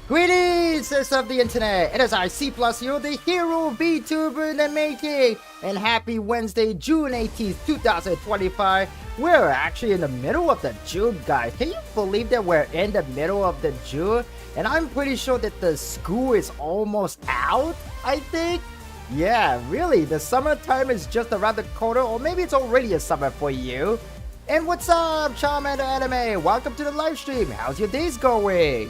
Greetings, sisters of the internet. It is I, C+Hero, the hero Vtuber in the making. And happy Wednesday, June 18th, 2025. We're actually in the middle of the June, guys. Can you believe that we're in the middle of the June? And I'm pretty sure that the school is almost out, I think. Yeah, really, the summertime is just around the corner, or maybe it's already a summer for you. And what's up, Charmander Anime? Welcome to the live stream. How's your days going?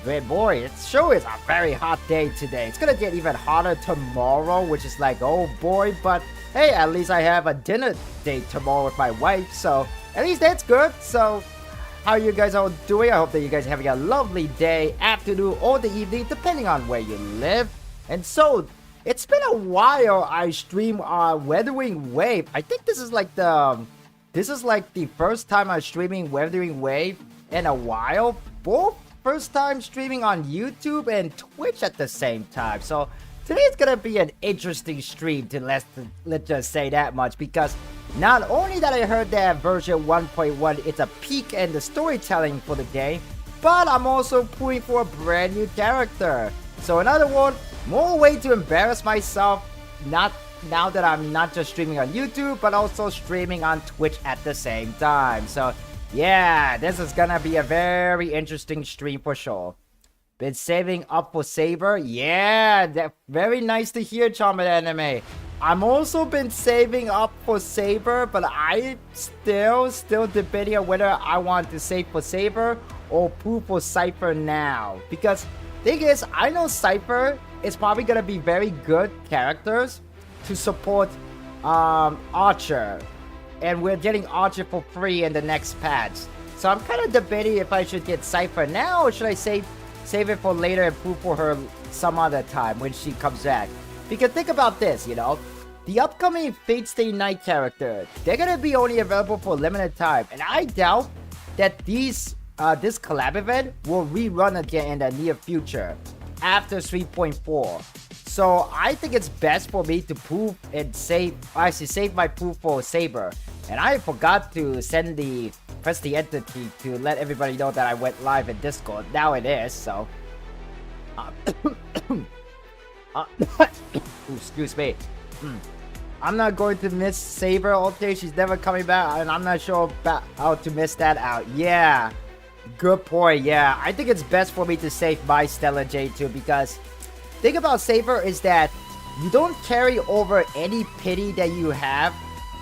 Great boy, it sure is a very hot day today. It's gonna get even hotter tomorrow, which is like, oh boy, but hey, at least I have a dinner date tomorrow with my wife, so at least that's good. So, how you guys all doing? I hope that you guys are having a lovely day, afternoon, or the evening, depending on where you live. And so, it's been a while I stream Wuthering Wave. I think this is like the first time I'm streaming Wuthering Wave in a while. Both first time streaming on YouTube and Twitch at the same time. So today's gonna be an interesting stream, to let's just say that much, because not only that I heard that version 1.1 is a peak in the storytelling for the game, but I'm also pulling for a brand new character. So in other words, more way to embarrass myself, not now that I'm not just streaming on YouTube, but also streaming on Twitch at the same time. So yeah, this is gonna be a very interesting stream for sure. Been saving up for Saber. Yeah, that very nice to hear, Charmander Anime. I'm also been saving up for Saber, but I still debating on whether I want to save for Saber or pull for Cypher now. Because thing is, I know Cypher is probably gonna be very good characters to support Archer. And we're getting Archer for free in the next patch. So I'm kind of debating if I should get Cypher now, or should I save it for later and pull for her some other time when she comes back. Because think about this, you know. The upcoming Fate Stay Night character, they're gonna be only available for a limited time. And I doubt that this collab event will rerun again in the near future after 3.4. So I think it's best for me to pull and save my pull for Saber. And I forgot to press the enter key to let everybody know that I went live in Discord. Now it is, so. Excuse me. I'm not going to miss Saber all day. She's never coming back, and I'm not sure about how to miss that out. Yeah, good point. Yeah, I think it's best for me to save my Stellar J2, because thing about Saber is that you don't carry over any pity that you have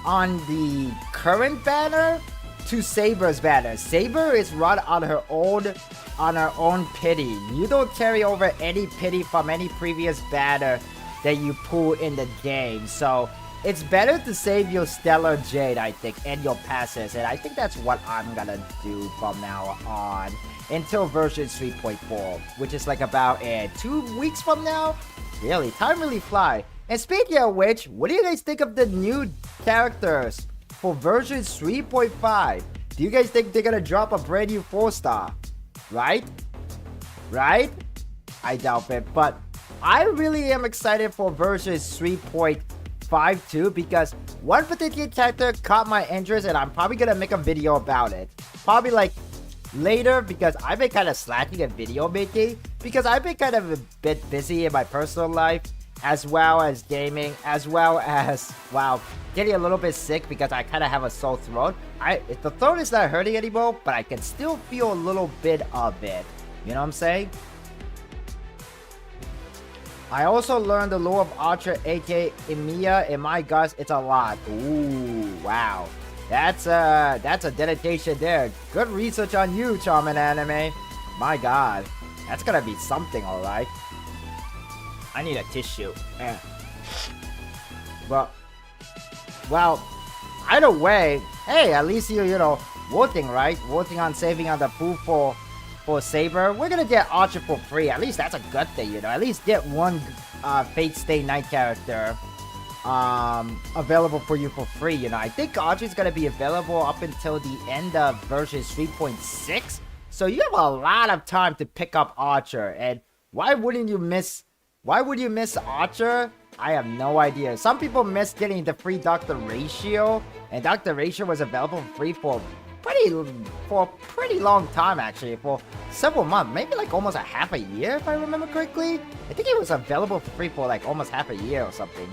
on the current banner to Saber's banner. Saber is run on her own pity. You don't carry over any pity from any previous banner that you pull in the game. So it's better to save your Stellar Jade, I think, and your passes. And I think that's what I'm gonna do from now on until version 3.4, which is like about 2 weeks from now. Really, time really flies. And speaking of which, what do you guys think of the new characters for version 3.5? Do you guys think they're gonna drop a brand new 4-star? Right? I doubt it, but I really am excited for version 3.5 too, because one particular character caught my interest, and I'm probably gonna make a video about it. Probably like later, because I've been kind of slacking at video making, because I've been kind of a bit busy in my personal life, as well as gaming, as well as, wow, getting a little bit sick because I kind of have a sore throat. The throat is not hurting anymore, but I can still feel a little bit of it. You know what I'm saying? I also learned the lore of Archer, aka Emiya, and my gosh, it's a lot. Ooh, wow. That's a dedication there. Good research on you, Charmin Anime. My god. That's gonna be something, alright. I need a tissue. But, well, either way, hey, at least you know, working, right? Working on saving on the pool for Saber. We're gonna get Archer for free. At least that's a good thing, you know. At least get one Fate Stay Night character available for you for free, you know. I think Archer's gonna be available up until the end of version 3.6. So you have a lot of time to pick up Archer. And why would you miss Archer? I have no idea. Some people miss getting the free Dr. Ratio, and Dr. Ratio was available for free for for a pretty long time actually, for several months, maybe like almost a half a year if I remember correctly. I think it was available for free for like almost half a year or something.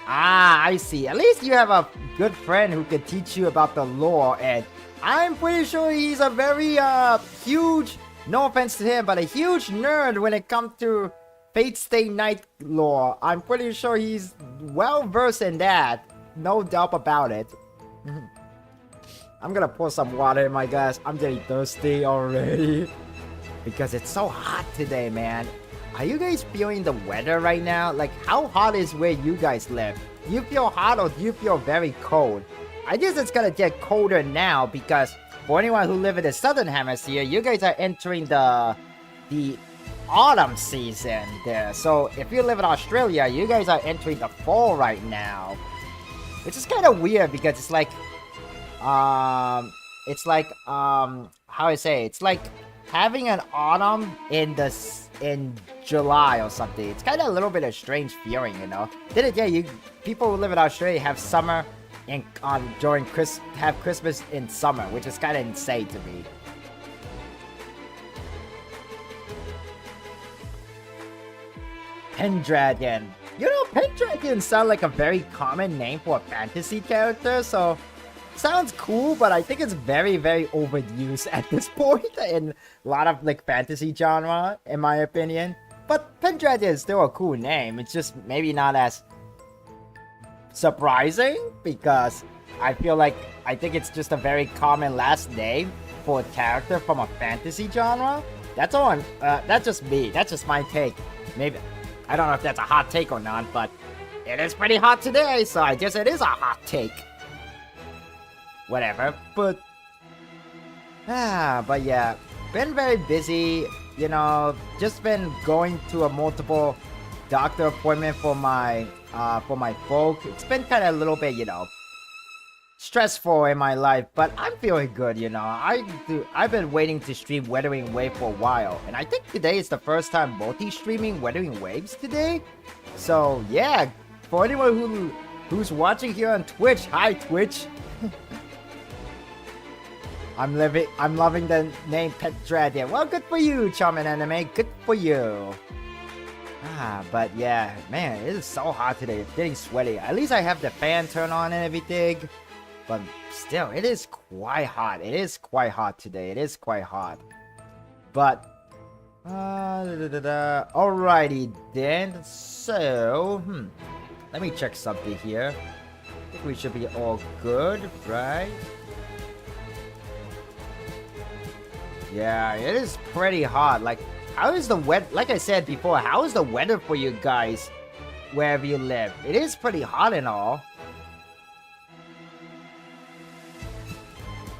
Ah, I see. At least you have a good friend who can teach you about the lore, and I'm pretty sure he's a very huge, no offense to him, but a huge nerd when it comes to Fate Stay Night lore. I'm pretty sure he's well versed in that. No doubt about it. I'm gonna pour some water in my glass. I'm getting thirsty already. Because it's so hot today, man. Are you guys feeling the weather right now? Like, how hot is where you guys live? Do you feel hot or do you feel very cold? I guess it's gonna get colder now because for anyone who live in the southern hemisphere, you guys are entering the autumn season there. So if you live in Australia, you guys are entering the fall right now. Which is kind of weird because it's like, how I say, it's like having an autumn in July or something. It's kind of a little bit of strange feeling, you know. Then again, people who live in Australia have summer and have Christmas in summer, which is kind of insane to me. Pendragon. You know, Pendragon sounds like a very common name for a fantasy character, so sounds cool, but I think it's very, very overused at this point in a lot of like fantasy genre, in my opinion. But Pendragon is still a cool name. It's just maybe not as surprising because I think it's just a very common last name for a character from a fantasy genre. That's all. That's just me. That's just my take. Maybe. I don't know if that's a hot take or not, but it is pretty hot today, so I guess it is a hot take. Whatever, but yeah, been very busy, you know, just been going to a multiple doctor appointment for my folk. It's been kind of a little bit, you know, stressful in my life, but I'm feeling good, you know. I've been waiting to stream Wuthering Waves for a while, and I think today is the first time multi-streaming Wuthering Waves today. So yeah, for anyone who's watching here on Twitch, hi Twitch. I'm loving the name Pendragon. Well, good for you, Charmin Anime. Good for you. But yeah, man, it is so hot today. It's getting sweaty. At least I have the fan turned on and everything. But still, it is quite hot. It is quite hot today. It is quite hot. But, alrighty then. So, let me check something here. I think we should be all good, right? Yeah, it is pretty hot. Like, how is the weather? Like I said before, how is the weather for you guys wherever you live? It is pretty hot and all.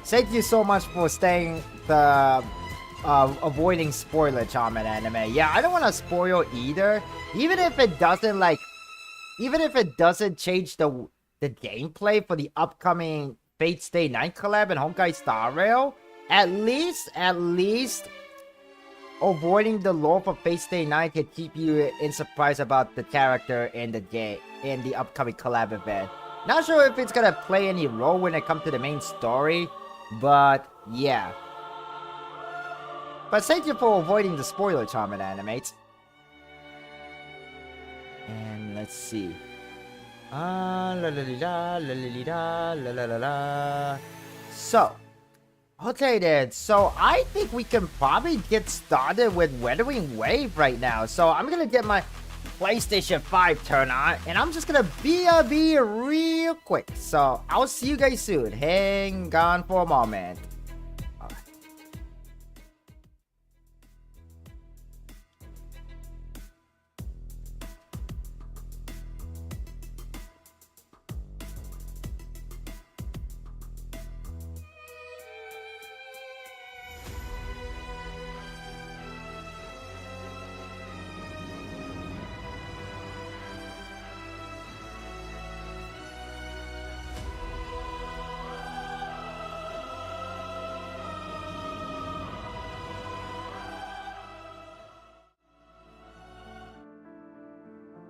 Thank you so much for staying avoiding spoiler, Charmin Anime. Yeah, I don't want to spoil either. Even if it doesn't change the gameplay for the upcoming Fate Stay Night collab and Honkai Star Rail, at least avoiding the lore for Fate Stay Night can keep you in surprise about the character in the game in the upcoming collab event. Not sure if it's gonna play any role when it comes to the main story. But, yeah. But thank you for avoiding the spoiler, Charmin Animates. And let's see. So, okay then. So, I think we can probably get started with Wuthering Waves right now. So, I'm gonna get my PlayStation 5 turned on, and I'm just gonna BRB real quick. So I'll see you guys soon. Hang on for a moment.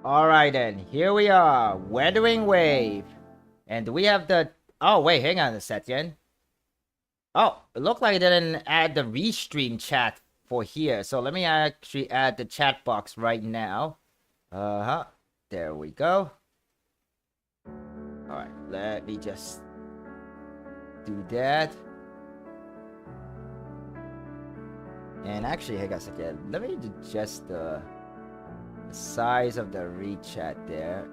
Alright then, here we are, Wuthering Wave. And we have the Oh, wait, hang on a second. Oh, it looked like I didn't add the restream chat for here. So let me actually add the chat box right now. There we go. Alright, let me just do that. And actually, hang on a second. Let me adjust the size of the rechat there.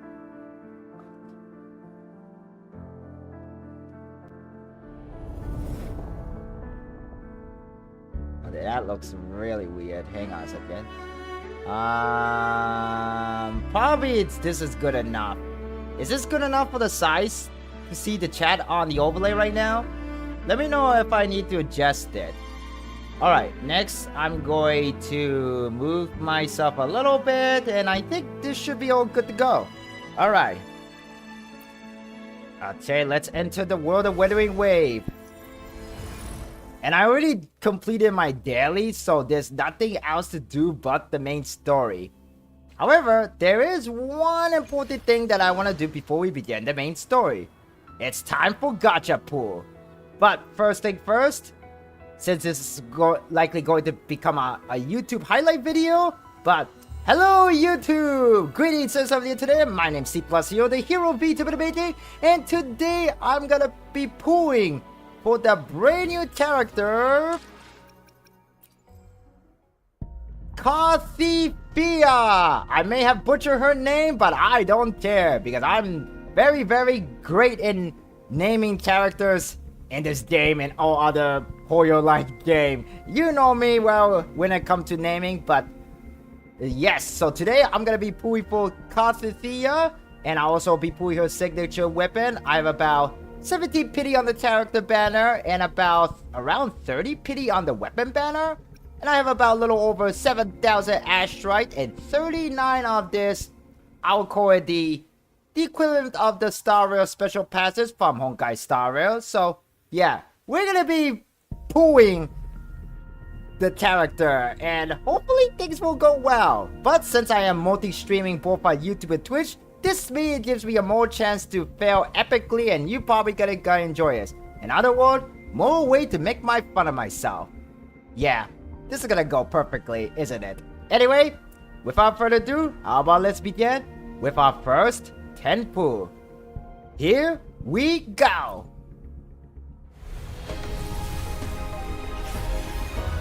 Okay, that looks really weird. Hang on a second. Probably this is good enough. Is this good enough for the size to see the chat on the overlay right now? Let me know if I need to adjust it. Alright, next I'm going to move myself a little bit, and I think this should be all good to go. Alright. Okay, let's enter the world of Wuthering Waves. And I already completed my daily, so there's nothing else to do but the main story. However, there is one important thing that I want to do before we begin the main story. It's time for Gacha Pool. But first thing first, since this is likely going to become a YouTube highlight video, but hello YouTube! Greetings to some of you today. My name's C+Hero, the hero Vtuber debating, and today I'm gonna be pooling for the brand new character Carthifia. I may have butchered her name, but I don't care because I'm very, very great in naming characters in this game and all other horror-like game. You know me well when it comes to naming, but yes. So today I'm gonna be pulling for Carthifia, and I'll also be pulling her signature weapon. I have about 70 pity on the character banner and about around 30 pity on the weapon banner. And I have about a little over 7,000 Astrite and 39 of this. I'll call it the equivalent of the Star Rail special passes from Honkai Star Rail. So yeah, we're gonna be pulling the character and hopefully things will go well. But since I am multi-streaming both on YouTube and Twitch, this gives me a more chance to fail epically, and you probably gonna enjoy it. In other words, more way to make my fun of myself. Yeah, this is gonna go perfectly, isn't it? Anyway, without further ado, how about let's begin with our first 10 pool. Here we go!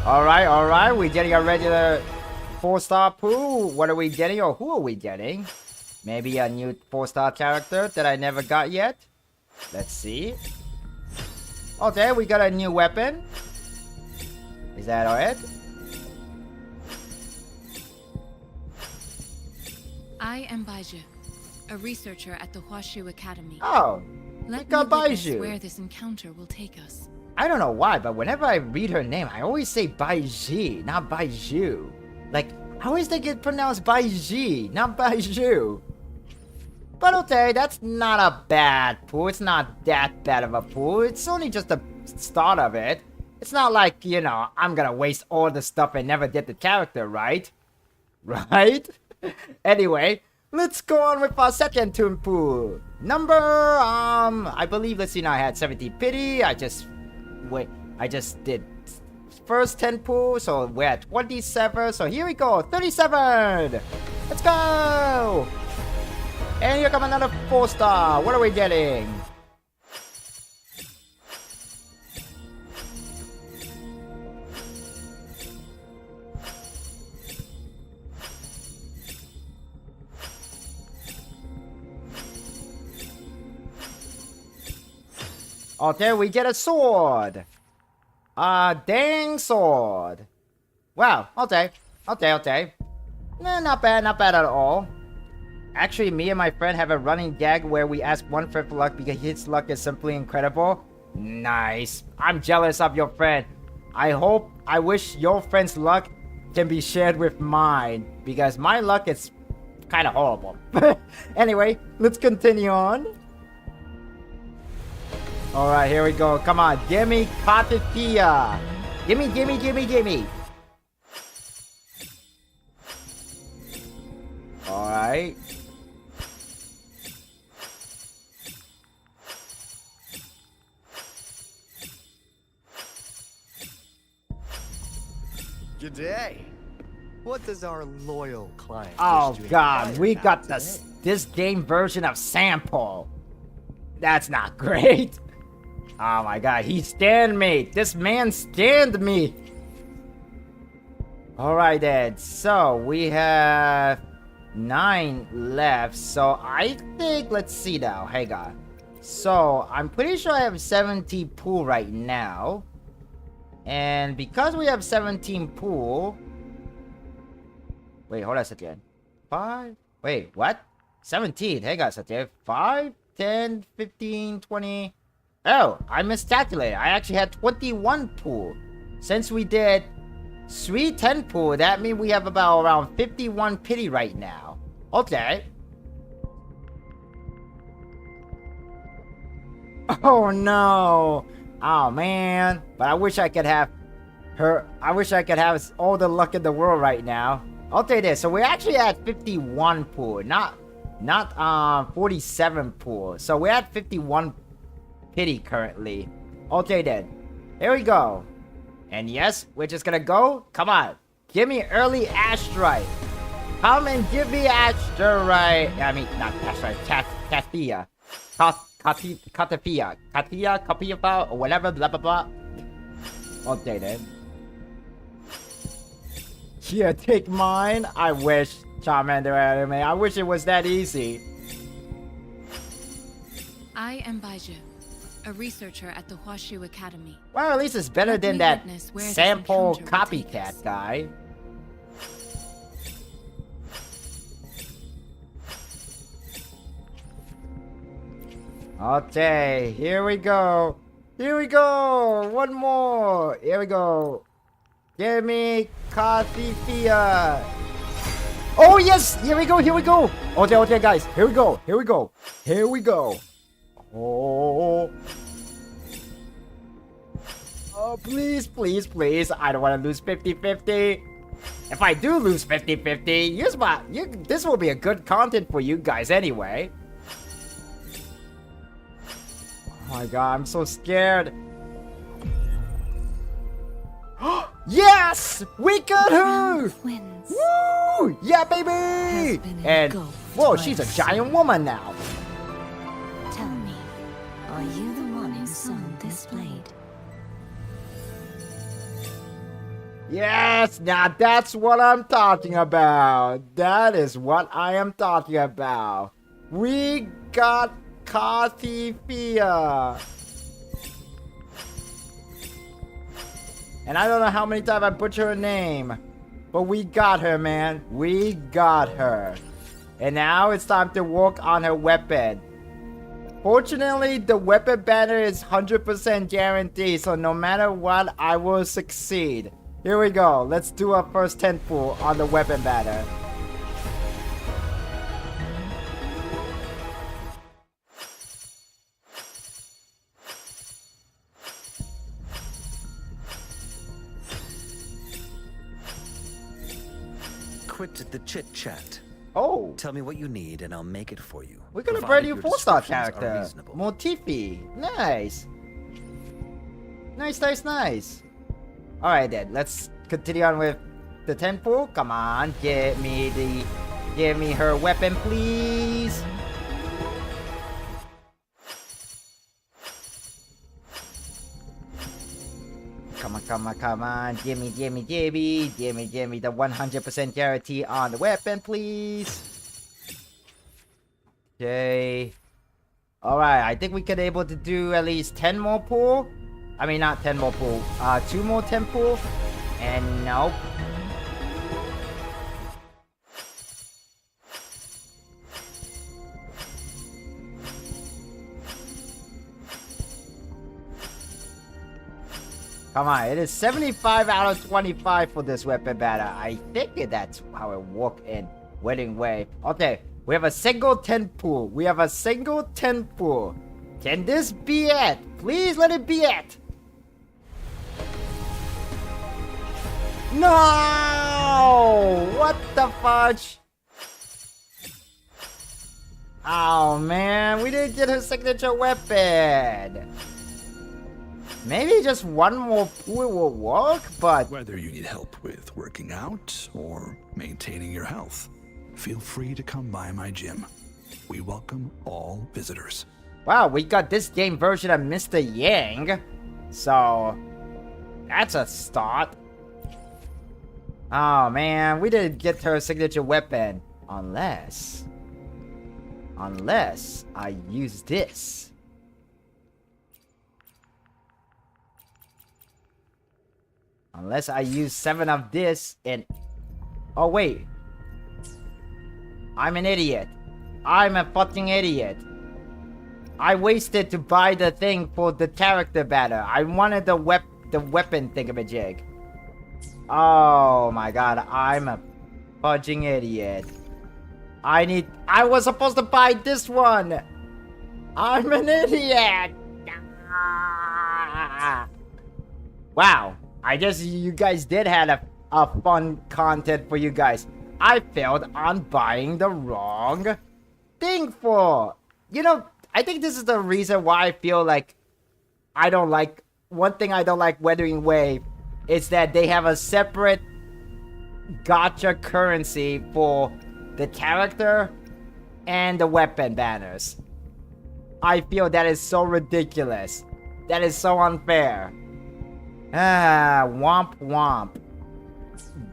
Alright, we're getting a regular 4-star pool. What are we getting, or who are we getting? Maybe a new 4-star character that I never got yet. Let's see. Okay, we got a new weapon. Is that alright? I am Baiju, a researcher at the Huashu Academy. Oh, Let got me witness Baiju. where this encounter will take us. I don't know why, but whenever I read her name, I always say Baiji, not Baiju. Like, I always think it pronounced Baiji, not Baiju. But okay, that's not a bad pool. It's not that bad of a pool. It's only just the start of it. It's not like, you know, I'm gonna waste all the stuff and never get the character, right? Right? Anyway, let's go on with our second toon pool. Number, I believe, let's see now, I had 70 pity. I just did first 10 pool, so we're at 27. So here we go, 37. Let's go. And here comes another 4-star. What are we getting? Okay, we get a sword. A dang sword. Wow, okay. Nah, not bad at all. Actually, me and my friend have a running gag where we ask one friend for luck because his luck is simply incredible. Nice. I'm jealous of your friend. I wish your friend's luck can be shared with mine, because my luck is kind of horrible. Anyway, let's continue on. Alright, here we go. Come on, gimme Carthifia. Gimme. Alright. today. What does our loyal client Oh wish to god, inquire we about got today? this game version of Sample. That's not great. Oh my god, he scanned me. This man scanned me. Alright then, so we have 9 left. So I think, let's see now. Hang on. So I'm pretty sure I have 17 pool right now. And because we have 17 pool. Wait, hold on a second. 5. Wait, what? 17. Hang on a second. 5, 10, 15, 20. Oh, I miscalculated. I actually had 21 pool. Since we did 310 pool, that means we have about around 51 pity right now. Okay. Oh no. Oh man. But I wish I could have her. I wish I could have all the luck in the world right now. Okay then. So we're actually at 51 pool. Not 47 pool. So we're at 51 pity currently. Okay then. Here we go. And yes, we're just gonna go. Come on. Give me early asteroid. Come and give me asteroid. I mean, not asteroid. Katia. Katia, or whatever, blah, blah, blah. Okay, then. Here, take mine. I wish, Charmander Anime. I wish it was that easy. I am Baiju, a researcher at the Huashu Academy. Well, at least it's better than that Sample copycat guy. Okay, here we go. Here we go. One more. Here we go. Give me Kathifia. Oh, yes. Here we go. Here we go. Okay, okay, guys. Here we go. Here we go. Here we go. Oh. Oh, please, please, please. I don't want to lose 50-50. If I do lose 50-50, here's what. This will be a good content for you guys anyway. Oh my god, I'm so scared. Yes! We got her! Wins. Woo! Yeah, baby! And, whoa, she's a giant woman now. Tell me, are you the one who sung this blade? Yes, now that's what I'm talking about. That is what I am talking about. We got Kathifia. And I don't know how many times I butcher her name. But we got her, man. We got her. And now it's time to work on her weapon. Fortunately, the weapon banner is 100% guaranteed. So no matter what, I will succeed. Here we go. Let's do our first 10 pool on the weapon banner. Quit the chit-chat. Oh, Tell me what you need and I'll make it for you. we got a provided brand new your 4-star descriptions are character. reasonable. Motifi. Nice. Nice, nice, nice. Alright then, let's continue on with the 10 pool. Come on, give me her weapon, please. Come on, come on, come on. Give me the 100% guarantee on the weapon, please. Okay. Alright, I think we could able to do at least 10 more pool. I mean, not 10 more pool. 2 more 10 pool. And nope. Come on, it is 75 out of 25 for this weapon banner. I think that's how it worked in Wuthering Waves. Okay, we have a single 10 pool. We have a single 10 pool. Can this be it? Please let it be it. No! What the fudge? Oh man, we didn't get her signature weapon. Maybe just one more pool will work, but Whether you need help with working out or maintaining your health, feel free to come by my gym. We welcome all visitors. wow, we got this game version of Mr. Yang. So, that's a start. Oh man, we didn't get her signature weapon. Unless I use this. Unless I use 7 of this and... Oh wait. I'm an idiot. I'm a fucking idiot. I wasted to buy the thing for the character banner. I wanted the weapon thingamajig. Oh my god, I'm a fudging idiot. I was supposed to buy this one. I'm an idiot. Wow. I guess you guys did have a fun content for you guys. I failed on buying the wrong thing for... You know, I think this is the reason why I feel like I don't like... One thing I don't like Wuthering Waves is that they have a separate gacha currency for the character and the weapon banners. I feel that is so ridiculous. That is so unfair. Womp womp.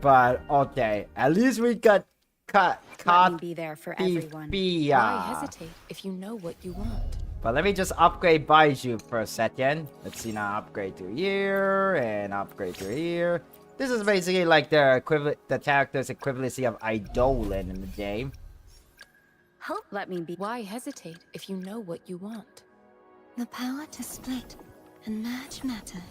But okay, at least we got cut. Let me be there for everyone. Why hesitate if you know what you want? But let me just upgrade Baiju for a second. Let's see now, upgrade to here and upgrade to here. This is basically like the equivalent, the character's equivalency of Eidolon in the game. Hope let me be. Why hesitate if you know what you want? The power to split and merge matter.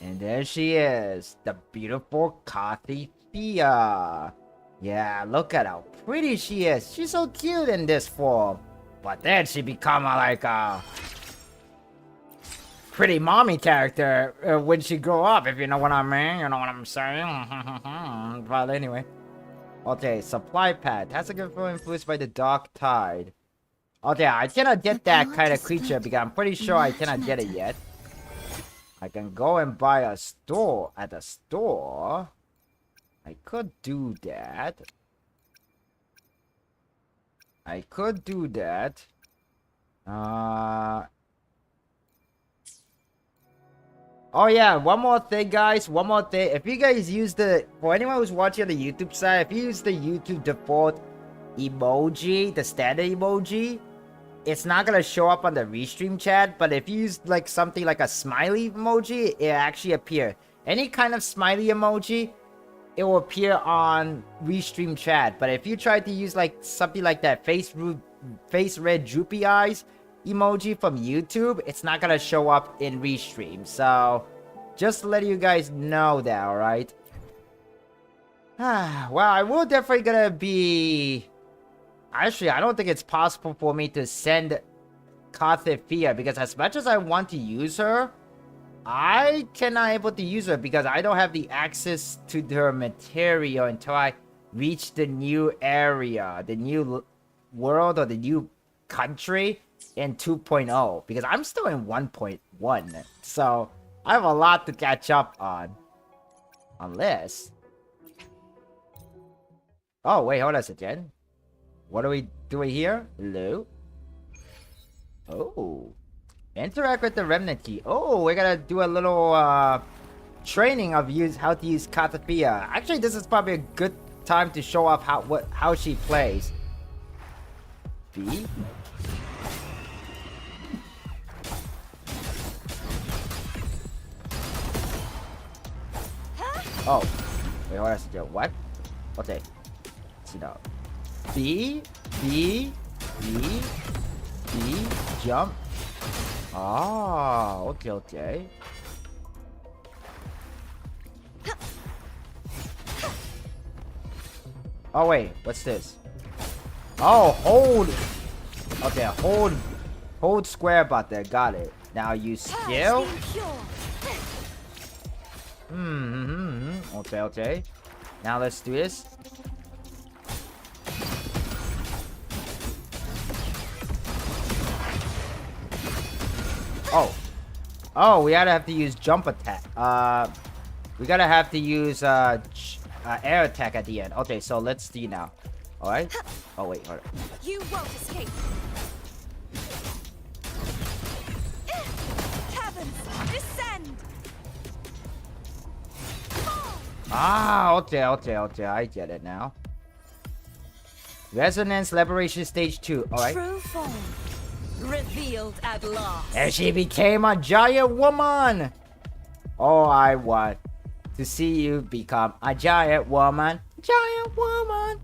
And there she is, the beautiful Kathifia. Yeah, look at how pretty she is. She's so cute in this form. But then she become like a pretty mommy character when she grow up, if you know what I mean. You know what I'm saying? But anyway. Okay, supply pad. Has a good influenced by the dark tide. Okay, I cannot get that kind of creature because I'm pretty sure I cannot get it yet. I can go and buy a store at a store. I could do that. I could do that. Oh yeah, one more thing, guys. One more thing. If you guys use the... For anyone who's watching on the YouTube side, if you use the YouTube default emoji, the standard emoji, it's not gonna show up on the restream chat. But if you use like something like a smiley emoji, it actually appear. Any kind of smiley emoji, it will appear on restream chat. But if you try to use like something like that face red droopy eyes emoji from YouTube, it's not gonna show up in restream. So just to let you guys know that, alright? Well, I will definitely gonna be... Actually, I don't think it's possible for me to send Kathifia because as much as I want to use her, I cannot able to use her because I don't have the access to her material until I reach the new area, the new world or the new country in 2.0 because I'm still in 1.1. So I have a lot to catch up on. Unless... Oh, wait, hold on a second. What are we doing here? Hello? Oh. Interact with the remnant key. Oh, we're gonna do a little training of how to use Kathifia. Actually, this is probably a good time to show off how she plays. B. Oh. Wait, hold on a second. What? Okay. Let's see now. B, jump. Oh, okay. Oh, wait, what's this? Oh, hold. Okay, hold square button. Got it. Now you skill. Okay. Now let's do this. Oh. Oh, we gotta have to use jump attack. We gotta have to use air attack at the end. Okay, so let's see now. All right. Oh wait, hold on. You won't escape. Heavens, descend. Ah, okay, I get it now. Resonance Liberation Stage 2. All right. True form revealed at last. And she became a giant woman. Oh, I want to see you become a giant woman. Giant woman.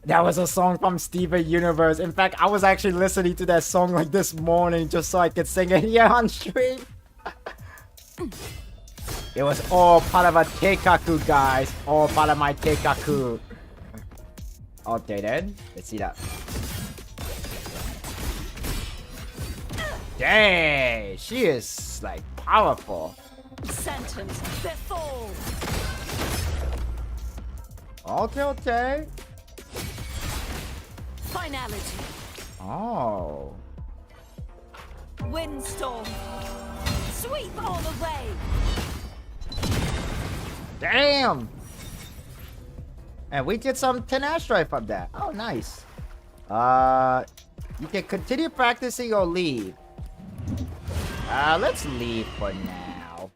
That was a song from Steven Universe. In fact, I was actually listening to that song like this morning just so I could sing it here on stream. It was all part of a keikaku, guys. All part of my keikaku. Okay then, let's see that. Dang, she is like powerful. Sentence befall. Okay. Finality. Oh. Windstorm. Sweep all away. Damn. And we get some 10 asteroid from that. Oh, nice. You can continue practicing or leave. Let's leave for now.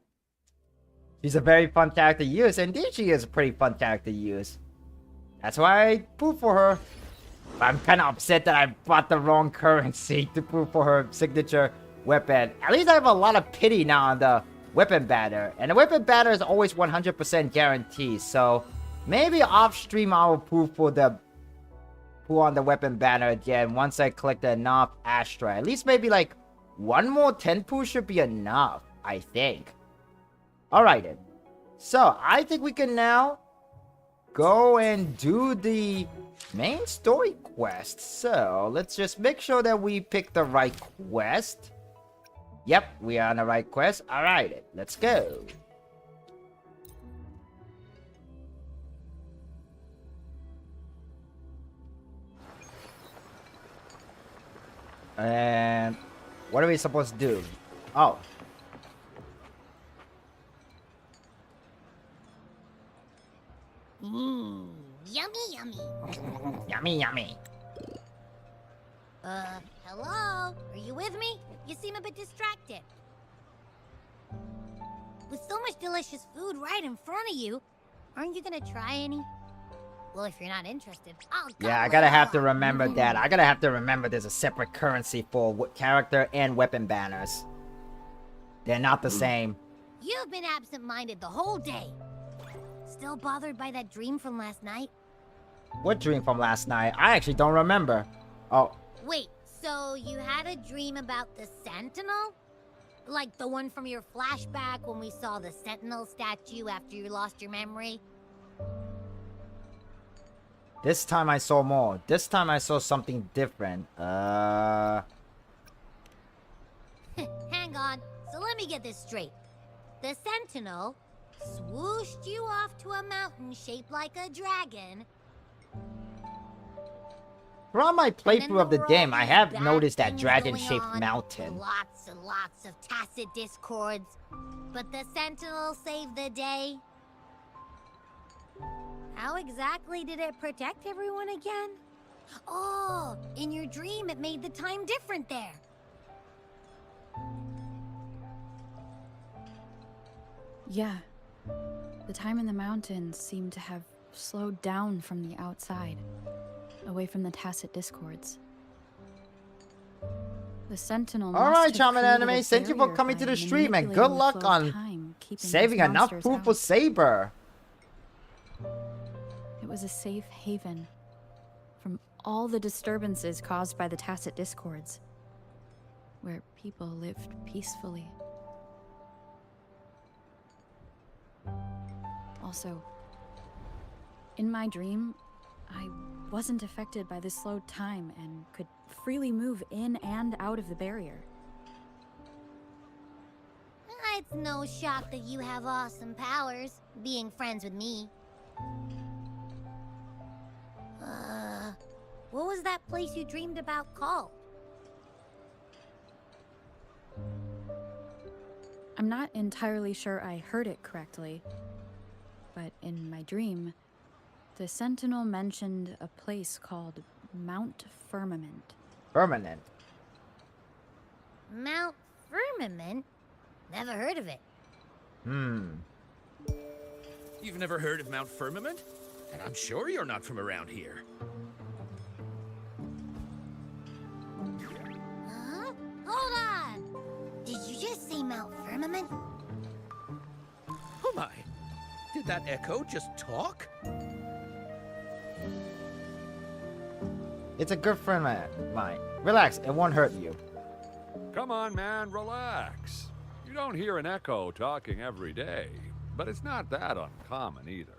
She's a very fun character to use. Indeed, she is a pretty fun character to use. That's why I poop for her. I'm kind of upset that I bought the wrong currency to poop for her signature weapon. At least I have a lot of pity now on the weapon banner. And the weapon banner is always 100% guaranteed. So maybe off stream I will poo on the weapon banner again once I collect enough Astra. At least maybe like one more 10 poo should be enough, I think. Alright then. So I think we can now go and do the main story quest. So let's just make sure that we pick the right quest. Yep, we are on the right quest. Alright, let's go. And what are we supposed to do? Oh. Yummy. Yummy. Hello? Are you with me? You seem a bit distracted. With so much delicious food right in front of you, aren't you gonna try any? Well, if you're not interested, I'll go. Yeah, I gotta have to remember that. I gotta have to remember there's a separate currency for character and weapon banners. They're not the same. You've been absent-minded the whole day. Still bothered by that dream from last night? What dream from last night? I actually don't remember. Oh. Wait, so you had a dream about the Sentinel? Like the one from your flashback when we saw the Sentinel statue after you lost your memory? This time I saw more. This time I saw something different. Hang on. So let me get this straight. The Sentinel swooshed you off to a mountain shaped like a dragon. Throughout my playthrough of the game, I have bad noticed that things dragon-shaped going on, mountain. Lots and lots of tacit discords. But the Sentinel saved the day. How exactly did it protect everyone again? Oh, in your dream it made the time different there. Yeah. The time in the mountains seemed to have slowed down from the outside, away from the tacit discords. The Sentinel. Alright, Shaman Anime, thank you for coming to the stream and good luck on saving enough food for Saber. It was a safe haven from all the disturbances caused by the tacit discords, where people lived peacefully. Also, in my dream, I wasn't affected by the slowed time and could freely move in and out of the barrier. It's no shock that you have awesome powers, being friends with me. What was that place you dreamed about called? I'm not entirely sure I heard it correctly, but in my dream, the Sentinel mentioned a place called Mount Firmament. Permanent. Mount Firmament? Never heard of it. You've never heard of Mount Firmament? And I'm sure you're not from around here. Huh? Hold on! Did you just say Mount Firmament? Oh my! Did that echo just talk? It's a good friend of mine. Relax, it won't hurt you. Come on, man, relax. You don't hear an echo talking every day, but it's not that uncommon either.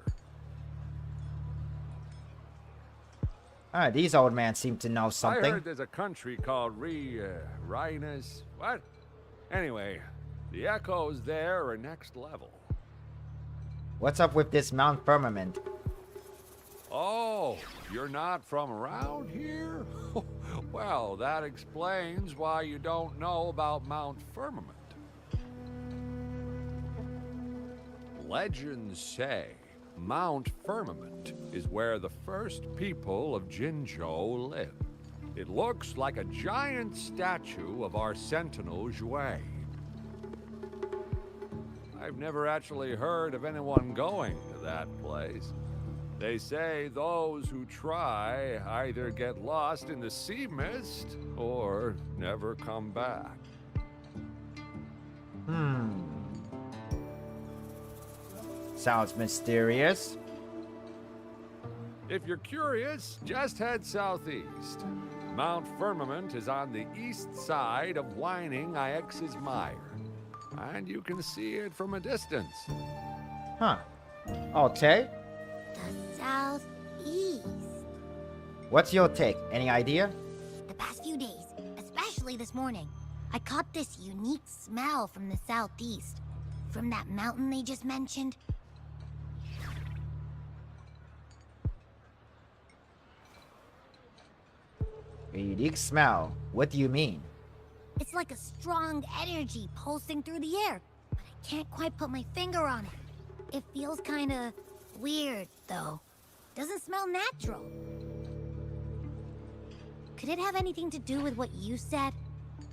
Alright, these old men seem to know I something. heard there's a country called Rhinus. What? Anyway, the echoes there are next level. What's up with this Mount Firmament? Oh, you're not from around here? Well, that explains why you don't know about Mount Firmament. Legends say Mount Firmament is where the first people of Jinzhou lived. It looks like a giant statue of our Sentinel Zhui. I've never actually heard of anyone going to that place. They say those who try either get lost in the sea mist or never come back. Sounds mysterious. If you're curious, just head southeast. Mount Firmament is on the east side of Whining Ix's Mire, and you can see it from a distance. Huh. Okay. The southeast. What's your take? Any idea? The past few days, especially this morning, I caught this unique smell from the southeast. From that mountain they just mentioned. A unique smell. What do you mean? It's like a strong energy pulsing through the air, but I can't quite put my finger on it. It feels kinda weird, though. Doesn't smell natural. Could it have anything to do with what you said?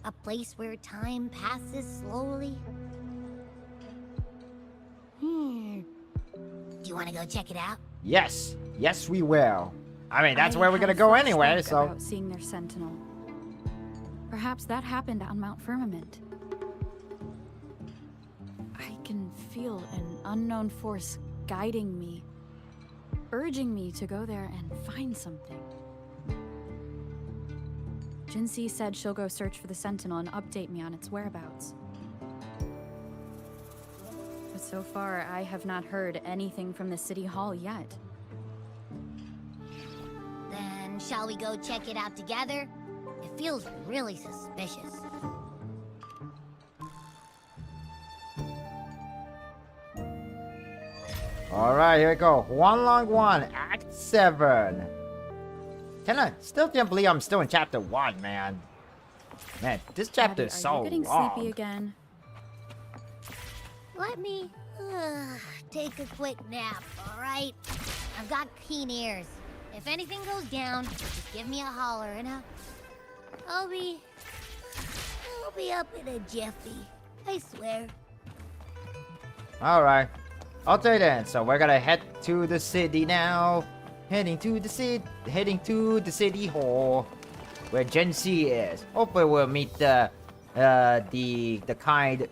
A place where time passes slowly? Do you want to go check it out? Yes. Yes, we will. I mean, that's I where we're had gonna a go anyway, flashback so... about seeing their sentinel. Perhaps that happened on Mount Firmament. I can feel an unknown force guiding me, urging me to go there and find something. Jinxie said she'll go search for the sentinel and update me on its whereabouts. But so far, I have not heard anything from the city hall yet. Then shall we go check it out together? It feels really suspicious. Alright, here we go. One Long One, Act 7. Still can't believe I'm still in Chapter 1, man. Man, this chapter Abby, is so are you getting long. sleepy again? Let me take a quick nap, alright? I've got keen ears. If anything goes down, just give me a holler and I'll be up in a jiffy. I swear. Alright. Okay then, so we're gonna head to the city now. Heading to the city hall where Jinxie is. Hopefully we'll meet the kind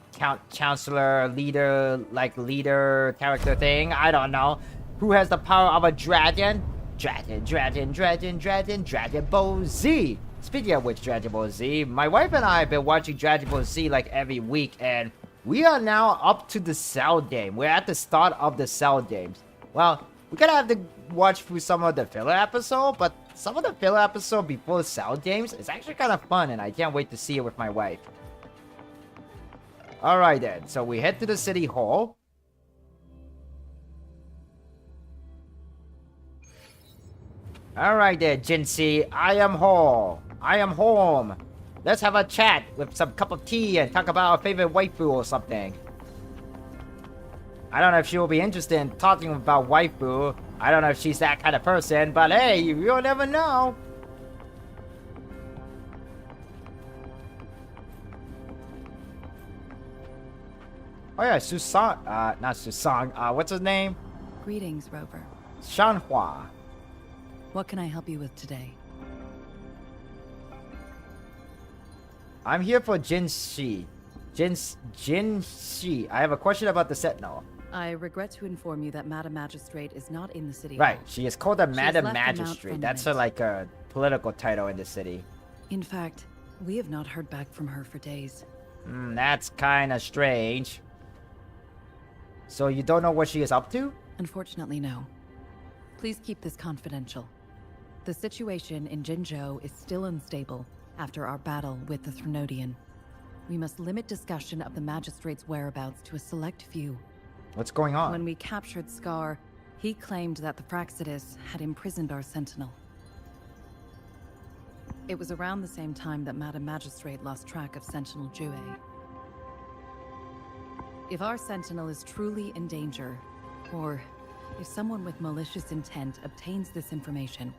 chancellor leader character thing. I don't know. Who has the power of a dragon? Dragon Ball Z. Speaking of which, Dragon Ball Z, my wife and I have been watching Dragon Ball Z like every week, and we are now up to the Cell game. We're at the start of the Cell games. Well, we're gonna have to watch through some of the filler episode, but some of the filler episode before Cell games is actually kind of fun, and I can't wait to see it with my wife. Alright then, so we head to the city hall. Alright then, Jinxie, I am home. Let's have a chat with some cup of tea and talk about our favorite waifu or something. I don't know if she will be interested in talking about waifu. I don't know if she's that kind of person, but hey, you'll never know. Oh yeah, Susan, not Susan, what's his name? Greetings, Rover. Shanhua. What can I help you with today? I'm here for Jinshi. Jinshi. I have a question about the Sentinel. I regret to inform you that Madam Magistrate is not in the city. Right, she is called a She has Madam left the Mount Magistrate. That's her Firmament. like a political title in the city. In fact, we have not heard back from her for days. That's kind of strange. So you don't know what she is up to? Unfortunately, no. Please keep this confidential. The situation in Jinzhou is still unstable after our battle with the Threnodian. We must limit discussion of the Magistrate's whereabouts to a select few. What's going on? When we captured Scar, he claimed that the Fraxidus had imprisoned our Sentinel. It was around the same time that Madam Magistrate lost track of Sentinel Jue. If our Sentinel is truly in danger, or if someone with malicious intent obtains this information,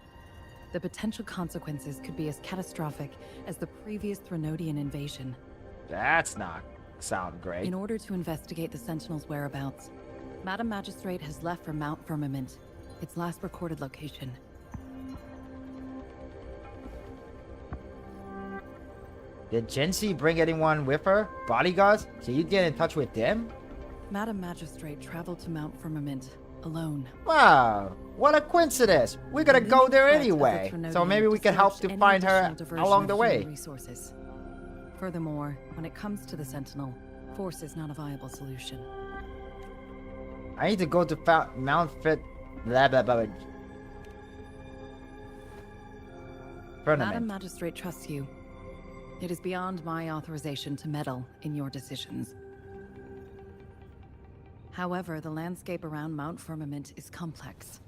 the potential consequences could be as catastrophic as the previous Threnodian invasion. That's not sound great. In order to investigate the Sentinel's whereabouts, Madam Magistrate has left for Mount Firmament, its last recorded location. Did Jinshi bring anyone with her? Bodyguards? Can you get in touch with them? Madam Magistrate traveled to Mount Firmament alone. Wow, what a coincidence. We're gonna go there anyway. So maybe we can help to find her along the way. Resources. Furthermore, when it comes to the Sentinel, force is not a viable solution. I need to go to Mount Fit. Blah blah blah. Madam Magistrate trusts you. It is beyond my authorization to meddle in your decisions. However, the landscape around Mount Firmament is complex.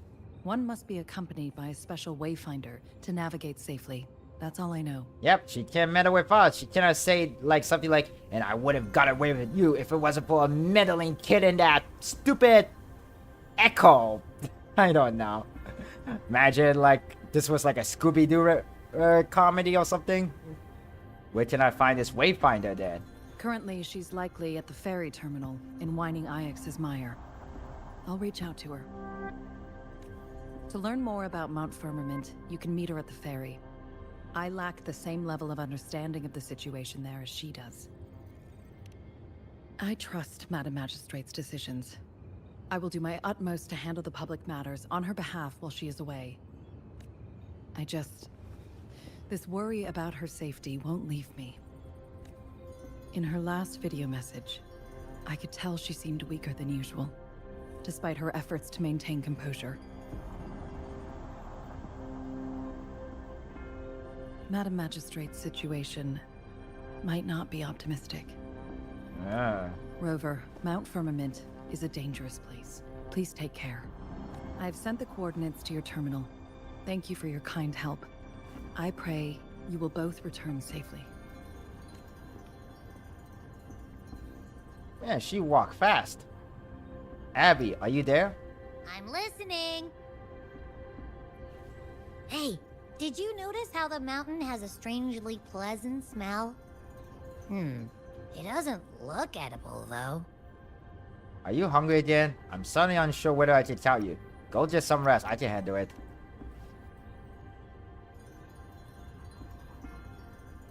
One must be accompanied by a special wayfinder to navigate safely. That's all I know. Yep, she can't meddle with us. She cannot say like something like, and I would have got away with you if it wasn't for a meddling kid in that stupid Echo. I don't know. Imagine like this was like a Scooby-Doo comedy or something. Where can I find this wayfinder then? Currently, she's likely at the ferry terminal in Whining Ix's Mire. I'll reach out to her. To learn more about Mount Firmament, you can meet her at the ferry. I lack the same level of understanding of the situation there as she does. I trust Madam Magistrate's decisions. I will do my utmost to handle the public matters on her behalf while she is away. This worry about her safety won't leave me. In her last video message, I could tell she seemed weaker than usual, despite her efforts to maintain composure. Madam Magistrate's situation might not be optimistic. Rover, Mount Firmament is a dangerous place. Please take care. I've sent the coordinates to your terminal. Thank you for your kind help. I pray you will both return safely. Yeah, she walked fast. Abby, are you there? I'm listening. Hey, did you notice how the mountain has a strangely pleasant smell? It doesn't look edible, though. Are you hungry again? I'm suddenly unsure whether I should tell you. Go get some rest. I can handle it.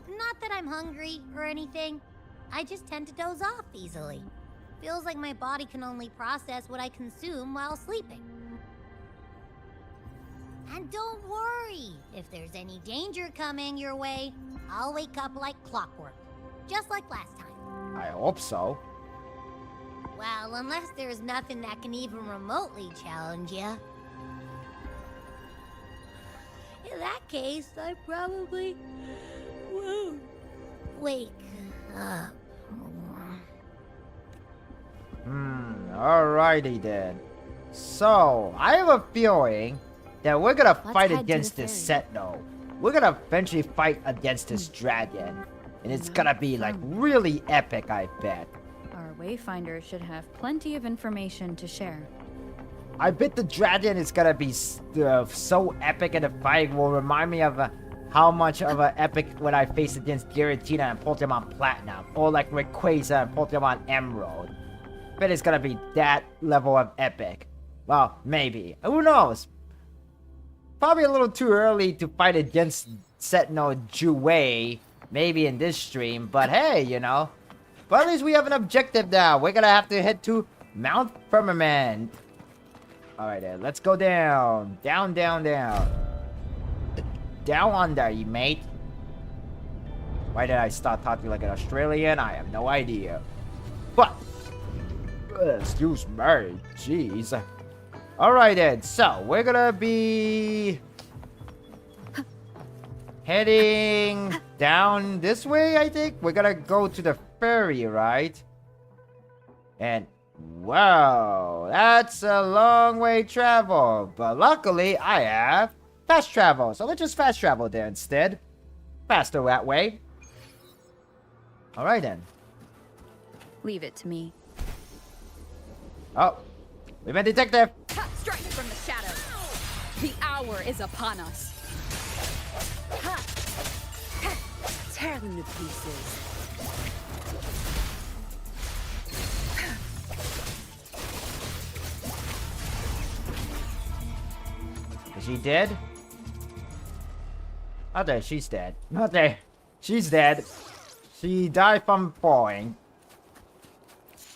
Not that I'm hungry or anything. I just tend to doze off easily. Feels like my body can only process what I consume while sleeping. And don't worry, if there's any danger coming your way, I'll wake up like clockwork, just like last time. I hope so. Well, unless there's nothing that can even remotely challenge you. In that case, I probably won't wake up. Alrighty then. So, I have a feeling that we're gonna fight head to against the this ferry. Sentinel. We're gonna eventually fight against this dragon. And it's gonna be like really epic, I bet. Are Wayfinder should have plenty of information to share. I bet the dragon is gonna be so epic, and the fight will remind me of how much of an epic when I faced against Giratina and Pokemon Platinum, or like Rayquaza and Pokemon Emerald. Bet it's gonna be that level of epic. Well, maybe. Who knows? Probably a little too early to fight against Sentinel Jue, maybe in this stream, but hey, you know. But at least we have an objective now. We're gonna have to head to Mount Firmament. Alright then, let's go down. Down, down, down. Down under, you mate. Why did I start talking like an Australian? I have no idea. But, excuse me, jeez. Alright then, so we're gonna be heading down this way, I think. We're gonna go to the ferry, right? And wow, that's a long way travel. But luckily, I have fast travel. So let's just fast travel there instead. Faster that way. Alright then. Leave it to me. Oh, we've been detective. Strike from the shadows. The hour is upon us. Tear them to pieces. Is she dead? Oh, there, she's dead. Not there. She's dead. She died from falling.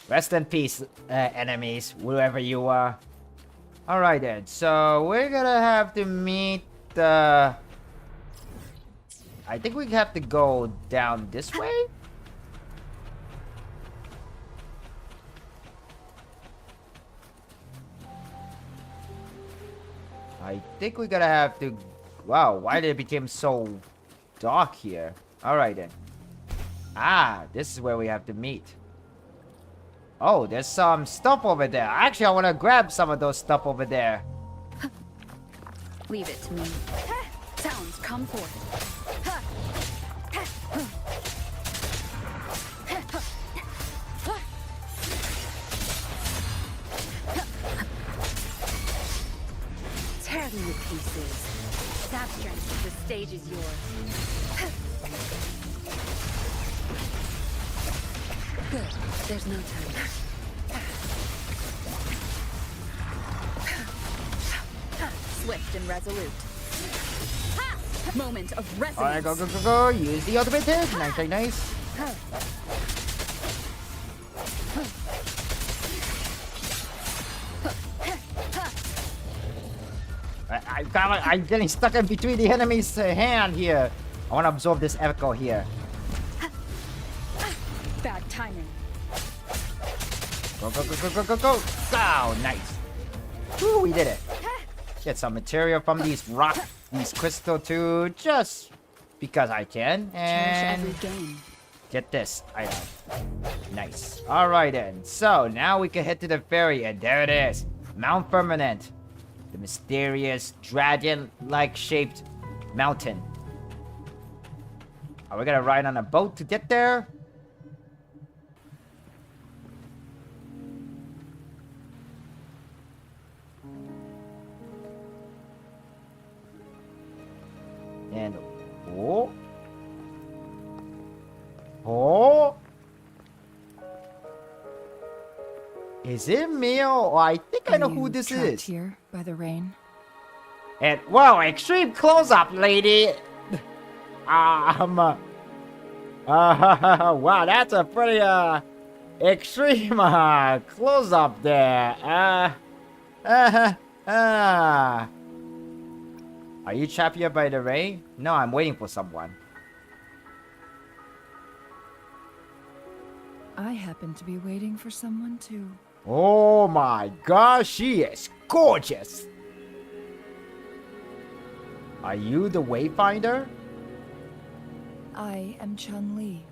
Rest in peace, enemies, whoever you are. Alright then, so we're gonna have to meet the... I think we have to go down this way? I think we're gonna have to... Wow, why did it become so dark here? Alright then. Ah, this is where we have to meet. Oh, there's some stuff over there. Actually, I want to grab some of those stuff over there. Leave it to me. Sounds come forth. Tear them to pieces. That strength, the stage is yours. Good. There's no time. Swift and resolute. Moment of resonance. Alright, go, go, go, go. Use the ultimate hit. Nice, nice, nice. I'm getting stuck in between the enemy's hand here. I want to absorb this echo here. Bad timing. Go, go, go, go, go, go, go. Oh, nice. Woo, we did it. Get some material from these rock, these crystal too, just because I can. And every game. Get this item. Nice. Alright then. So now we can head to the ferry, and there it is. Mount Firmament. The mysterious dragon-like shaped mountain. Are we gonna ride on a boat to get there? And oh, is it me, or I think I know who this is? Here by the rain. And whoa, extreme close-up, lady. Wow, that's a pretty extreme close-up there. Are you trapped here by the rain? No, I'm waiting for someone. I happen to be waiting for someone too. Oh my gosh, she is gorgeous. Are you the Wayfinder? I am Chun-Li,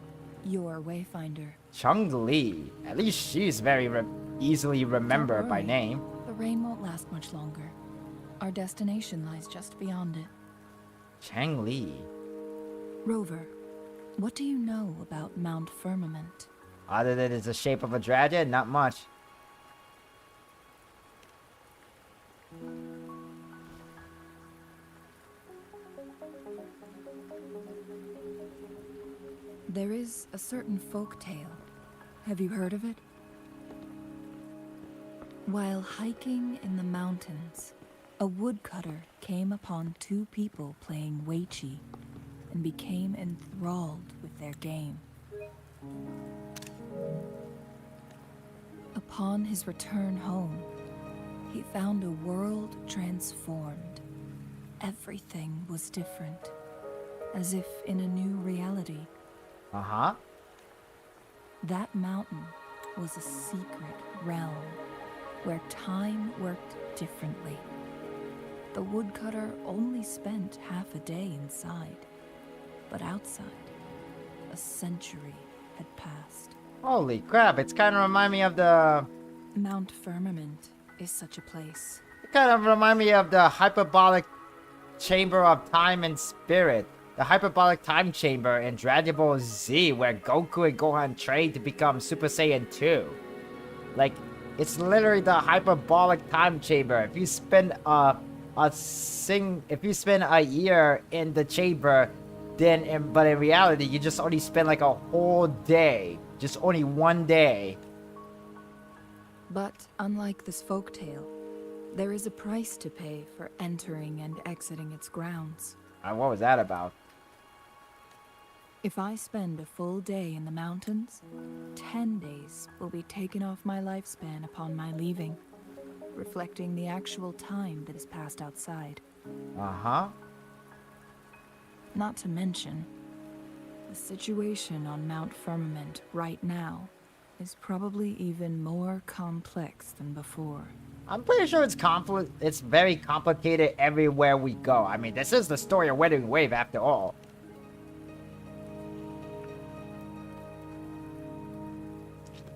your Wayfinder. Chun-Li. At least she's very easily remembered by name. The rain won't last much longer. Our destination lies just beyond it. Chun-Li. Rover, what do you know about Mount Firmament? Other than it's the shape of a dragon, not much. There is a certain folk tale. Have you heard of it? While hiking in the mountains, a woodcutter came upon two people playing Weiqi and became enthralled with their game. Upon his return home, he found a world transformed. Everything was different, as if in a new reality. Uh-huh. That mountain was a secret realm where time worked differently. The woodcutter only spent half a day inside, but outside, a century had passed. Holy crap, it's kind of remind me of the... Mount Firmament is such a place. It kind of remind me of the hyperbolic chamber of time and spirit. The hyperbolic time chamber in Dragon Ball Z, where Goku and Gohan trained to become Super Saiyan 2. Like, it's literally the hyperbolic time chamber. If you spend if you spend a year in the chamber, then but in reality you just only spend like a whole day, just only one day. But unlike this folktale, there is a price to pay for entering and exiting its grounds. What was that about? If I spend a full day in the mountains, 10 days will be taken off my lifespan upon my leaving, reflecting the actual time that is passed outside. Uh-huh. Not to mention, the situation on Mount Firmament right now is probably even more complex than before. I'm pretty sure it's very complicated everywhere we go. I mean, this is the story of Wuthering Waves after all.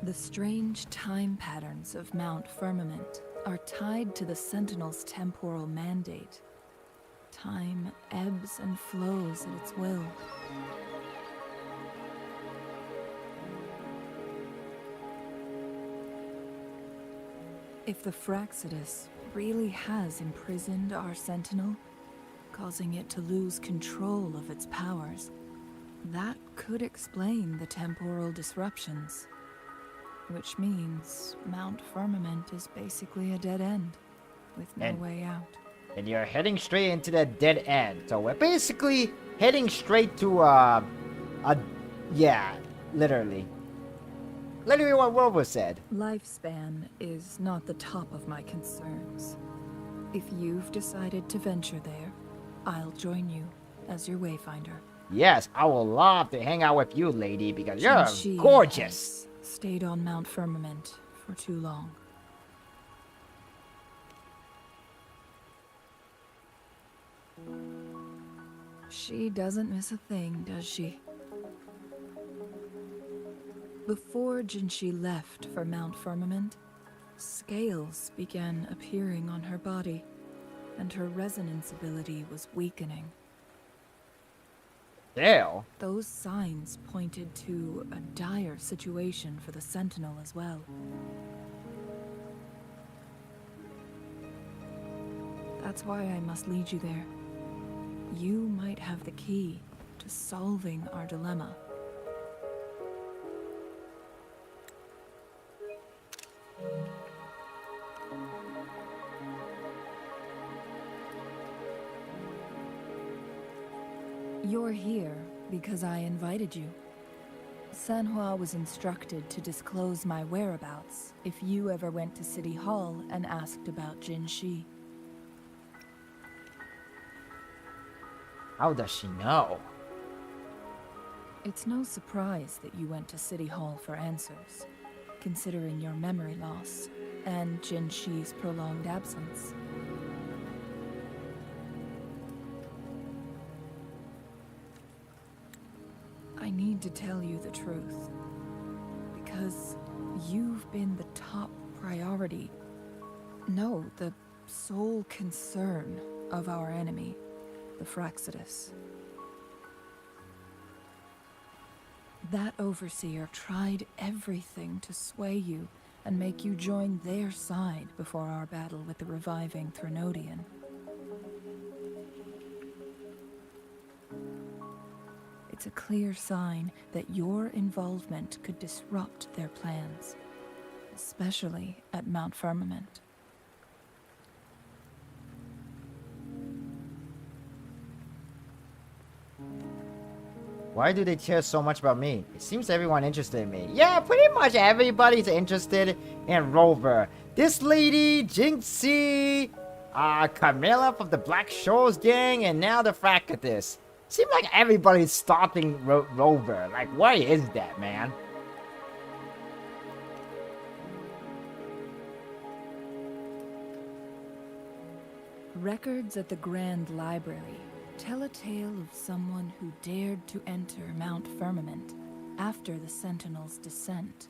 The strange time patterns of Mount Firmament are tied to the Sentinel's temporal mandate. Time ebbs and flows at its will. If the Fraxidus really has imprisoned our Sentinel, causing it to lose control of its powers, that could explain the temporal disruptions. Which means Mount Firmament is basically a dead end, with no way out. And you're heading straight into that dead end. So we're basically heading straight to, yeah, literally. Literally what Robo said. Lifespan is not the top of my concerns. If you've decided to venture there, I'll join you as your wayfinder. Yes, I will love to hang out with you, lady, because you're gorgeous. Stayed on Mount Firmament for too long. She doesn't miss a thing, does she? Before Jinshi left for Mount Firmament, scales began appearing on her body, and her resonance ability was weakening. Ew. Those signs pointed to a dire situation for the Sentinel as well. That's why I must lead you there. You might have the key to solving our dilemma. You're here because I invited you. Sanhua was instructed to disclose my whereabouts if you ever went to City Hall and asked about Jinshi. How does she know? It's no surprise that you went to City Hall for answers, considering your memory loss and Jinshi's prolonged absence. I need to tell you the truth, because you've been the top priority, no, the sole concern of our enemy, the Fraxidus. That overseer tried everything to sway you and make you join their side before our battle with the reviving Threnodian. It's a clear sign that your involvement could disrupt their plans, especially at Mount Firmament. Why do they care so much about me? It seems everyone interested in me. Yeah, pretty much everybody's interested in Rover. This lady, Jinxie, Camilla from the Black Shores gang, and now the Fractus. Seems like everybody's stalking Rover. Like, why is that, man? Records at the Grand Library tell a tale of someone who dared to enter Mount Firmament after the Sentinels' descent,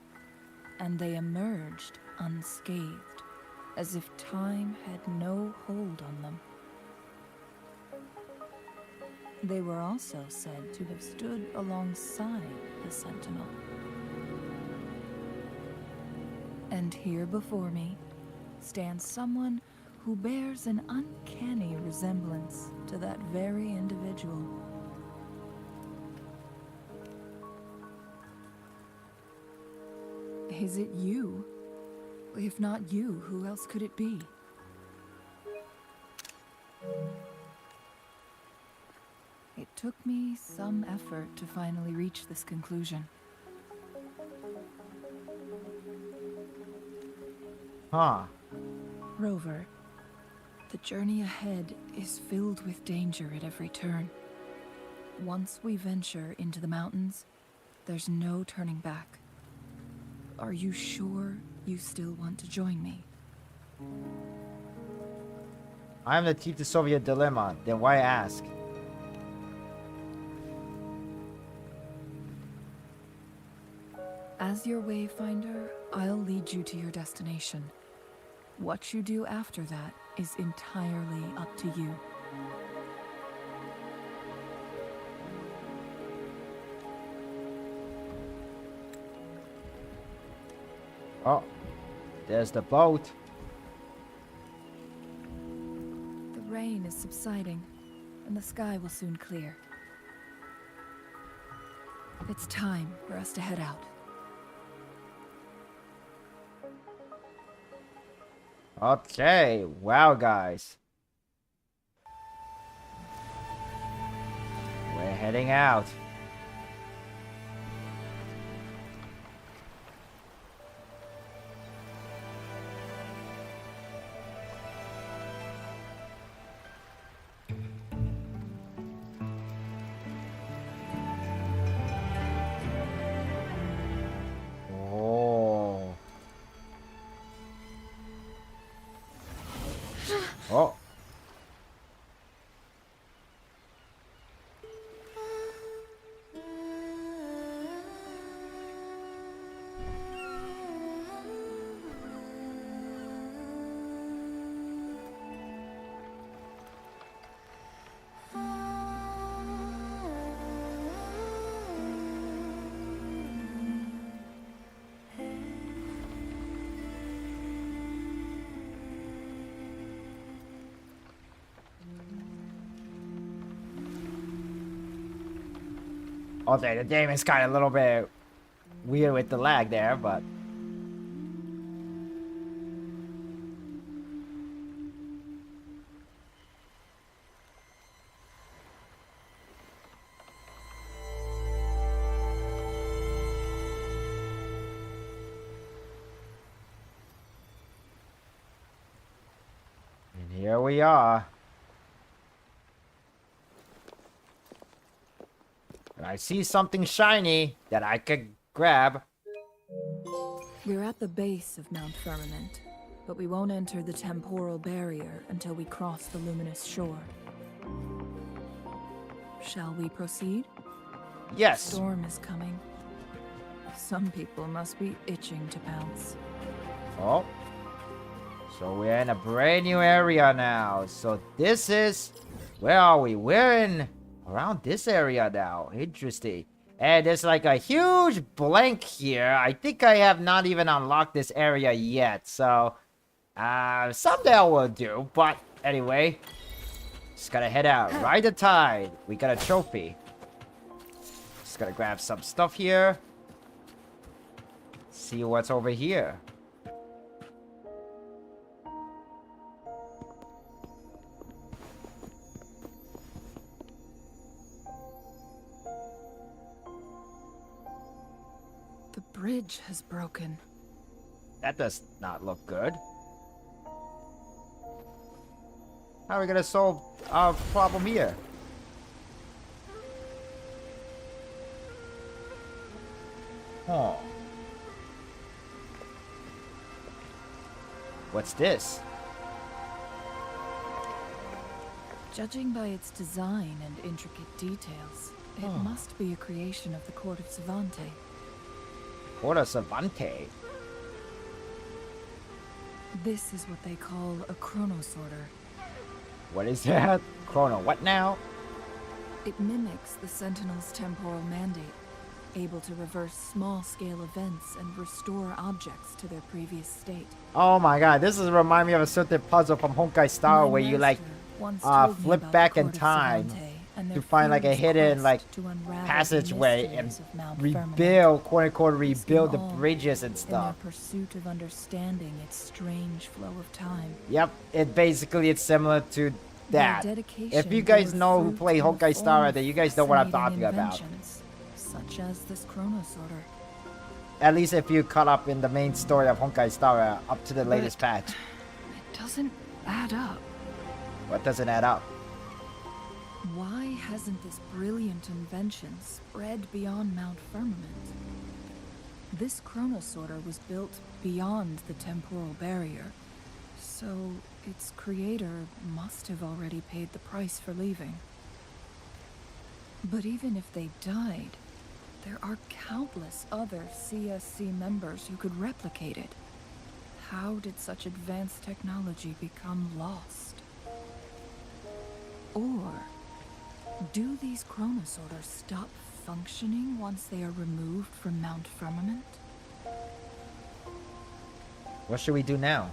and they emerged unscathed, as if time had no hold on them. They were also said to have stood alongside the Sentinel. And here before me stands someone who bears an uncanny resemblance to that very individual. Is it you? If not you, who else could it be? It took me some effort to finally reach this conclusion. Huh. Rover, the journey ahead is filled with danger at every turn. Once we venture into the mountains, there's no turning back. Are you sure you still want to join me? I'm the key to Soviet dilemma. Then why ask? As your wayfinder, I'll lead you to your destination. What you do after that is entirely up to you. Oh, there's the boat. The rain is subsiding, and the sky will soon clear. It's time for us to head out. Okay, wow, guys. We're heading out. Oh. Okay, the game is kind of a little bit weird with the lag there, but... And here we are. I see something shiny that I could grab. We're at the base of Mount Firmament, but we won't enter the temporal barrier until we cross the luminous shore. Shall we proceed? Yes. The storm is coming. Some people must be itching to pounce. Oh. So we're in a brand new area now. So this is... Where are we? We're in... around this area now. Interesting. And there's like a huge blank here. I think I have not even unlocked this area yet. So, someday I will do. But anyway, just gotta head out. Ride the tide. We got a trophy. Just gotta grab some stuff here. See what's over here. The bridge has broken. That does not look good. How are we gonna solve our problem here? Oh. What's this? Judging by its design and intricate details, it must be a creation of the Court of Savante. Court of Savante? This is what they call a chronosorter. What is that? Chrono, what now? It mimics the Sentinel's temporal mandate, able to reverse small-scale events and restore objects to their previous state. Oh my god, this is remind me of a certain puzzle from Honkai Star where you like flip back in time to find like a hidden like passageway and rebuild, quote unquote, rebuild the bridges and stuff. In their pursuit of understanding its strange flow of time. Yep, it's similar to that. If you guys know who play Honkai Star, then you guys know what I'm talking about. Such as this chronosorter. At least if you caught up in the main story of Honkai Star up to the latest patch. It doesn't add up. What doesn't add up? Why hasn't this brilliant invention spread beyond Mount Firmament? This chronosorter was built beyond the temporal barrier, so its creator must have already paid the price for leaving. But even if they died, there are countless other CSC members who could replicate it. How did such advanced technology become lost? Or do these chronosorters stop functioning once they are removed from Mount Firmament? What should we do now?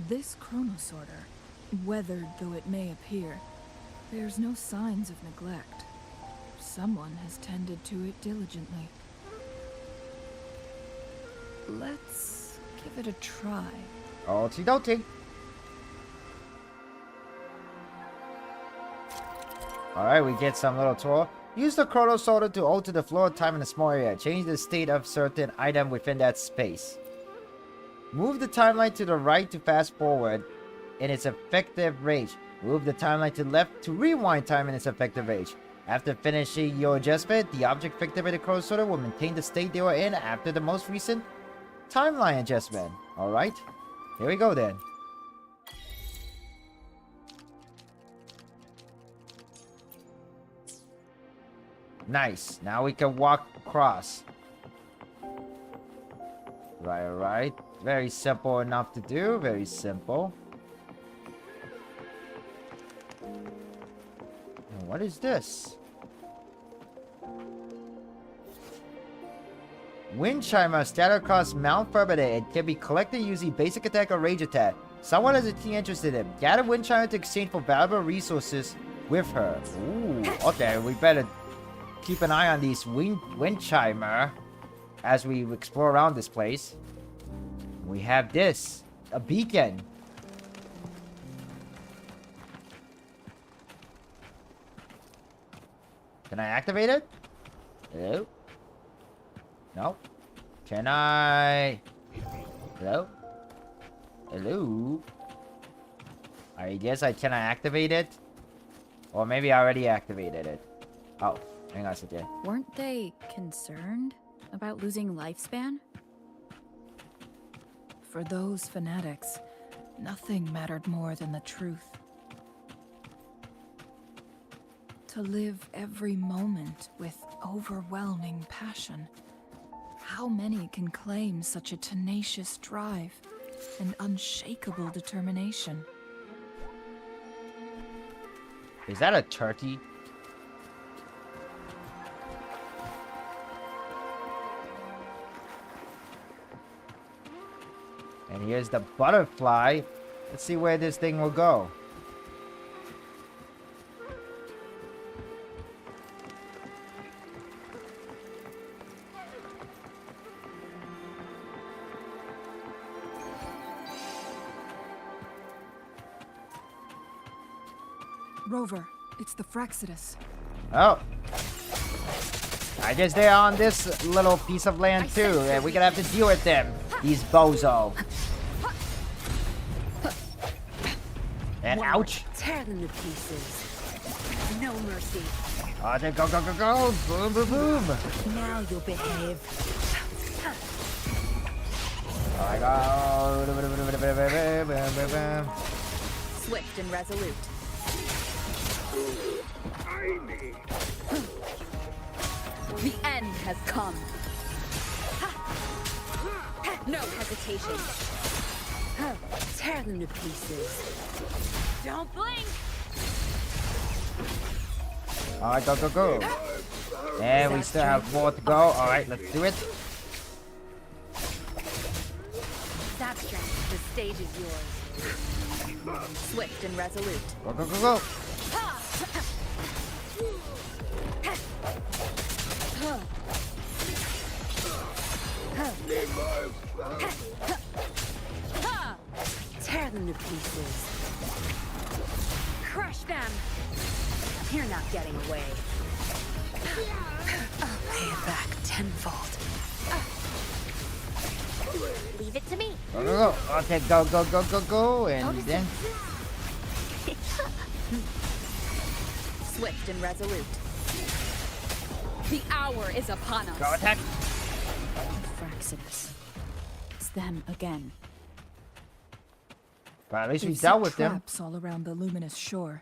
This chronosorter, weathered though it may appear, bears no signs of neglect. Someone has tended to it diligently. Let's give it a try. Okie dokie. Alright, we get some little tour. Use the chronosorter to alter the flow of time in a small area. Change the state of certain item within that space. Move the timeline to the right to fast forward in its effective range. Move the timeline to the left to rewind time in its effective range. After finishing your adjustment, the object affected by the chronosorter will maintain the state they were in after the most recent timeline adjustment. Alright, here we go then. Nice. Now we can walk across. Right. Very simple enough to do. Very simple. And what is this? Wind Chimer scattered across Mount Firmament and can be collected using basic attack or range attack. Someone has a key interest in him. Gather Wind Chimer to exchange for valuable resources with her. Ooh, okay, we better keep an eye on these wind chimer as we explore around this place. We have this, a beacon. Can I activate it? Hello? No. Can I? Hello? Hello? I guess I cannot activate it. Or maybe I already activated it. Oh. Hang on a second. Weren't they concerned about losing lifespan? For those fanatics, nothing mattered more than the truth. To live every moment with overwhelming passion. How many can claim such a tenacious drive and unshakable determination? Is that a turkey? And here's the butterfly. Let's see where this thing will go. Rover, it's the Fraxidus. Oh. I guess they're on this little piece of land too, and we're gonna have to deal with them. These bozo. And ouch. Tear them to pieces. No mercy. Oh, they go, go, go, go. Boom, boom, boom. Now you'll behave. Oh my god. Swift and resolute. The end has come. No hesitation. Tear them to pieces. Don't blink. Alright, go, go, go. And we still have more to go. Alright, let's do it. That's strength. The stage is yours. Swift and resolute. Go, go, go, go. Tear them to pieces. Crush them. You're not getting away. I'll pay it back tenfold. Leave it to me. Go, go, go. Okay, go, go, go, go, go. And then. Swift and resolute. The hour is upon us. Go attack. Fraxidus. It's them again. But at least we They've dealt set with them. traps all around the luminous shore.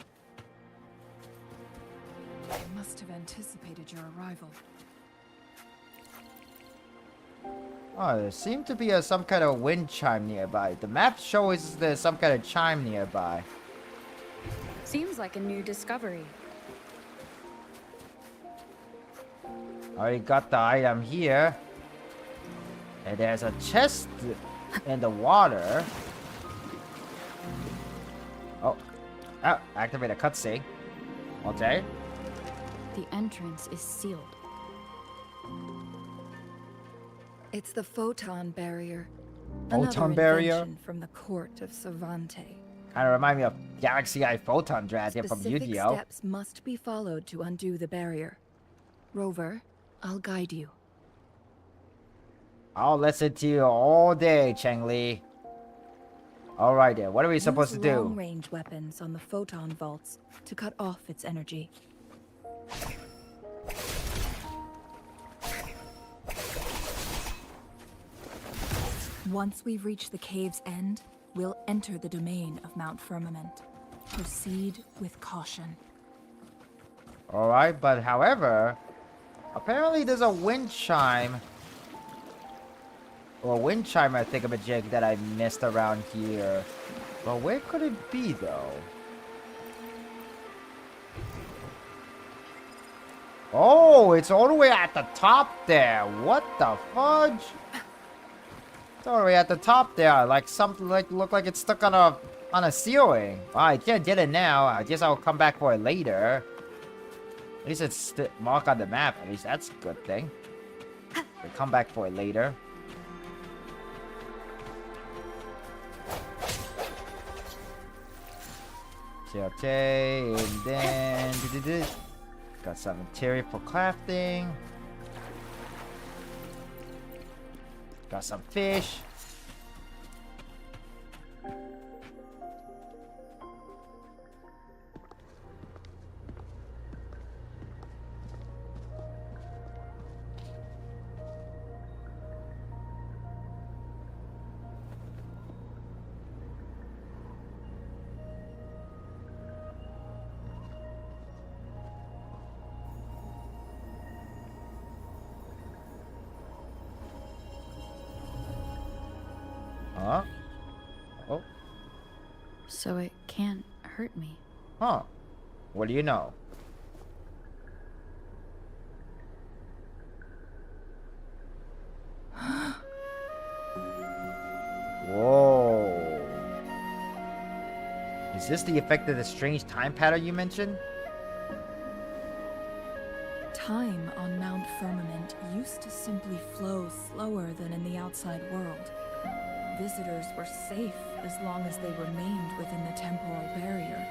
They must have anticipated your arrival. Oh, there seemed to be some kind of wind chime nearby. The map shows there's some kind of chime nearby. Seems like a new discovery. Already got the item here. And there's a chest in the water. Oh. Oh, activate a cutscene. Okay. The entrance is sealed. It's the photon barrier. Photon Another barrier? invention from the court of Savante. Kind of remind me of Galaxy Eye Photon Dragon from Specific Yu-Gi-Oh! steps must be followed to undo the barrier. Rover, I'll guide you. I'll listen to you all day, Cheng-Li. Alright then, what are we supposed to do? Long-range weapons on the photon vaults to cut off its energy. Once we've reached the cave's end, we'll enter the domain of Mount Firmament. Proceed with caution. Alright, but however, apparently there's a wind chime. Or wind chime, I think, of a jig that I missed around here. But where could it be, though? Oh, it's all the way at the top there. What the fudge? It's all the way at the top there. Like something like look like it's stuck on a ceiling. Well, I can't get it now. I guess I'll come back for it later. At least it's marked on the map. At least that's a good thing. We'll come back for it later. Okay, and then got some material for crafting. Got some fish. Huh? Oh. So it can't hurt me. Huh. What do you know? Whoa. Is this the effect of the strange time pattern you mentioned? Time on Mount Firmament used to simply flow slower than in the outside world. Visitors were safe as long as they remained within the temporal barrier.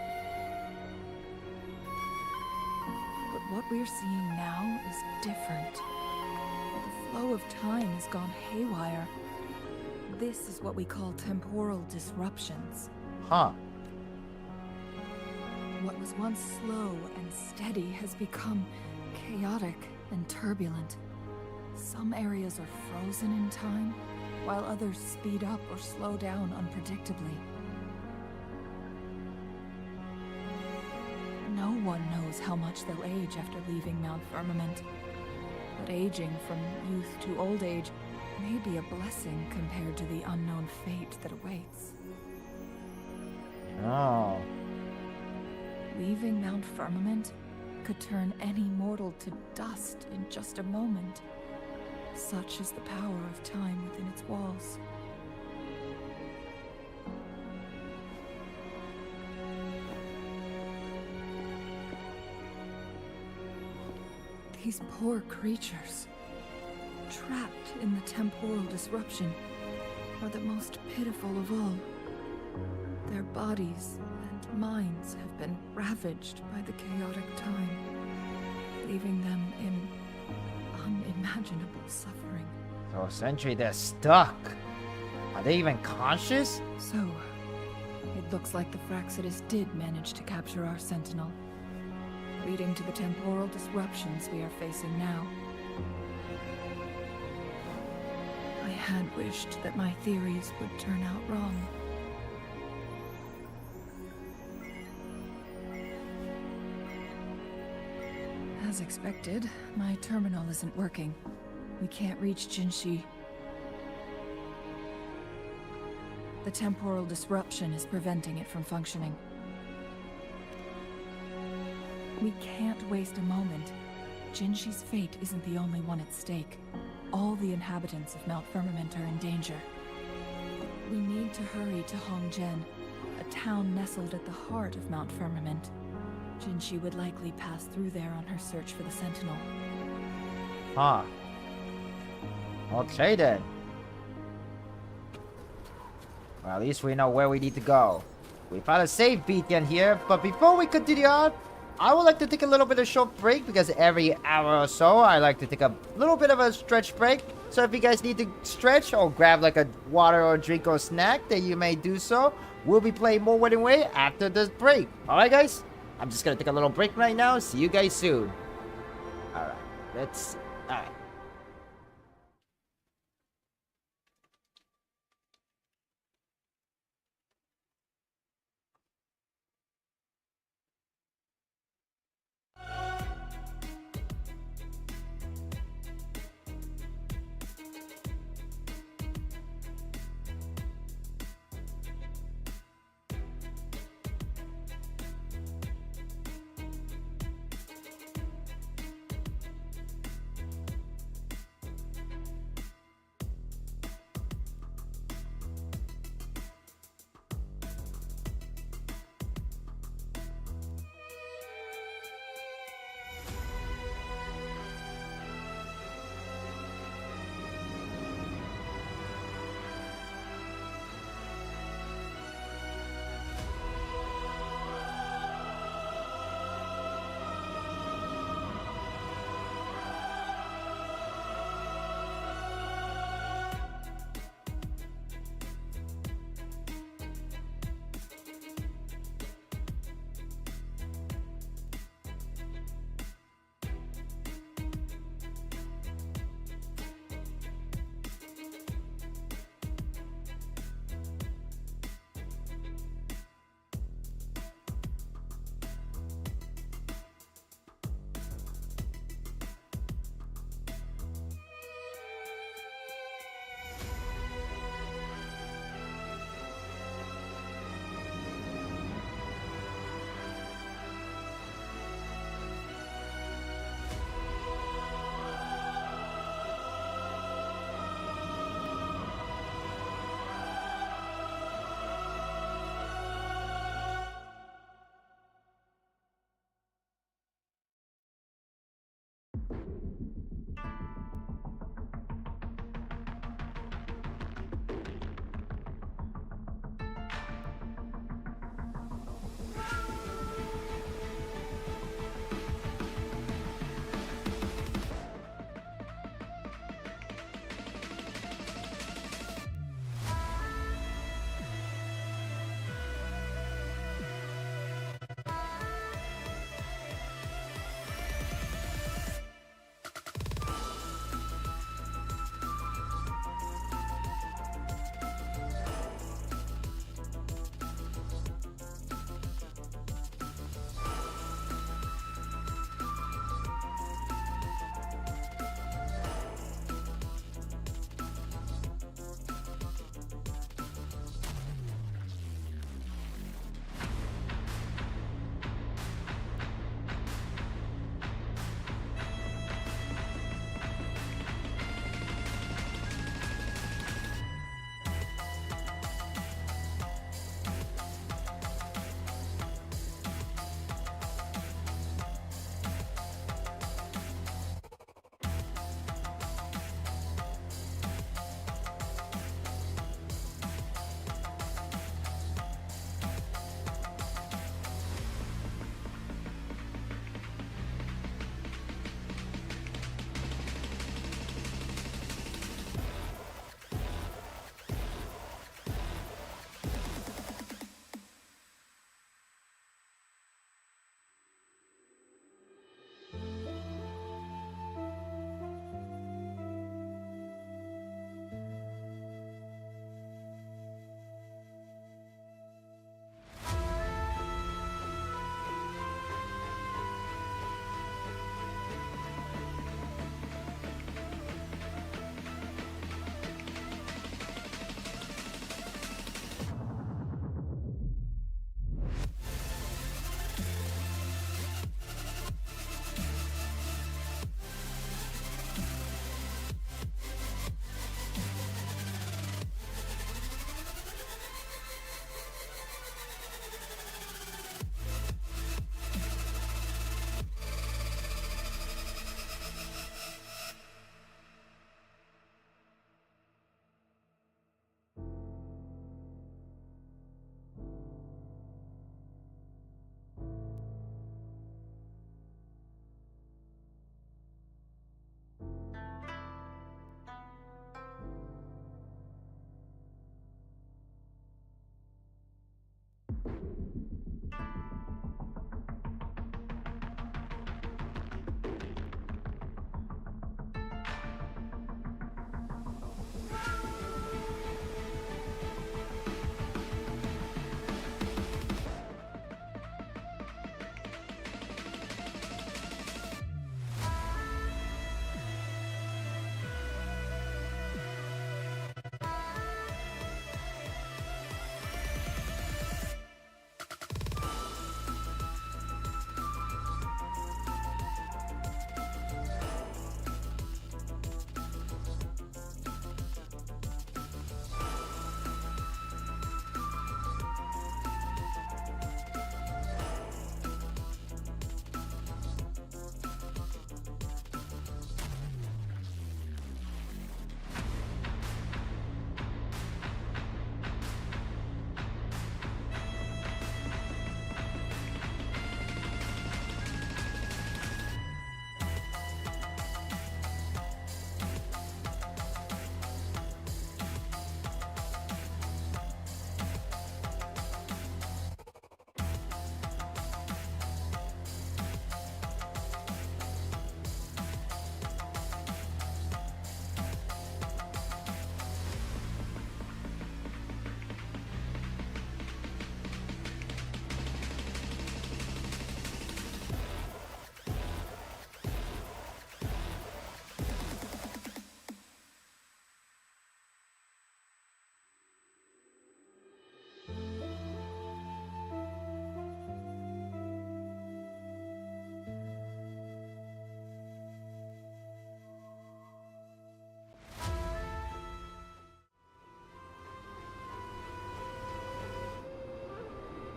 But what we're seeing now is different. The flow of time has gone haywire. This is what we call temporal disruptions. Huh. What was once slow and steady has become chaotic and turbulent. Some areas are frozen in time, while others speed up or slow down unpredictably. No one knows how much they'll age after leaving Mount Firmament, but aging from youth to old age may be a blessing compared to the unknown fate that awaits. Oh. Leaving Mount Firmament could turn any mortal to dust in just a moment. Such is the power of time within its walls. These poor creatures, trapped in the temporal disruption, are the most pitiful of all. Their bodies and minds have been ravaged by the chaotic time, leaving them in unimaginable suffering. So essentially they're stuck. Are they even conscious? So, it looks like the Fraxidus did manage to capture our sentinel, leading to the temporal disruptions we are facing now. I had wished that my theories would turn out wrong. As expected, my terminal isn't working. We can't reach Jinshi. The temporal disruption is preventing it from functioning. We can't waste a moment. Jinshi's fate isn't the only one at stake. All the inhabitants of Mount Firmament are in danger. We need to hurry to Hongjian, a town nestled at the heart of Mount Firmament. Jinshi would likely pass through there on her search for the Sentinel. Huh. Okay then. Well, at least we know where we need to go. We found a save beacon here, but before we continue on, I would like to take a little bit of short break because every hour or so I like to take a little bit of a stretch break. So if you guys need to stretch or grab like a water or drink or snack, then you may do so. We'll be playing more Wuthering Waves after this break. Alright guys? I'm just gonna take a little break right now. See you guys soon. Alright. Let's see. Alright.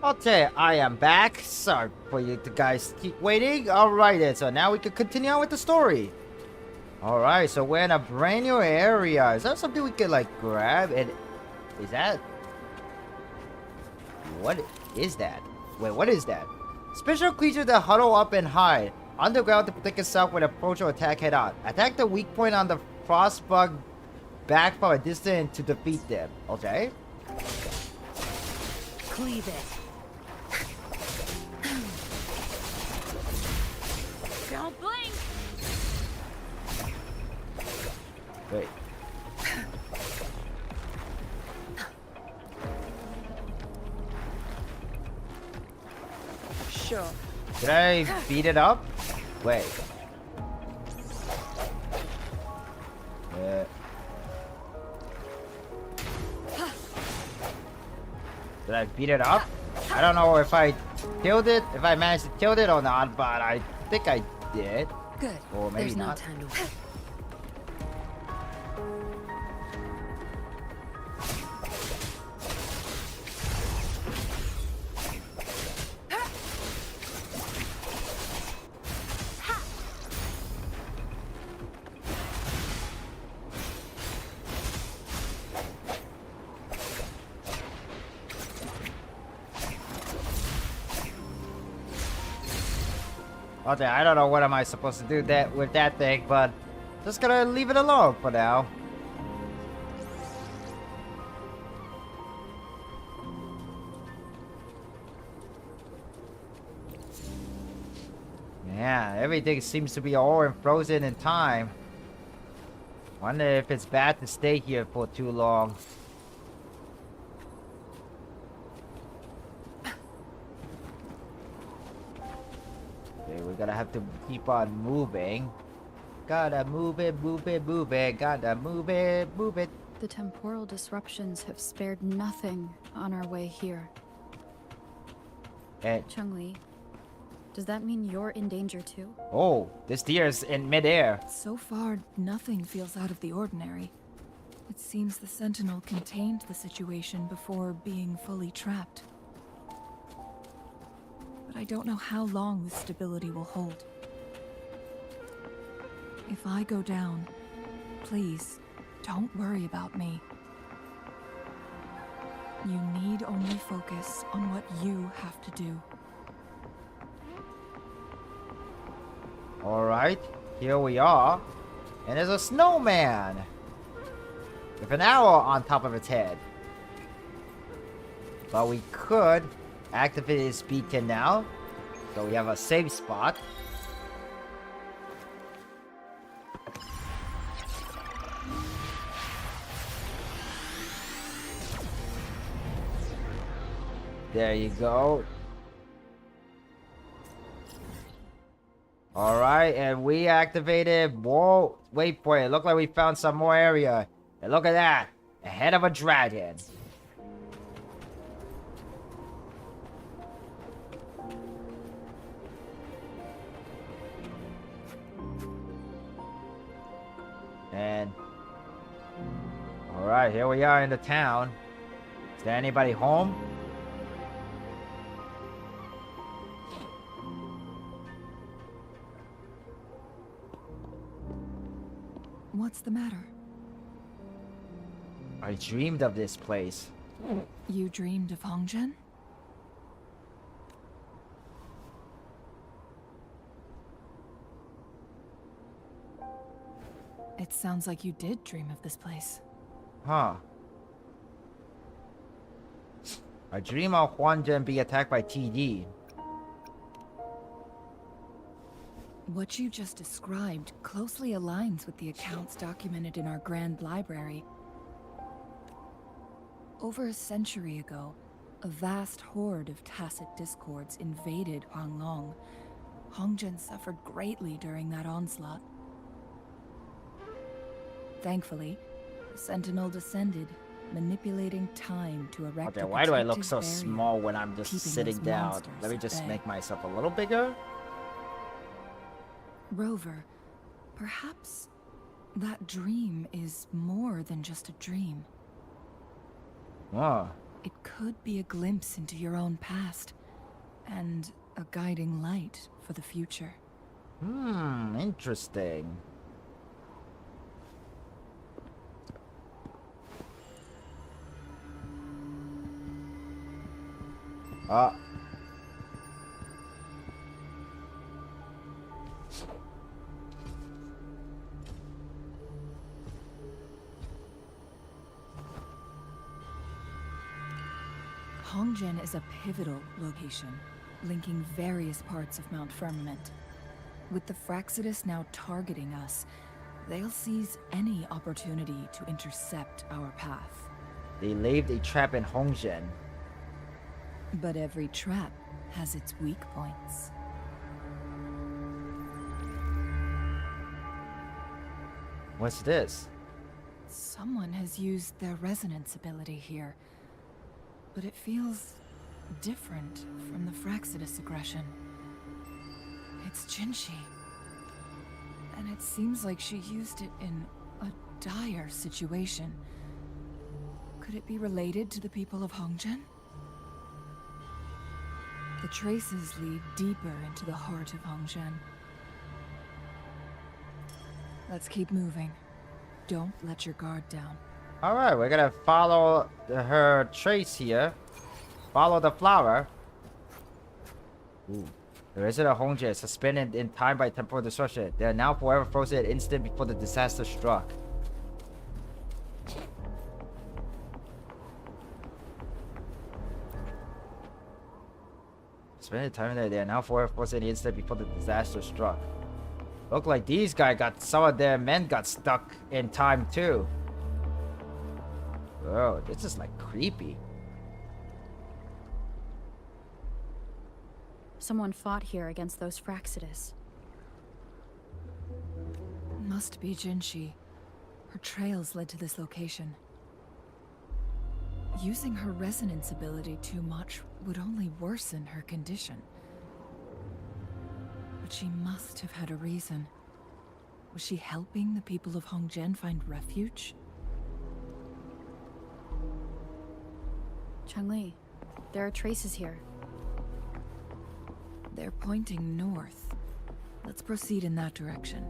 Okay, I am back. Sorry for you guys keep waiting. Alright then, so now we can continue on with the story. Alright, so we're in a brand new area. Is that something we can like grab? And is that... what is that? Wait, what is that? Special creatures that huddle up and hide underground to protect itself when approach or attack head on. Attack the weak point on the frostbug back from a distance to defeat them. Okay. Cleave it. Don't blink! Wait. Sure. Did I beat it up? Wait. Did I beat it up? I don't know if I killed it, if I managed to kill it or not, but I think I did. Good. Or maybe There's no not. time to wait. Okay, I don't know what am I supposed to do that with that thing, but just gonna leave it alone for now. Yeah, everything seems to be all frozen in time. Wonder if it's bad to stay here for too long. Okay, we're gonna have to keep on moving. Gotta move it, move it, move it. Gotta move it, move it. The temporal disruptions have spared nothing on our way here. And Chun-Li, does that mean you're in danger too? oh, this deer is in midair. So far, nothing feels out of the ordinary. It seems the Sentinel contained the situation before being fully trapped. But I don't know how long this stability will hold. If I go down, please, don't worry about me. You need only focus on what you have to do. Alright, here we are. And there's a snowman with an owl on top of its head. But we could activate his beacon now. So we have a safe spot. There you go. Alright, and we activated. Whoa, wait for it. Look like we found some more area. And look at that. A head of a dragon. And alright, here we are in the town. Is there anybody home? What's the matter? I dreamed of this place. You dreamed of Hongzhen? It sounds like you did dream of this place. Huh. I dream of Huanzhen being attacked by TD. What you just described closely aligns with the accounts documented in our Grand Library. Over a century ago, a vast horde of tacit discords invaded Huanglong. Hongzhen suffered greatly during that onslaught. Thankfully, the Sentinel descended, manipulating time to erect Okay, a why do I look protective so barrier, small when I'm just keeping sitting those down? monsters Let me at just bay. make myself a little bigger. Rover, perhaps that dream is more than just a dream. Oh, it could be a glimpse into your own past, and a guiding light for the future. Interesting. Hongzhen is a pivotal location, linking various parts of Mount Firmament. With the Fraxidus now targeting us, they'll seize any opportunity to intercept our path. They laid a trap in Hongzhen. But every trap has its weak points. What's this? Someone has used their resonance ability here, but it feels different from the Fraxidus aggression. It's Jinshi. And it seems like she used it in a dire situation. Could it be related to the people of Hongzhen? The traces lead deeper into the heart of Hongzhen. Let's keep moving. Don't let your guard down. Alright, we're gonna follow her trace here. Follow the flower. Ooh. There isn't a Hongzhen suspended in time by temporal destruction. They are now forever frozen at instant before the disaster struck. Suspended time there. They are now forever frozen at the instant before the disaster struck. Look like these guys got, some of their men got stuck in time too. Bro, this is like creepy. Someone fought here against those Fraxidus. Must be Jinshi. Her trails led to this location. Using her resonance ability too much would only worsen her condition. But she must have had a reason. Was she helping the people of Hongzhen find refuge? Changli, there are traces here. They're pointing north. Let's proceed in that direction.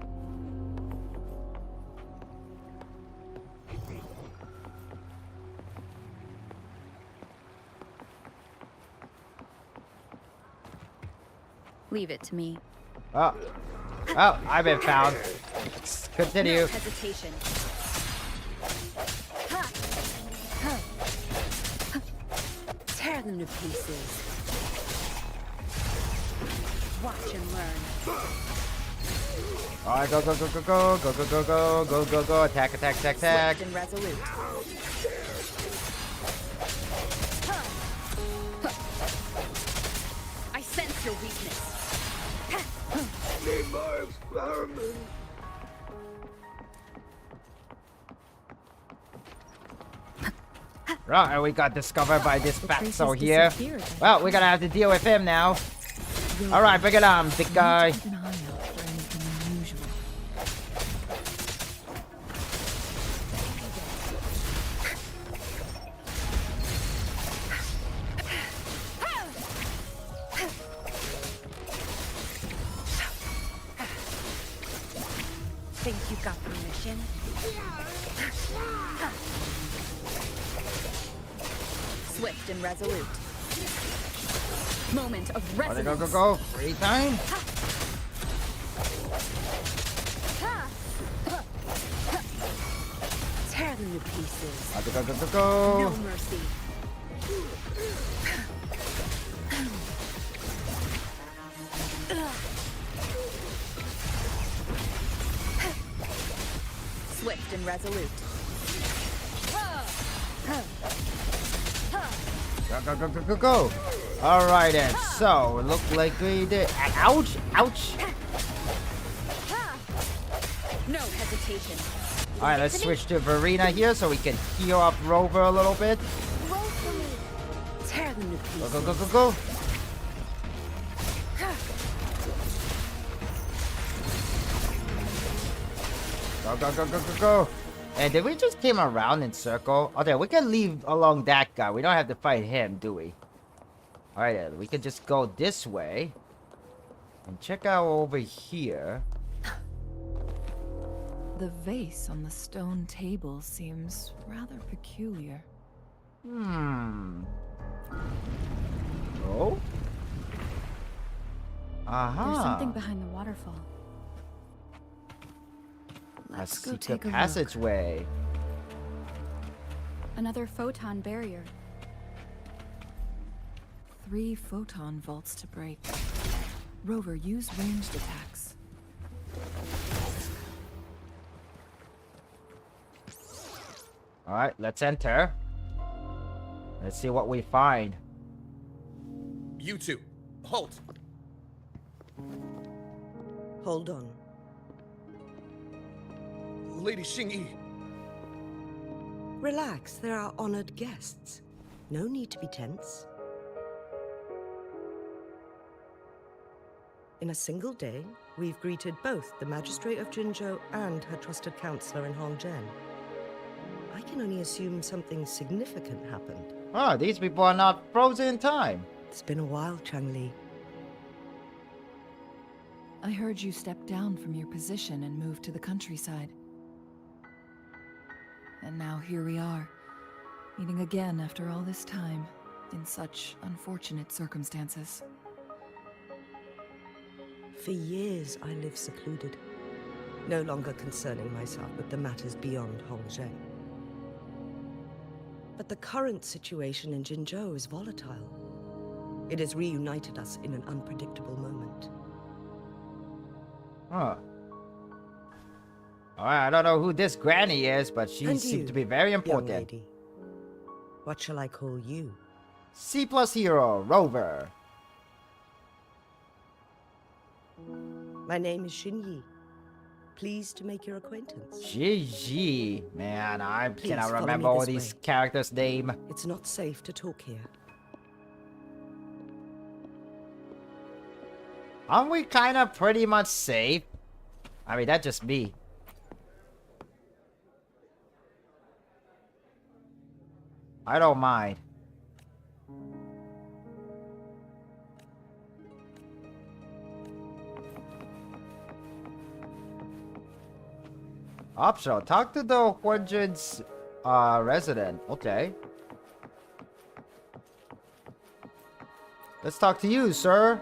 Leave it to me. Oh, I've been found. Continue. No hesitation. Tear them to pieces. Watch and learn. Alright, go, go, go, go, go, go, go, go, go, go, go, go, attack, attack, attack, attack. Swift and resolute. I sense your weakness. Need more experiment. Right, and we got discovered by this fatso here. Well, we're gonna have to deal with him now. Alright, bring it on, big guy. Keep an eye out for anything unusual. Think you got permission? Swift and resolute. Moment of resonance. Go, go, go, go. Free time. Tear them to pieces. Go, go, go, go, go. No mercy. Swift and resolute. Go, go, go, go, go, go. Alright then, so, look like we did. Ouch, ouch. No hesitation. Alright, let's switch to Verena here so we can heal up Rover a little bit. Tear them to pieces. Go, go, go, go, go. Go, go, go, go, go, go. And did we just came around in circle? Okay, we can leave along that guy. We don't have to fight him, do we? Alright then, we can just go this way. And check out over here. The vase on the stone table seems rather peculiar. Oh? Aha. There's something behind the waterfall. Let's go Secret take a look. passageway. Another photon barrier. 3 photon vaults to break. Rover, use ranged attacks. Alright, let's enter. Let's see what we find. You two, halt! Hold on. Lady Xingyi. Relax, they're our honored guests. No need to be tense. In a single day, we've greeted both the Magistrate of Jinzhou and her trusted counselor in Hongzhen. I can only assume something significant happened. Oh, these people are not frozen in time. It's been a while, Changli. I heard you step down from your position and move to the countryside. And now here we are, meeting again after all this time, in such unfortunate circumstances. For years, I lived secluded, no longer concerning myself with the matters beyond Hongzhen. But the current situation in Jinzhou is volatile. It has reunited us in an unpredictable moment. Huh. Alright, I don't know who this granny is, but she And seems you, to be very young important. lady. What shall I call you? C+Hero, Rover. My name is Xinyi. Pleased to make your acquaintance. GG. Man, I Please cannot follow remember me all this these way. characters' name. It's not safe to talk here. Aren't we kind of pretty much safe? I mean, that's just me. I don't mind. Optional. Talk to the Huanzhen's resident. Okay. Let's talk to you, sir.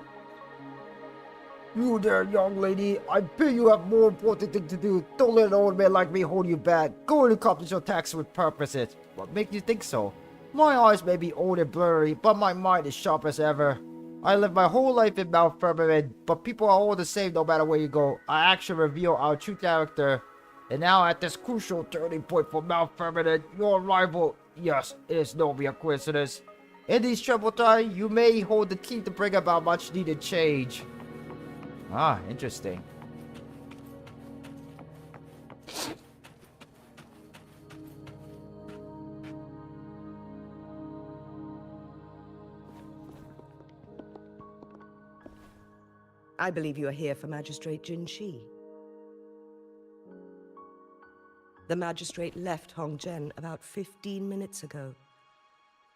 You there, young lady. I bet you have more important things to do. Don't let an old man like me hold you back. Go and accomplish your tasks with purposes. What makes you think so? My eyes may be old and blurry, but my mind is sharp as ever. I lived my whole life in Mount Firmament, but people are all the same no matter where you go. I actually reveal our true character. And now at this crucial turning point for Mount Firmament, your arrival, yes, it is no mere coincidence. In these troubled times, you may hold the key to bring about much needed change. Ah, interesting. I believe you are here for Magistrate Jin Shi. The magistrate left Hongzhen about 15 minutes ago.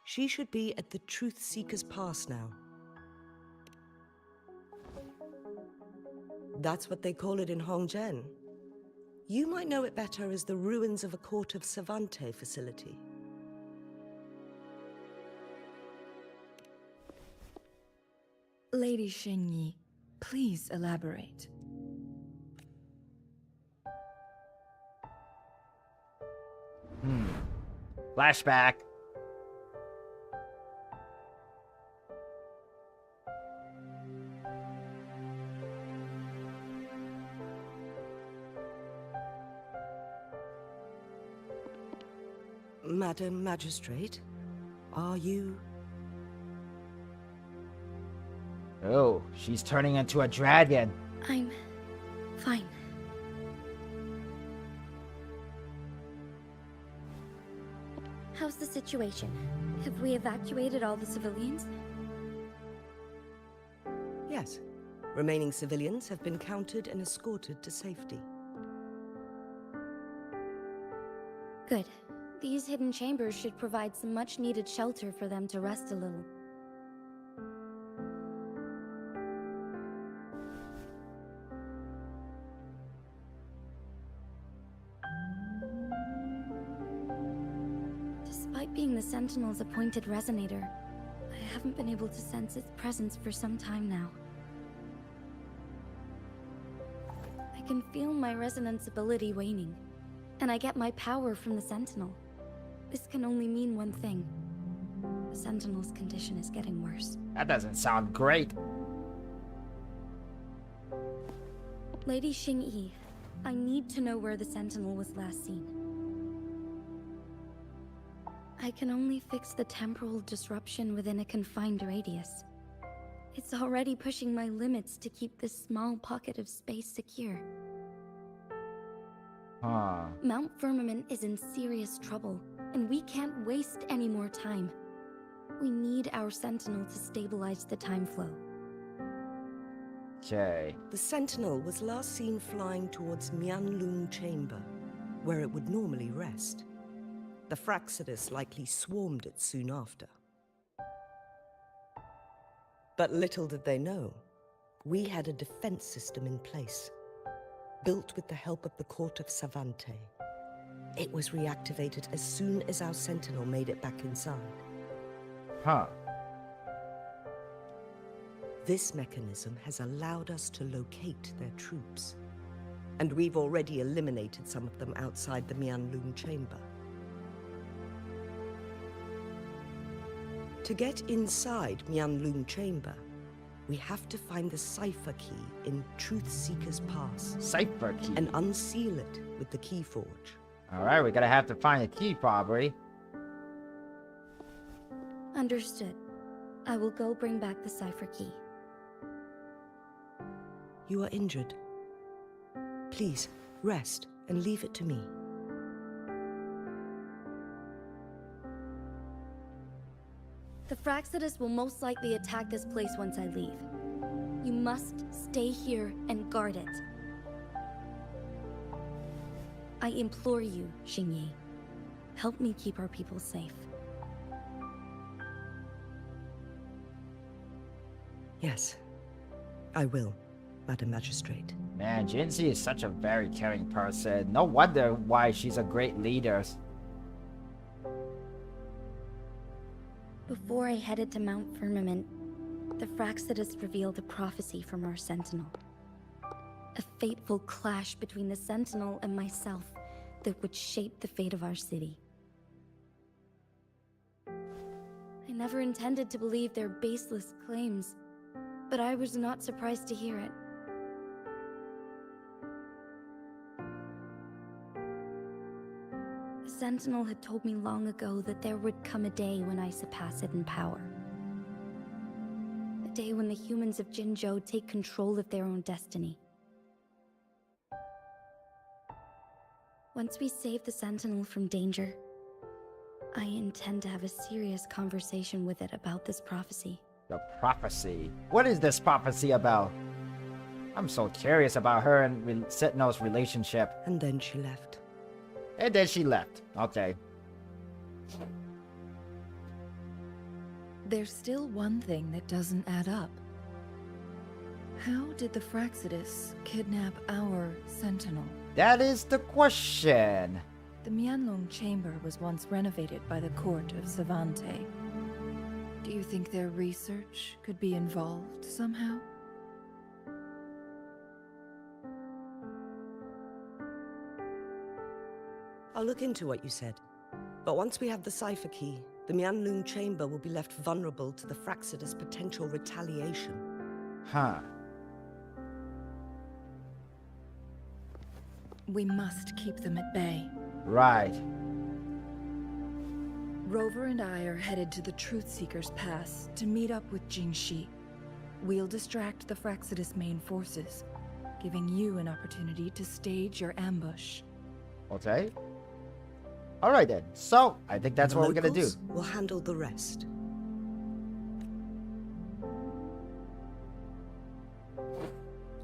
She should be at the Truth Seeker's Pass now. That's what they call it in Hongzhen. You might know it better as the ruins of a Court of Savante facility. Lady Xingyi, please elaborate. Flashback. Madam Magistrate, are you? Oh, she's turning into a dragon. I'm fine. How's the situation? Have we evacuated all the civilians? Yes. Remaining civilians have been counted and escorted to safety. Good. These hidden chambers should provide some much-needed shelter for them to rest a little. Despite being the Sentinel's appointed resonator, I haven't been able to sense its presence for some time now. I can feel my resonance ability waning, and I get my power from the Sentinel. This can only mean one thing. The Sentinel's condition is getting worse. That doesn't sound great. Lady Xingyi, I need to know where the Sentinel was last seen. I can only fix the temporal disruption within a confined radius. It's already pushing my limits to keep this small pocket of space secure. Huh. Mount Firmament is in serious trouble, and we can't waste any more time. We need our Sentinel to stabilize the time flow. Okay. The Sentinel was last seen flying towards Mianlun Chamber, where it would normally rest. The Fraxidus likely swarmed it soon after. But little did they know, we had a defense system in place, built with the help of the court of Savante. It was reactivated as soon as our Sentinel made it back inside. Huh. This mechanism has allowed us to locate their troops, and we've already eliminated some of them outside the Mianlun Chamber. To get inside Mianlun Chamber, we have to find the cipher key in Truthseeker's Pass. Cipher key? And unseal it with the Keyforge. Alright, we're gonna have to find a key, probably. Understood. I will go bring back the cipher key. You are injured. Please, rest and leave it to me. The Fraxidus will most likely attack this place once I leave. You must stay here and guard it. I implore you, Xingyi. Help me keep our people safe. Yes, I will, Madam Magistrate. Man, Jinxie is such a very caring person. No wonder why she's a great leader. Before I headed to Mount Firmament, the Fraxidus revealed a prophecy from our Sentinel. A fateful clash between the Sentinel and myself that would shape the fate of our city. I never intended to believe their baseless claims, but I was not surprised to hear it. The Sentinel had told me long ago that there would come a day when I surpass it in power. A day when the humans of Jinzhou take control of their own destiny. Once we save the Sentinel from danger, I intend to have a serious conversation with it about this prophecy. The prophecy? What is this prophecy about? I'm so curious about her and Sentinel's relationship. And then she left. And then she left. Okay. There's still one thing that doesn't add up. How did the Fraxidus kidnap our Sentinel? That is the question. The Mianlong Chamber was once renovated by the court of Savante. Do you think their research could be involved somehow? I'll look into what you said. But once we have the cipher key, the Mianlun Chamber will be left vulnerable to the Fraxidus' potential retaliation. Huh. We must keep them at bay. Right. Rover and I are headed to the Truthseeker's Pass to meet up with Jingxi. We'll distract the Fraxidus' main forces, giving you an opportunity to stage your ambush. Okay. Alright then. So, I think that's what we're gonna do. We'll handle the rest.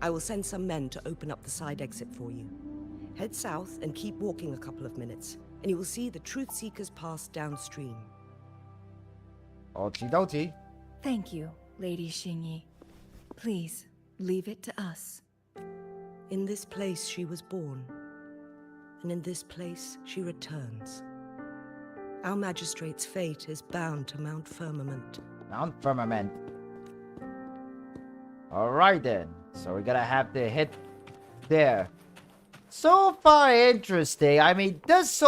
I will send some men to open up the side exit for you. Head south and keep walking a couple of minutes. and you will see the Truth Seekers pass downstream. Okie dokie. Thank you, Lady Xingyi. Please, leave it to us. In this place she was born, and in this place she returns. Our magistrate's fate is bound to Mount Firmament. Mount Firmament. Alright then. So we're gonna have to hit there. So far interesting. I mean, this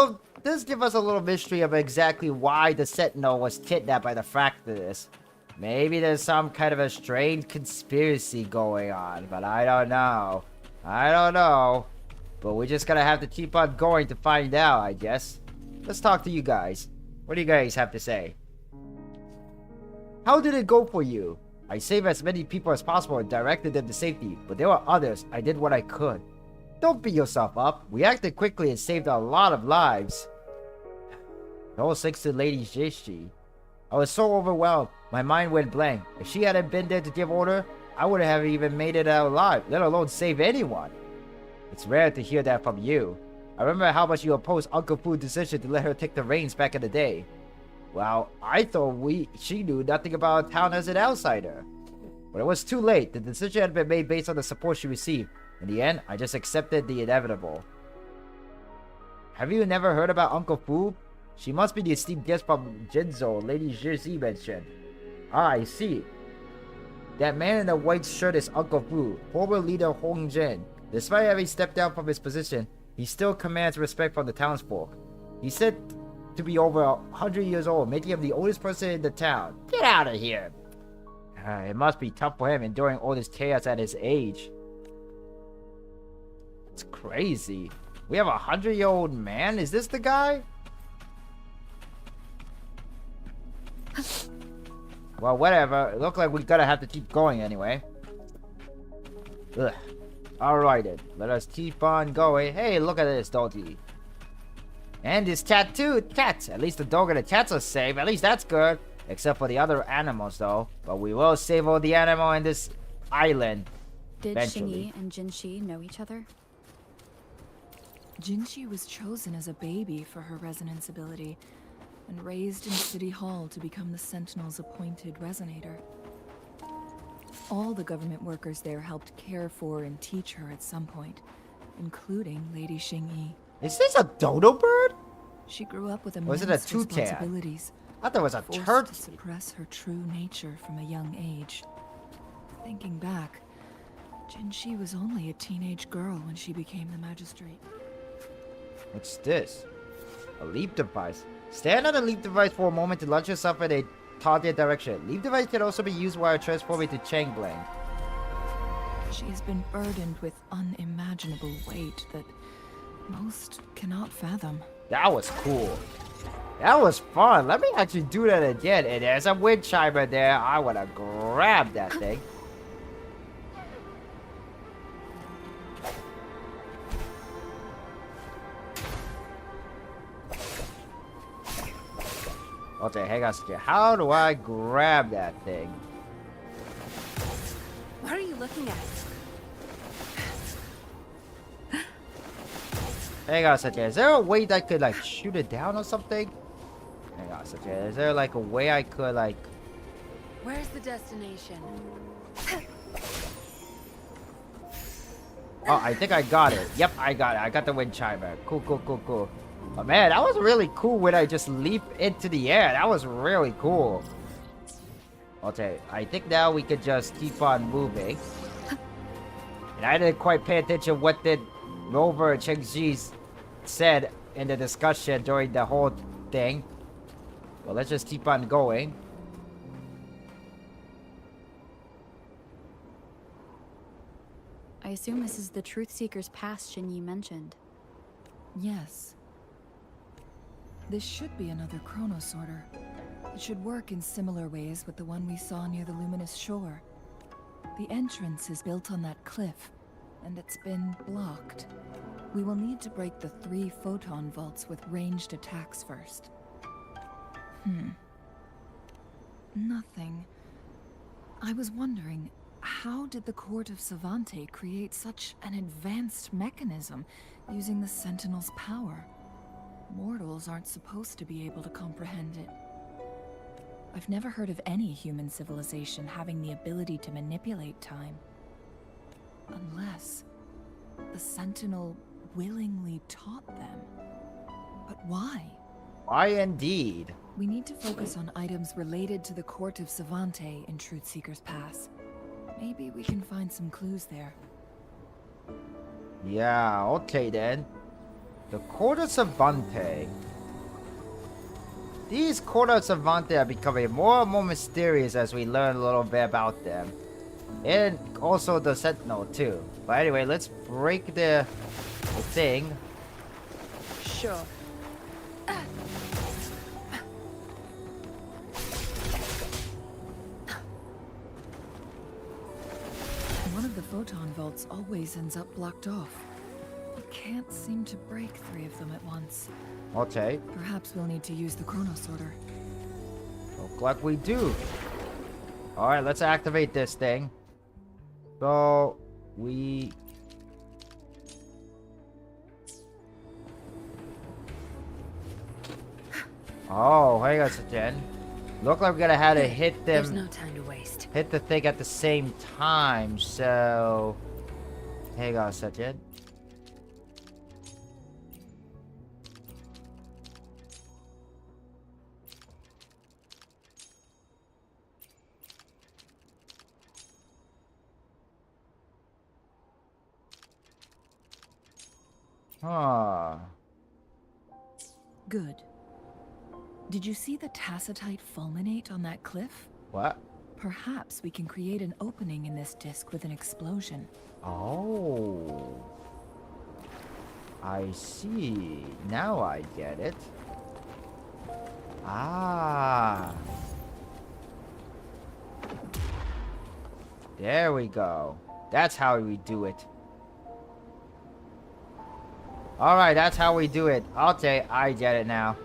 give us a little mystery of exactly why the Sentinel was kidnapped by the Fractidus. Maybe there's some kind of a strange conspiracy going on, but I don't know. I don't know. But we're just gonna have to keep on going to find out, I guess. Let's talk to you guys. What do you guys have to say? How did it go for you? I saved as many people as possible and directed them to safety, but there were others. I did what I could. Don't beat yourself up. We acted quickly and saved a lot of lives. No thanks to Lady Jishi. I was so overwhelmed. My mind went blank. If she hadn't been there to give order, I wouldn't have even made it out alive, let alone save anyone. It's rare to hear that from you. I remember how much you opposed Uncle Fu's decision to let her take the reins back in the day. Well, I thought she knew nothing about our town as an outsider. But it was too late. The decision had been made based on the support she received. In the end, I just accepted the inevitable. Have you never heard about Uncle Fu? She must be the esteemed guest from Jinzhou, Lady Zhi mentioned. Ah, I see. That man in the white shirt is Uncle Fu, former leader Hong Jin. Despite having stepped down from his position, he still commands respect from the townsfolk. He's said to be over 100 years old, making him the oldest person in the town. Get out of here! It must be tough for him enduring all this chaos at his age. It's crazy. We have a 100-year-old man? Is this the guy? Well, whatever. It looks like we're gonna have to keep going anyway. Ugh. Alright then. Let us keep on going. Hey, look at this doggy. And this tattooed cat. At least the dog and the cats are safe. At least that's good. Except for the other animals though. But we will save all the animal in this island. Did eventually. Xingyi and Jinshi know each other? Jinshi was chosen as a baby for her resonance ability, and raised in City Hall to become the Sentinel's appointed resonator. All the government workers there helped care for and teach her at some point, including Lady Xingyi. Is this a dodo bird? She grew up with Was immense it a toucan? responsibilities. I thought it was a forced turkey. to suppress her true nature from a young age. Thinking back, Jinshi was only a teenage girl when she became the magistrate. What's this? A leap device. Stand on the leap device for a moment to launch yourself in a target direction. Leap device can also be used while transforming to Changblang. She has been burdened with unimaginable weight that most cannot fathom. That was cool. That was fun. Let me actually do that again. And there's a wind chimer there. I want to grab that thing. Okay, hang on a second. How do I grab that thing? What are you looking at? Hang on a second. Is there a way that I could like shoot it down or something? Hang on a second. Is there like a way I could like... Where's the destination? Oh, I think I got it. Yep, I got it. I got the wind chimer. Cool, cool, cool, cool. Oh man, that was really cool when I just leap into the air. That was really cool. Okay, I think now we could just keep on moving. And I didn't quite pay attention what did Rover Chengji said in the discussion during the whole thing. Well, let's just keep on going. I assume this is the Truth Seeker's pass Xingyi mentioned. Yes. This should be another chronosorter. It should work in similar ways with the one we saw near the luminous shore. The entrance is built on that cliff, and it's been blocked. We will need to break the 3 photon vaults with ranged attacks first. Nothing. I was wondering, how did the court of Savante create such an advanced mechanism using the Sentinel's power? Mortals aren't supposed to be able to comprehend it. I've never heard of any human civilization having the ability to manipulate time. Unless the Sentinel willingly taught them. But why? Why indeed? We need to focus on items related to the court of Savante in Truthseeker's Pass. Maybe we can find some clues there. Yeah, okay then. The court of Savante. These court of Savante are becoming more and more mysterious as we learn a little bit about them. And also the Sentinel too. But anyway, let's break the thing. Sure. One of the photon vaults always ends up blocked off. We can't seem to break 3 of them at once. Okay. Perhaps we'll need to use the chrono sorter. Look like we do. Alright, let's activate this thing. So, we... Oh, hang on a second. Look like we're gonna have to hit them. There's no time to waste. Hit the thing at the same time, so... Hang on a second. Huh. Good. Did you see the tacitite fulminate on that cliff? What? Perhaps we can create an opening in this disk with an explosion. Oh. I see. Now I get it. Ah. There we go. That's how we do it. Alright, that's how we do it. Okay, I get it now.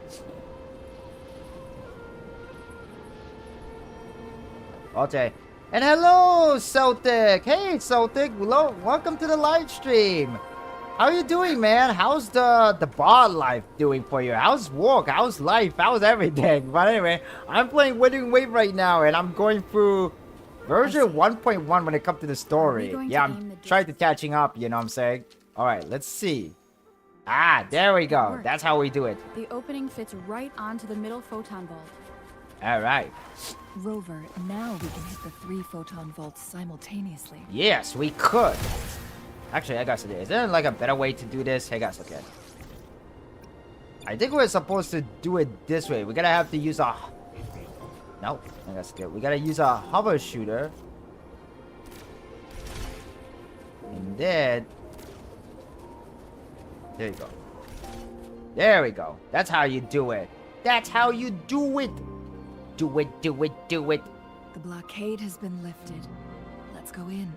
Okay. And hello, Celtic! Hey, Celtic! Hello, welcome to the live stream! How you doing, man? How's the bar life doing for you? How's work? How's life? How's everything? But anyway, I'm playing Wuthering Waves right now, and I'm going through version 1.1 when it comes to the story. Yeah, I'm trying to catching up, you know what I'm saying? Alright, let's see. Ah, there we go. That's how we do it. The opening fits right onto the middle photon vault. Alright. Rover, now we can hit the 3 photon vaults simultaneously. Yes, we could. Actually, I got to do. Is there like a better way to do this? Hey guys, okay. I think we're supposed to do it this way. We're gonna have to use a... No, that's good. We gotta use a hover shooter. And then... There you go. There we go. That's how you do it. That's how you do it. Do it, do it, do it. The blockade has been lifted. Let's go in.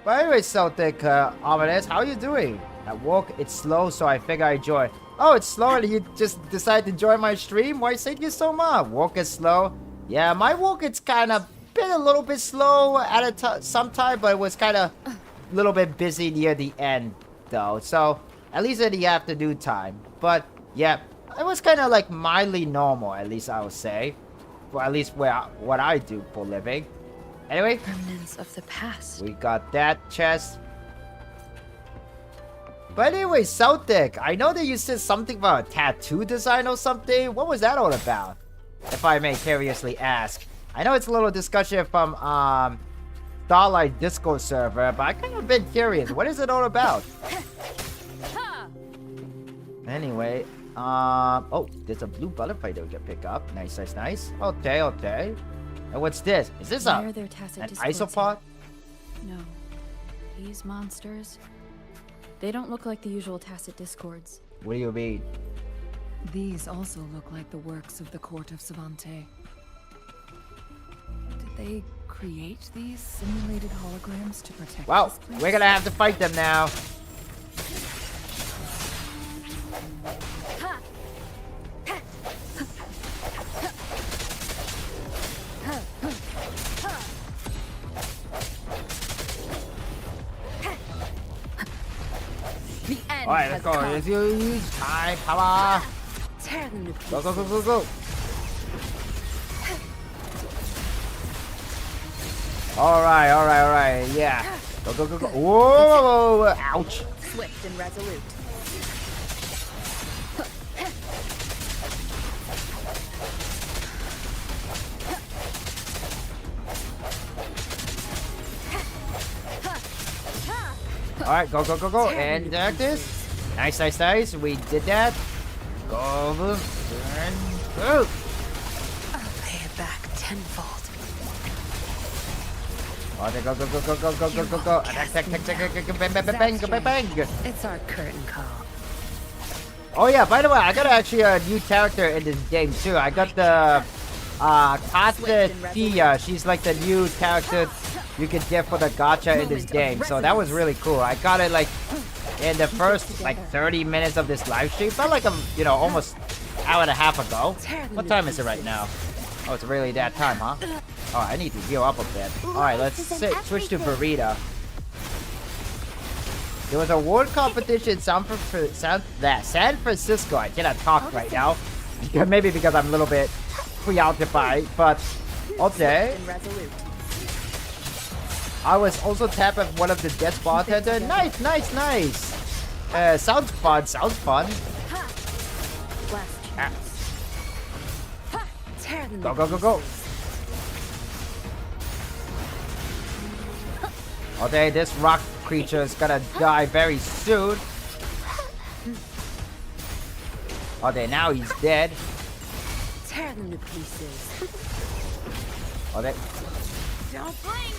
But anyway, Celtic, Ominous, how are you doing? At work, it's slow, so I figure I join. Oh, it's slow and you just decide to join my stream? Why, thank you so much. Work is slow. Yeah, my work, it's kind of been a little bit slow at some time, but it was kind of a little bit busy near the end, though. So... At least in the afternoon time. But, yeah, it was kind of like mildly normal, at least I would say. For at least what I do for a living. Anyway. Remnants of the past. We got that chest. But anyway, Celtic, I know that you said something about a tattoo design or something. What was that all about? If I may curiously ask. I know it's a little discussion from, Starlight Discord server, but I kind of been curious. What is it all about? Anyway, oh, there's a blue butterfly that we can pick up. Nice, nice, nice. Okay, okay. And what's this? Is this an isopod? No. These monsters, they don't look like the usual tacit discords. What do you mean? These also look like the works of the court of Savante. Did they create these simulated holograms to protect Well, this place? we're gonna have to fight them now. Alright, let's go. Let's use high power. Go, go, go, go, go. Alright, alright, alright. Yeah. Go, go, go, go. Whoa! Ouch. Swift and resolute. Alright, go, go, go, go. And this. Nice, nice, nice. We did that. Go over. And go. I'll pay it back tenfold. Oh, go, go, go, go, go, go, go, go, go. Attack, attack, attack, attack, bang, bang, bang, bang, bang, bang. It's our curtain call. Oh yeah, by the way, I got actually a new character in this game too. I got the Kata Tia. She's like the new character you can get for the gacha in this game. So that was really cool. I got it like in the first like 30 minutes of this live stream. Felt like I'm, almost hour and a half ago. What time is it right now? Oh, it's really that time, huh? Oh, I need to heal up a bit. Alright, let's switch to Burrito. There was a world competition in San Francisco. I cannot talk right now. Maybe because I'm a little bit preoccupied, but okay. I was also tapped at one of the guest bartender. Nice, nice, nice. Sounds fun, sounds fun. Ah. Go, go, go, go. Okay, this rock creature is gonna die very soon. Okay, now he's dead. Tear them to pieces. Okay. Don't blink.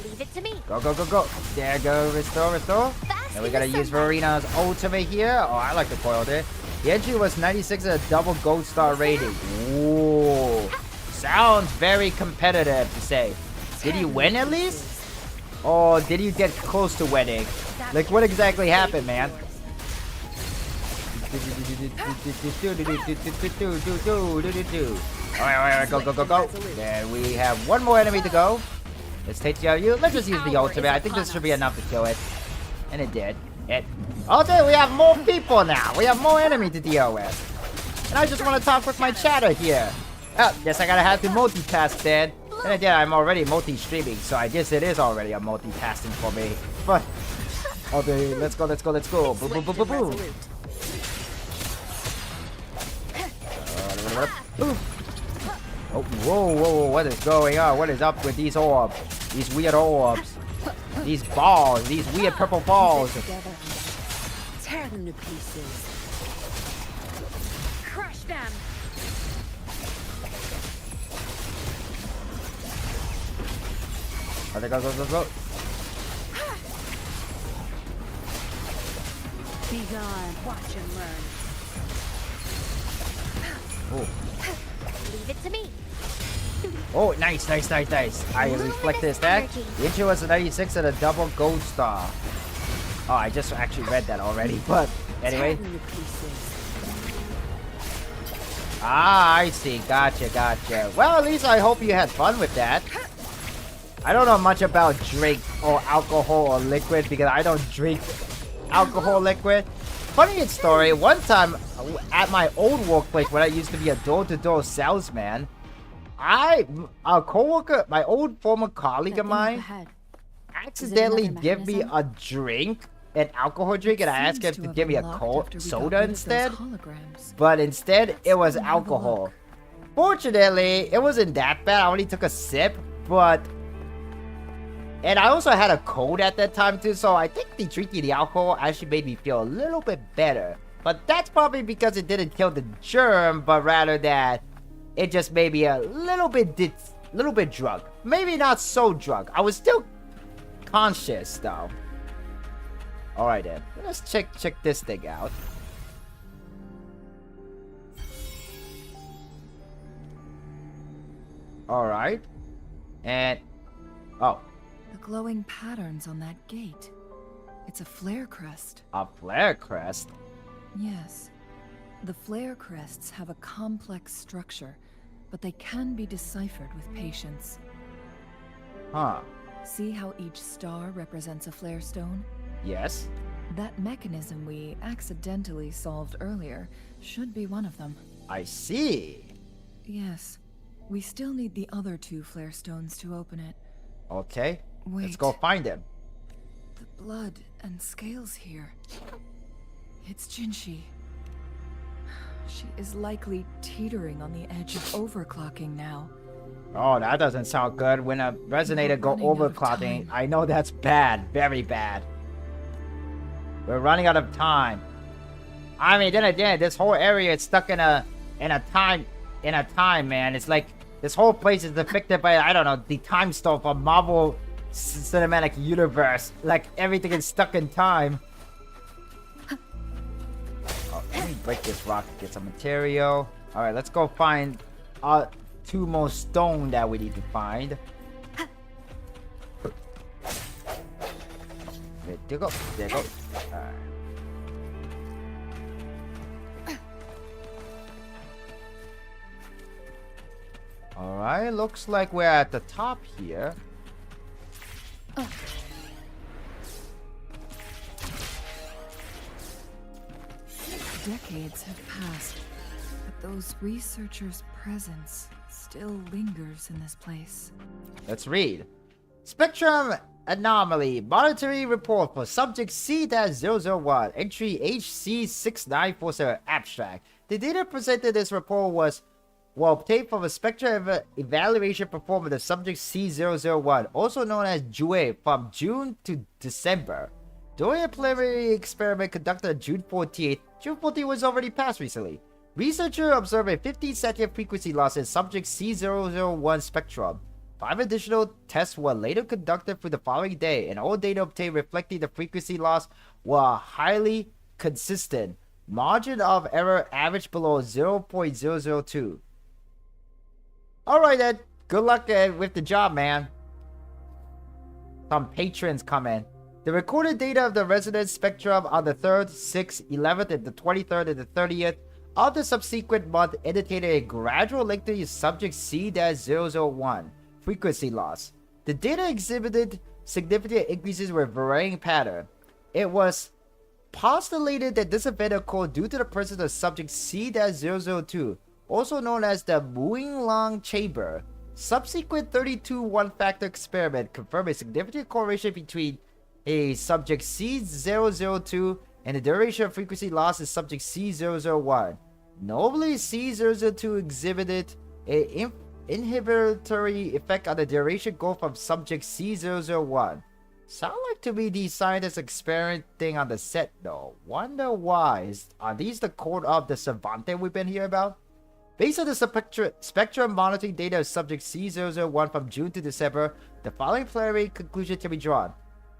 Leave it to me. Go, go, go, go. There go. Restore, restore. And we gotta use Verina's ultimate here. Oh, I like the coil there. The entry was 96 at a double gold star rating. Ooh. Sounds very competitive to say. Did he win at least? Or did you get close to winning? Like, what exactly happened, man? Alright, go, go, go, go. Then we have one more enemy to go. Let's take care of you. Let's just use the ultimate. I think this should be enough to kill it. And it did. Okay, we have more people now. We have more enemy to deal with. And I just want to talk with my chatter here. Oh, guess I gotta have to multitask then. And again, I'm already multi-streaming, so I guess it is already a multitasking for me. But okay, let's go, let's go, let's go. Boom, boom, boom, boom, boom. Oh, whoa, whoa, what is going on? What is up with these orbs? These weird orbs. These balls, these weird purple balls. Tear them to pieces. Crush them. Go, go, go, go, go. Be gone. Watch and learn. Oh. Leave it to me. Oh, nice, nice, nice, nice. I reflect this back. The entry was a 96 and a double gold star. Oh, I just actually read that already, but anyway. Ah, I see. Gotcha, gotcha. Well, at least I hope you had fun with that. I don't know much about drink or alcohol or liquid because I don't drink alcohol liquid. Funny story, one time at my old workplace when I used to be a door-to-door salesman, a coworker, my old former colleague of mine, accidentally gave me a drink, an alcohol drink, and I asked him to give me a cold soda instead. But instead, it was alcohol. Fortunately, it wasn't that bad. I only took a sip, but... And I also had a cold at that time too, so I think the drinking the alcohol actually made me feel a little bit better. But that's probably because it didn't kill the germ, but rather that it just made me a little bit drunk. Maybe not so drunk. I was still conscious though. Alright then, let's check this thing out. Alright. And... oh. The glowing patterns on that gate. It's a flare crest. A flare crest? Yes. The flare crests have a complex structure, but they can be deciphered with patience. Huh. See how each star represents a flare stone? Yes. That mechanism we accidentally solved earlier should be one of them. I see. Yes. We still need the other 2 flare stones to open it. Okay. Wait. Let's go find him. The blood and scales here. It's Jinshi. She is likely teetering on the edge of overclocking now. Oh, that doesn't sound good. When a resonator go overclocking, I know that's bad. Very bad. We're running out of time. I mean, then again, this whole area is stuck in a time, man. It's like this whole place is affected by, I don't know, the time stone from Marvel Cinematic Universe. Like everything is stuck in time. Oh, let me break this rock, get some material. All right, let's go find 2 more stone that we need to find. There you go. There you go. Alright, looks like we're at the top here. Decades have passed, but those researchers' presence still lingers in this place. Let's read. Spectrum Anomaly Monitoring Report for Subject C-001 Entry HC6947 Abstract. The data presented in this report was obtained from a spectrum evaluation performed with the subject C001, also known as JUE, from June to December. During a preliminary experiment conducted on June 14th, June 14th was already passed recently. Researchers observed a 15-second frequency loss in subject C001 spectrum. 5 additional tests were later conducted for the following day, and all data obtained reflecting the frequency loss were highly consistent. Margin of error averaged below 0.002. Alright then, good luck with the job, man. Some patrons come in. The recorded data of the resonance spectrum on the 3rd, 6th, 11th, and the 23rd and the 30th of the subsequent month indicated a gradual lengthening of subject C-001 frequency loss. The data exhibited significant increases with varying pattern. It was postulated that this event occurred due to the presence of subject C-002, also known as the Muing-Long chamber. Subsequent 32 one-factor experiment confirmed a significant correlation between a subject C002 and the duration of frequency loss in subject C001. Notably, C002 exhibited an inhibitory effect on the duration growth of subject C001. Sound like to be these scientists experimenting on the set though. Wonder why. Are these the code of the Savante we've been hearing about? Based on the spectrum monitoring data of subject C001 from June to December, the following preliminary conclusion can be drawn.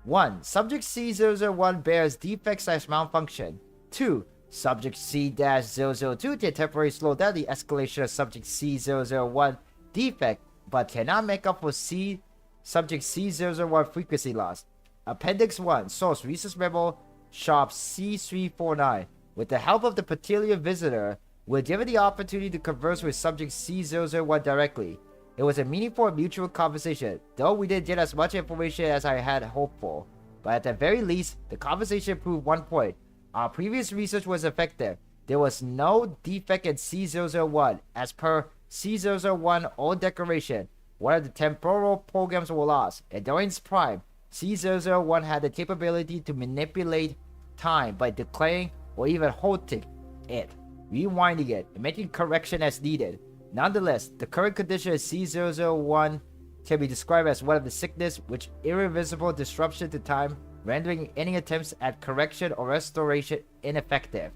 1. Subject C001 bears defect/malfunction. 2. Subject C-002 can temporarily slow down the escalation of subject C001 defect, but cannot make up for subject C001 frequency loss. Appendix 1. Source Research Memo Sharp C349. With the help of the peculiar visitor, we're given the opportunity to converse with subject C001 directly. It was a meaningful and mutual conversation, though we didn't get as much information as I had hoped for. But at the very least, the conversation proved one point. Our previous research was effective. There was no defect in C001. As per C001 old declaration, one of the temporal programs were lost, and during its prime, C001 had the capability to manipulate time by declaring or even halting it, rewinding it, and making correction as needed. Nonetheless, the current condition of C001 can be described as one of the sickness which irreversible disruption to time, rendering any attempts at correction or restoration ineffective.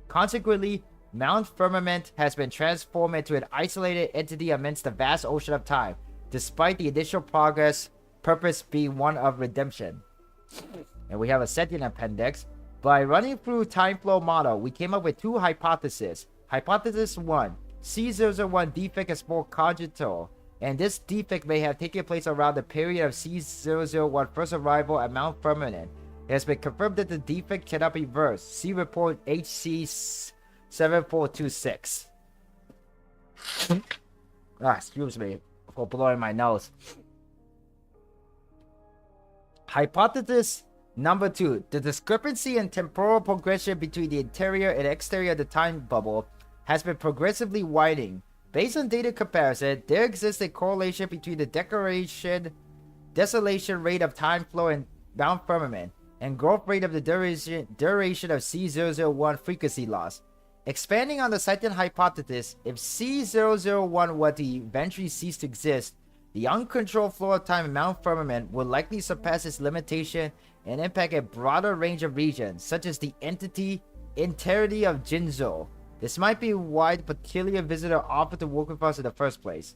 Consequently, Mount Firmament has been transformed into an isolated entity amidst the vast ocean of time, despite the initial purpose being one of redemption. And we have a second appendix. By running through time flow model, we came up with 2 hypotheses. Hypothesis 1. C001 defect is more congenital, and this defect may have taken place around the period of C001 first arrival at Mount Firmament. It has been confirmed that the defect cannot be reversed. See report HC7426. Excuse me for blowing my nose. Hypothesis Number 2, the discrepancy in temporal progression between the interior and exterior of the time bubble has been progressively widening. Based on data comparison, there exists a correlation between the desolation rate of time flow in Mount Firmament and growth rate of the duration of C001 frequency loss. Expanding on the cited hypothesis, if C001 were to eventually cease to exist, the uncontrolled flow of time in Mount Firmament will likely surpass its limitation and impact a broader range of regions, such as the entirety of Jinzhou. This might be why the peculiar visitor offered to work with us in the first place.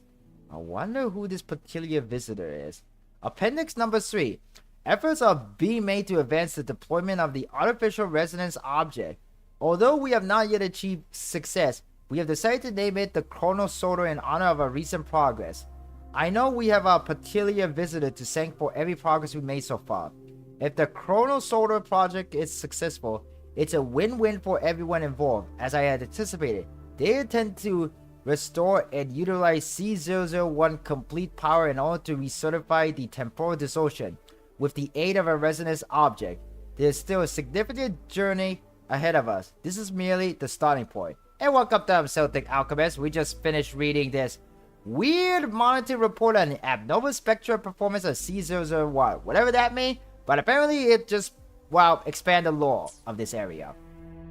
I wonder who this peculiar visitor is. Appendix number 3. Efforts are being made to advance the deployment of the artificial resonance object. Although we have not yet achieved success, we have decided to name it the Chronosorter in honor of our recent progress. I know we have a peculiar visitor to thank for every progress we made so far. If the Chronosorter project is successful, it's a win-win for everyone involved. As I had anticipated, they intend to restore and utilize C001 complete power in order to recertify the temporal distortion with the aid of a resonance object. There's still a significant journey ahead of us. This is merely the starting point. And welcome to Celtic Alchemist. We just finished reading this weird monitoring report on the abnormal spectral performance of C001. Whatever that means, but apparently it just, well, expand the lore of this area.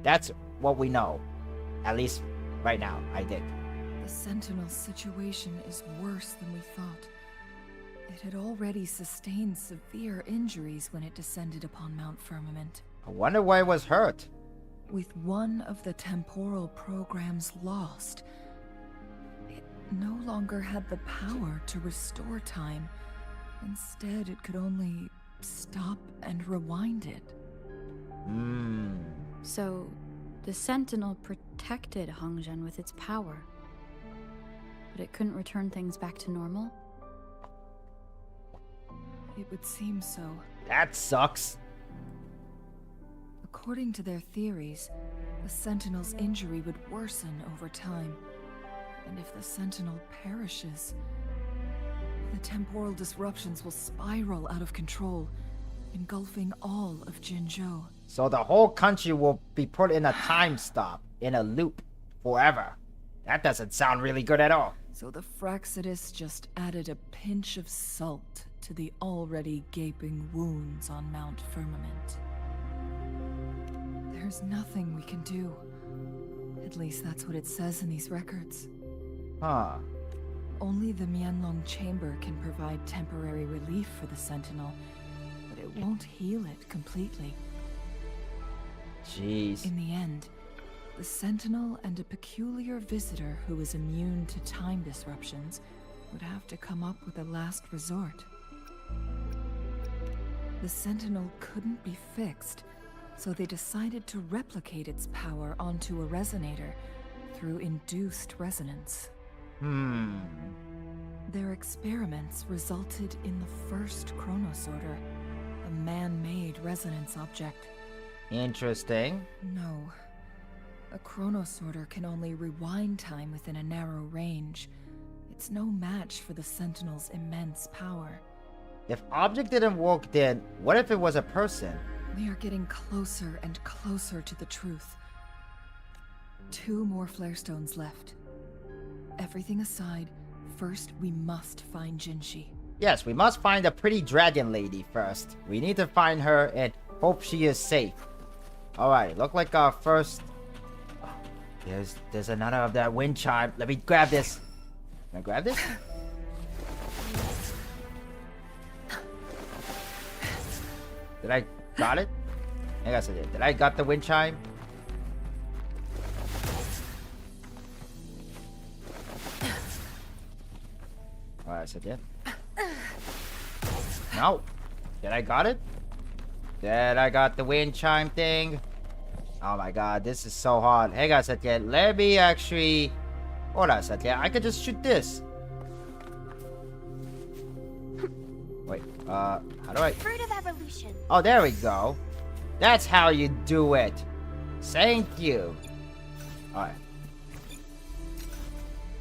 That's what we know. At least right now, I think. The Sentinel situation is worse than we thought. It had already sustained severe injuries when it descended upon Mount Firmament. I wonder why it was hurt. With one of the temporal programs lost, it no longer had the power to restore time. Instead, it could only stop and rewind it. So, the Sentinel protected Hongzhen with its power, but it couldn't return things back to normal? It would seem so. That sucks. According to their theories, the Sentinel's injury would worsen over time. And if the Sentinel perishes, the temporal disruptions will spiral out of control, engulfing all of Jinzhou. So the whole country will be put in a time stop, in a loop, forever. That doesn't sound really good at all. So the Fraxidus just added a pinch of salt to the already gaping wounds on Mount Firmament. There's nothing we can do. At least that's what it says in these records. Huh. Only the Mianlong Chamber can provide temporary relief for the Sentinel, but it won't heal it completely. Jeez. In the end, the Sentinel and a peculiar visitor who is immune to time disruptions would have to come up with a last resort. The Sentinel couldn't be fixed, so they decided to replicate its power onto a resonator through induced resonance. Their experiments resulted in the first Chronosorter, a man-made resonance object. Interesting. No. A Chronosorter can only rewind time within a narrow range. It's no match for the Sentinel's immense power. If object didn't work, then what if it was a person? We are getting closer and closer to the truth. 2 more flare stones left. Everything aside, first we must find Jinshi. Yes, we must find the pretty dragon lady first. We need to find her and hope she is safe. Alright, look like our first... Oh, there's another of that wind chime. Let me grab this. Can I grab this? Did I got it? I guess I did. Did I got the wind chime? Alright, so did. No. Did I got it? Did I got the wind chime thing? Oh my god, this is so hard. Hey guys, let me actually... Hold on a second. I could just shoot this. Wait, how do I... Fruit of evolution. Oh, there we go. That's how you do it. Thank you. Alright.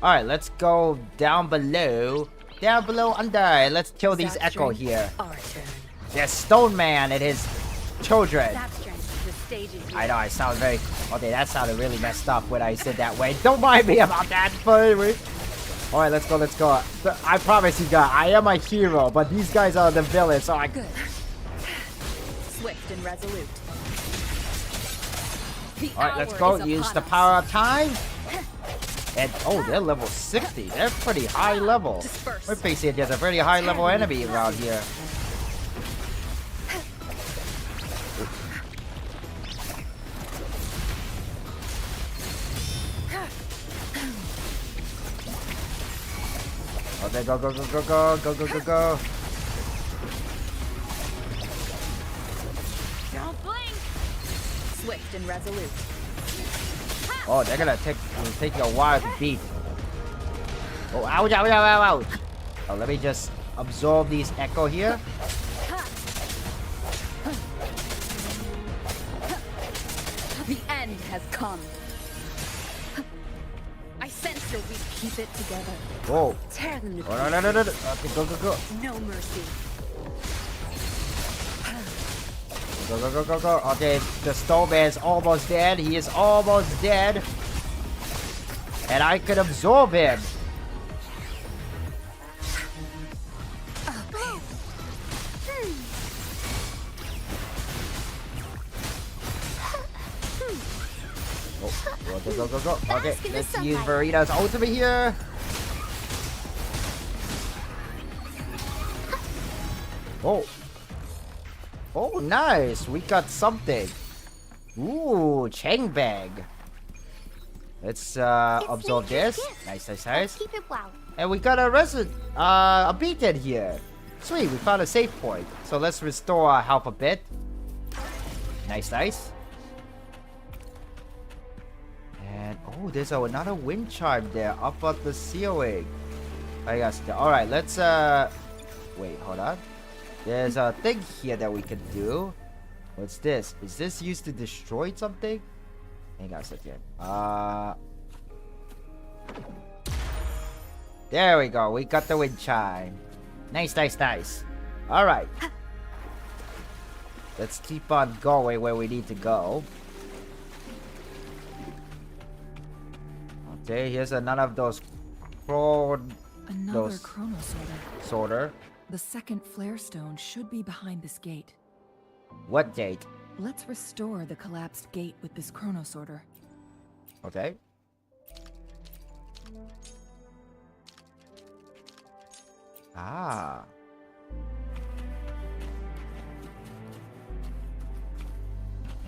Alright, let's go down below. Down below under. Let's kill these Echo here. Yes, Stone Man, it is children. The stage is I know, I sound very... Okay, that sounded really messed up when I said that way. Don't mind me about that, but anyway. Alright, let's go, let's go. I promise you guys, I am a hero, but these guys are the villains, so I... Good. Swift and resolute. Alright, let's go. Use the power of time. And, oh, they're level 60. They're pretty high level. We're facing just a pretty high level enemy around here. Okay, go, go, go, go, go, go, go, go, go. Don't blink. Swift and resolute. Oh, they're gonna take you a while to beat. Oh, ouch, ouch, ouch, ouch. Oh, let me just absorb these echo here. The end has come. I sense your weak. Keep it together. Whoa. Tear them to Oh, no, no, no, no, no. Okay, go, go, go. No mercy. Go, go, go, go, go. Okay, the snowman's almost dead. He is almost dead. And I could absorb him. Oh, go, go, go, go. Okay, let's use Verita's ultimate here. Oh. Oh, nice. We got something. Ooh, Chang bag. Let's absorb this. Nice, nice, nice. Keep it well. And we got a beacon here. Sweet, we found a save point. So let's restore our health a bit. Nice, nice. And oh, there's another wind chime there up at the ceiling. I guess. Alright, let's wait, hold on. There's a thing here that we can do. What's this? Is this used to destroy something? Hang on a second. There we go. We got the wind chime. Nice, nice, nice. Alright. Let's keep on going where we need to go. Okay, here's another of those Another chrono sorter. Sorter. The second flare stone should be behind this gate. What gate? Let's restore the collapsed gate with this chrono sorter. Okay. Ah.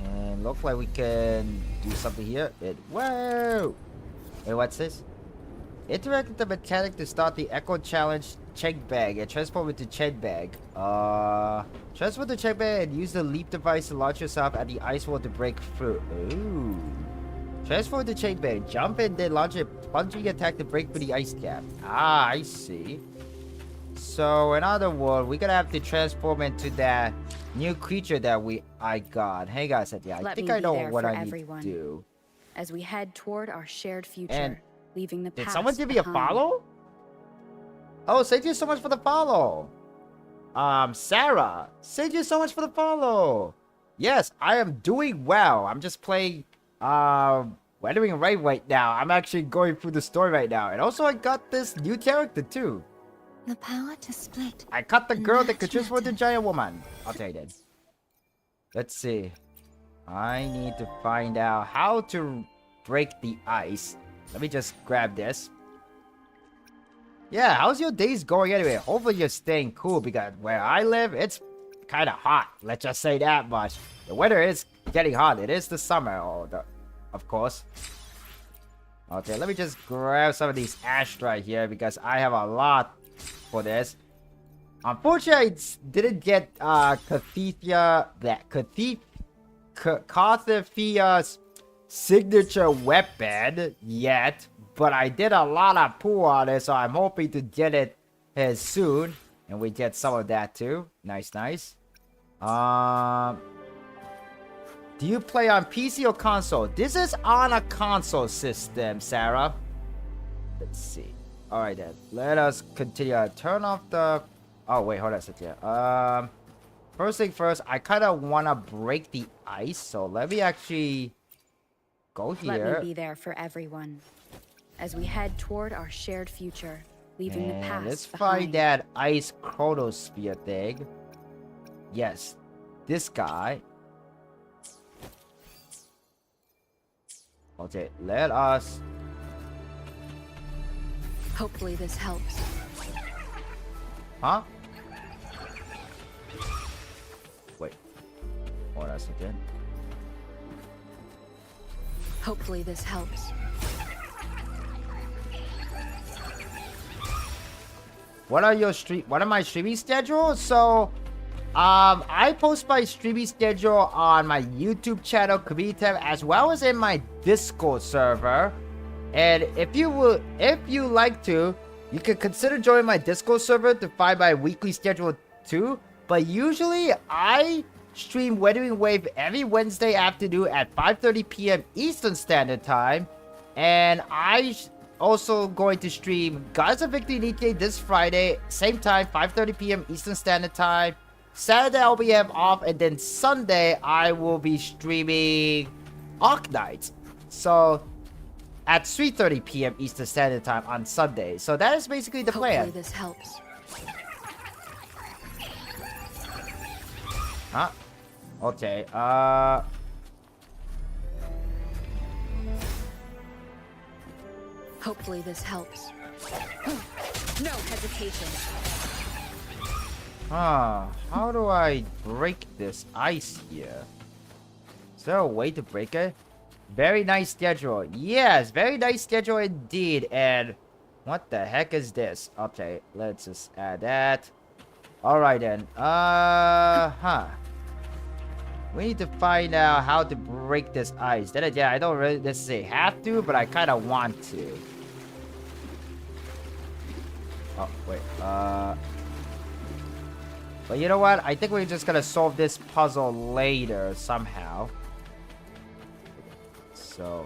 And looks like we can do something here. Whoa! Wait, what's this? Interact with the mechanic to start the Echo Challenge check bag and transform it to check bag. Transfer the check bag and use the leap device to launch yourself at the ice wall to break through. Ooh. Transform the check bag, jump in, then launch a plunging attack to break through the ice cap. Ah, I see. So in other words, we're gonna have to transform into that new creature that I got. Hey guys, yeah, I think I know what I need to do. As we head toward our shared future, and leaving the past did someone give me a behind. follow? Oh, thank you so much for the follow. Sarah, thank you so much for the follow. Yes, I am doing well. I'm just playing Wuthering Waves right now. I'm actually going through the story right now. And also I got this new character too. The power to split. I caught the girl that could transform the giant woman. I'll tell you then. Let's see. I need to find out how to break the ice. Let me just grab this. Yeah, how's your days going anyway? Hopefully you're staying cool because where I live, it's kind of hot. Let's just say that much. The weather is getting hot. It is the summer, of course. Okay, let me just grab some of these ash right here because I have a lot for this. Unfortunately, I didn't get Carthafia's signature weapon yet, but I did a lot of pull on it, so I'm hoping to get it here soon, and we get some of that too. Nice, nice. Do you play on PC or console? This is on a console system, Sarah. Let's see. All right then. Let us continue. Turn off the. Oh wait, hold on a second. first thing first, I kind of want to break the ice. So let me actually go here. Let me be there for everyone as we head toward our shared future, leaving the past let's behind. find that ice chronosphere thing. Yes, this guy. Okay, let us. Hopefully this helps. Huh? Wait. Hold on a second. Hopefully this helps. What are my streaming schedules? So, I post my streaming schedule on my YouTube channel, Community tab, as well as in my Discord server. And if you like to, you can consider joining my Discord server to find my weekly schedule too. But usually, I stream Wuthering Waves every Wednesday afternoon at 5:30 p.m. Eastern Standard Time, and also going to stream Gods of Victory Nikkei this Friday, same time, 5:30 p.m. Eastern Standard Time. Saturday I'll be off, and then Sunday I will be streaming Arc Knights. So at 3:30 p.m. Eastern Standard Time on Sunday. So that is basically the plan. Hopefully this helps. Huh? Okay, Hopefully this helps. No hesitation. How do I break this ice here? Is there a way to break it? Very nice schedule. Yes, very nice schedule indeed. And what the heck is this? Okay, let's just add that. Alright then. We need to find out how to break this ice. Then again, I don't really necessarily have to, but I kind of want to. Oh, wait. But you know what? I think we're just gonna solve this puzzle later somehow. So.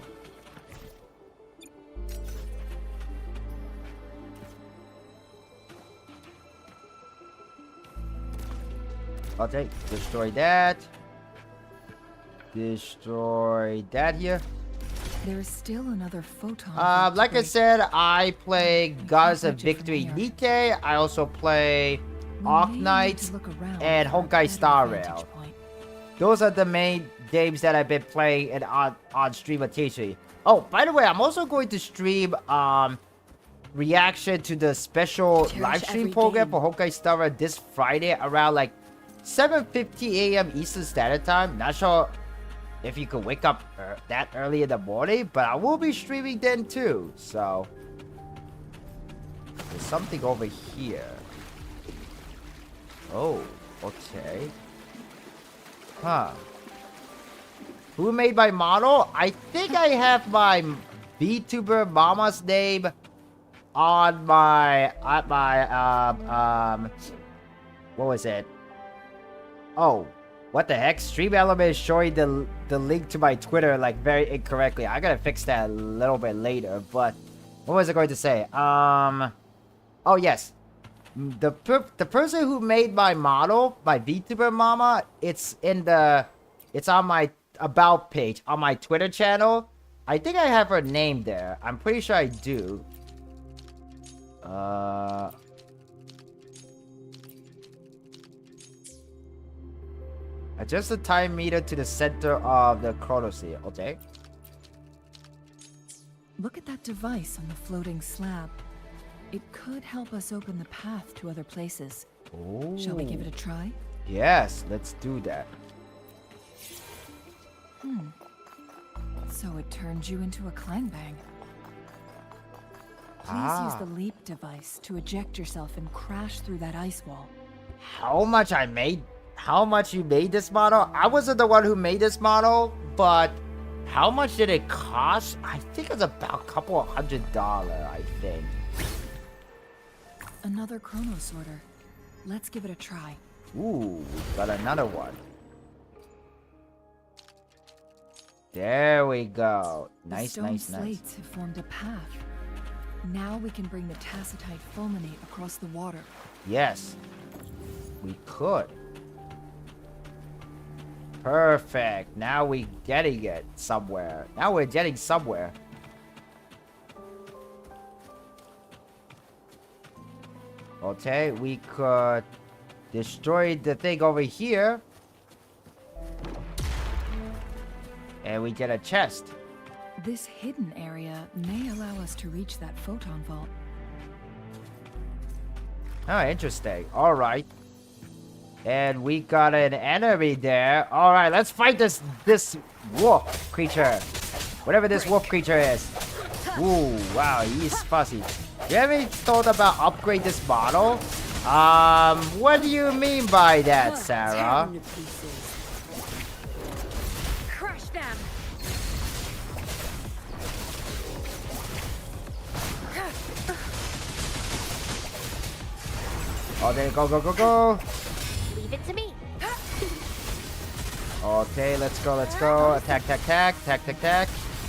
Okay, destroy that. Destroy that here. There's still another photon. Like I said, I play Gods of Victory Nikkei. I also play Arc Knights and Honkai Star Rail. Those are the main games that I've been playing and on stream occasionally. Oh, by the way, I'm also going to stream reaction to the special live stream program for Honkai Star Rail this Friday around like 7:50 a.m. Eastern Standard Time. Not sure if you could wake up that early in the morning, but I will be streaming then too. So there's something over here. Oh, okay. Huh. Who made my model? I think I have my Vtuber mama's name on my what was it? Oh, what the heck? Stream Element is showing the link to my Twitter like very incorrectly. I gotta fix that a little bit later. But what was I going to say? Oh yes, the person who made my model, my VTuber mama, it's on my about page on my Twitter channel. I think I have her name there. I'm pretty sure I do. Adjust the time meter to the center of the chronosphere. Okay. Look at that device on the floating slab. It could help us open the path to other places. Oh. Shall we give it a try? Yes, let's do that. So it turns you into a clangbang. Please use the leap device to eject yourself and crash through that ice wall. How much you made this model? I wasn't the one who made this model, but how much did it cost? I think it's about a couple of $100, I think. Another chrono sorter. Let's give it a try. Ooh, got another one. There we go. Nice, the nice, stone nice. slates have formed a path. Now we can bring the tacitite fulminate across the water. Yes, we could. Perfect. Now we getting it somewhere. Now we're getting somewhere. Okay, we could destroy the thing over here. And we get a chest. This hidden area may allow us to reach that photon vault. Oh, interesting. Alright. And we got an enemy there. Alright, let's fight this wolf creature. Whatever this wolf creature is. Ooh, wow, he's fuzzy. You ever thought about upgrade this model? What do you mean by that, Sarah? Crush them. Okay, go. Leave it to me. Okay, let's go. Attack.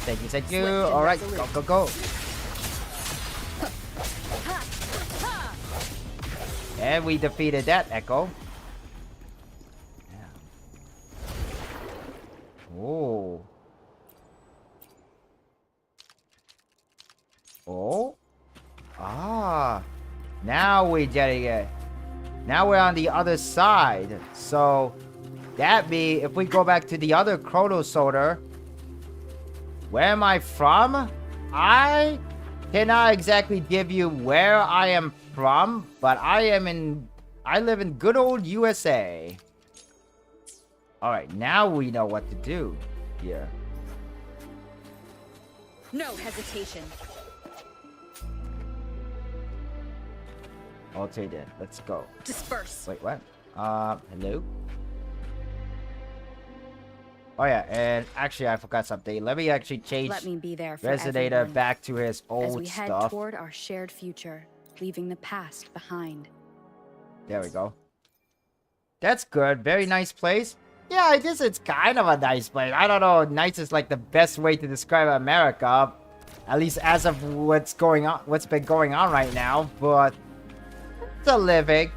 Thank you. Alright, go. And we defeated that Echo. Oh. Oh. Ah. Now we're getting it. Now we're on the other side. So that means if we go back to the other Chronosoder, where am I from? I cannot exactly give you where I am from, but I live in good old USA. Alright, now we know what to do here. No hesitation. Okay then, let's go. Disperse. Wait, what? Hello? Oh yeah, and actually I forgot something. Let me actually change Let me be there for Resonator everyone back to his old as we head stuff. toward our shared future, leaving the past behind. There we go. That's good. Very nice place. Yeah, I guess it's kind of a nice place. I don't know. Nice is like the best way to describe America. At least as of what's been going on right now. But it's a living.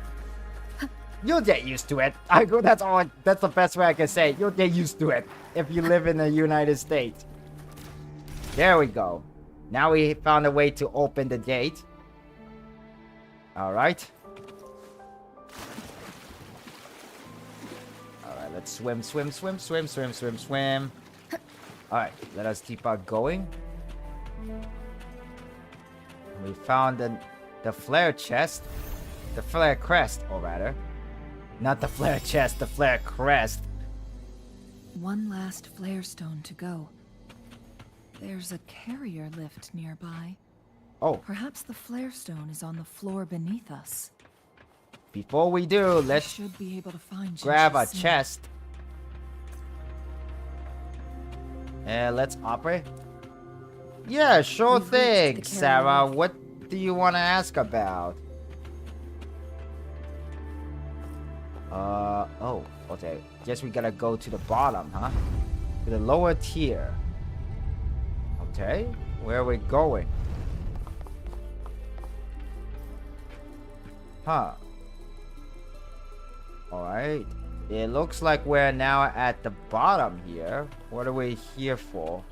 You'll get used to it. That's the best way I can say it. You'll get used to it if you live in the United States. There we go. Now we found a way to open the gate. Alright. Alright, let's swim. Alright, let us keep on going. We found the flare chest. The flare crest, or rather. Not the flare chest, the flare crest. One last flare stone to go. There's a carrier lift nearby. Oh. Perhaps the flare stone is on the floor beneath us. Before we do, let's should be able to find grab a Jinchi's chest. And let's operate. Yeah, sure thing, Sarah. What do you want to ask about? Oh, okay. Guess we gotta go to the bottom, huh? To the lower tier. Okay, where are we going? Huh. Alright. It looks like we're now at the bottom here. What are we here for?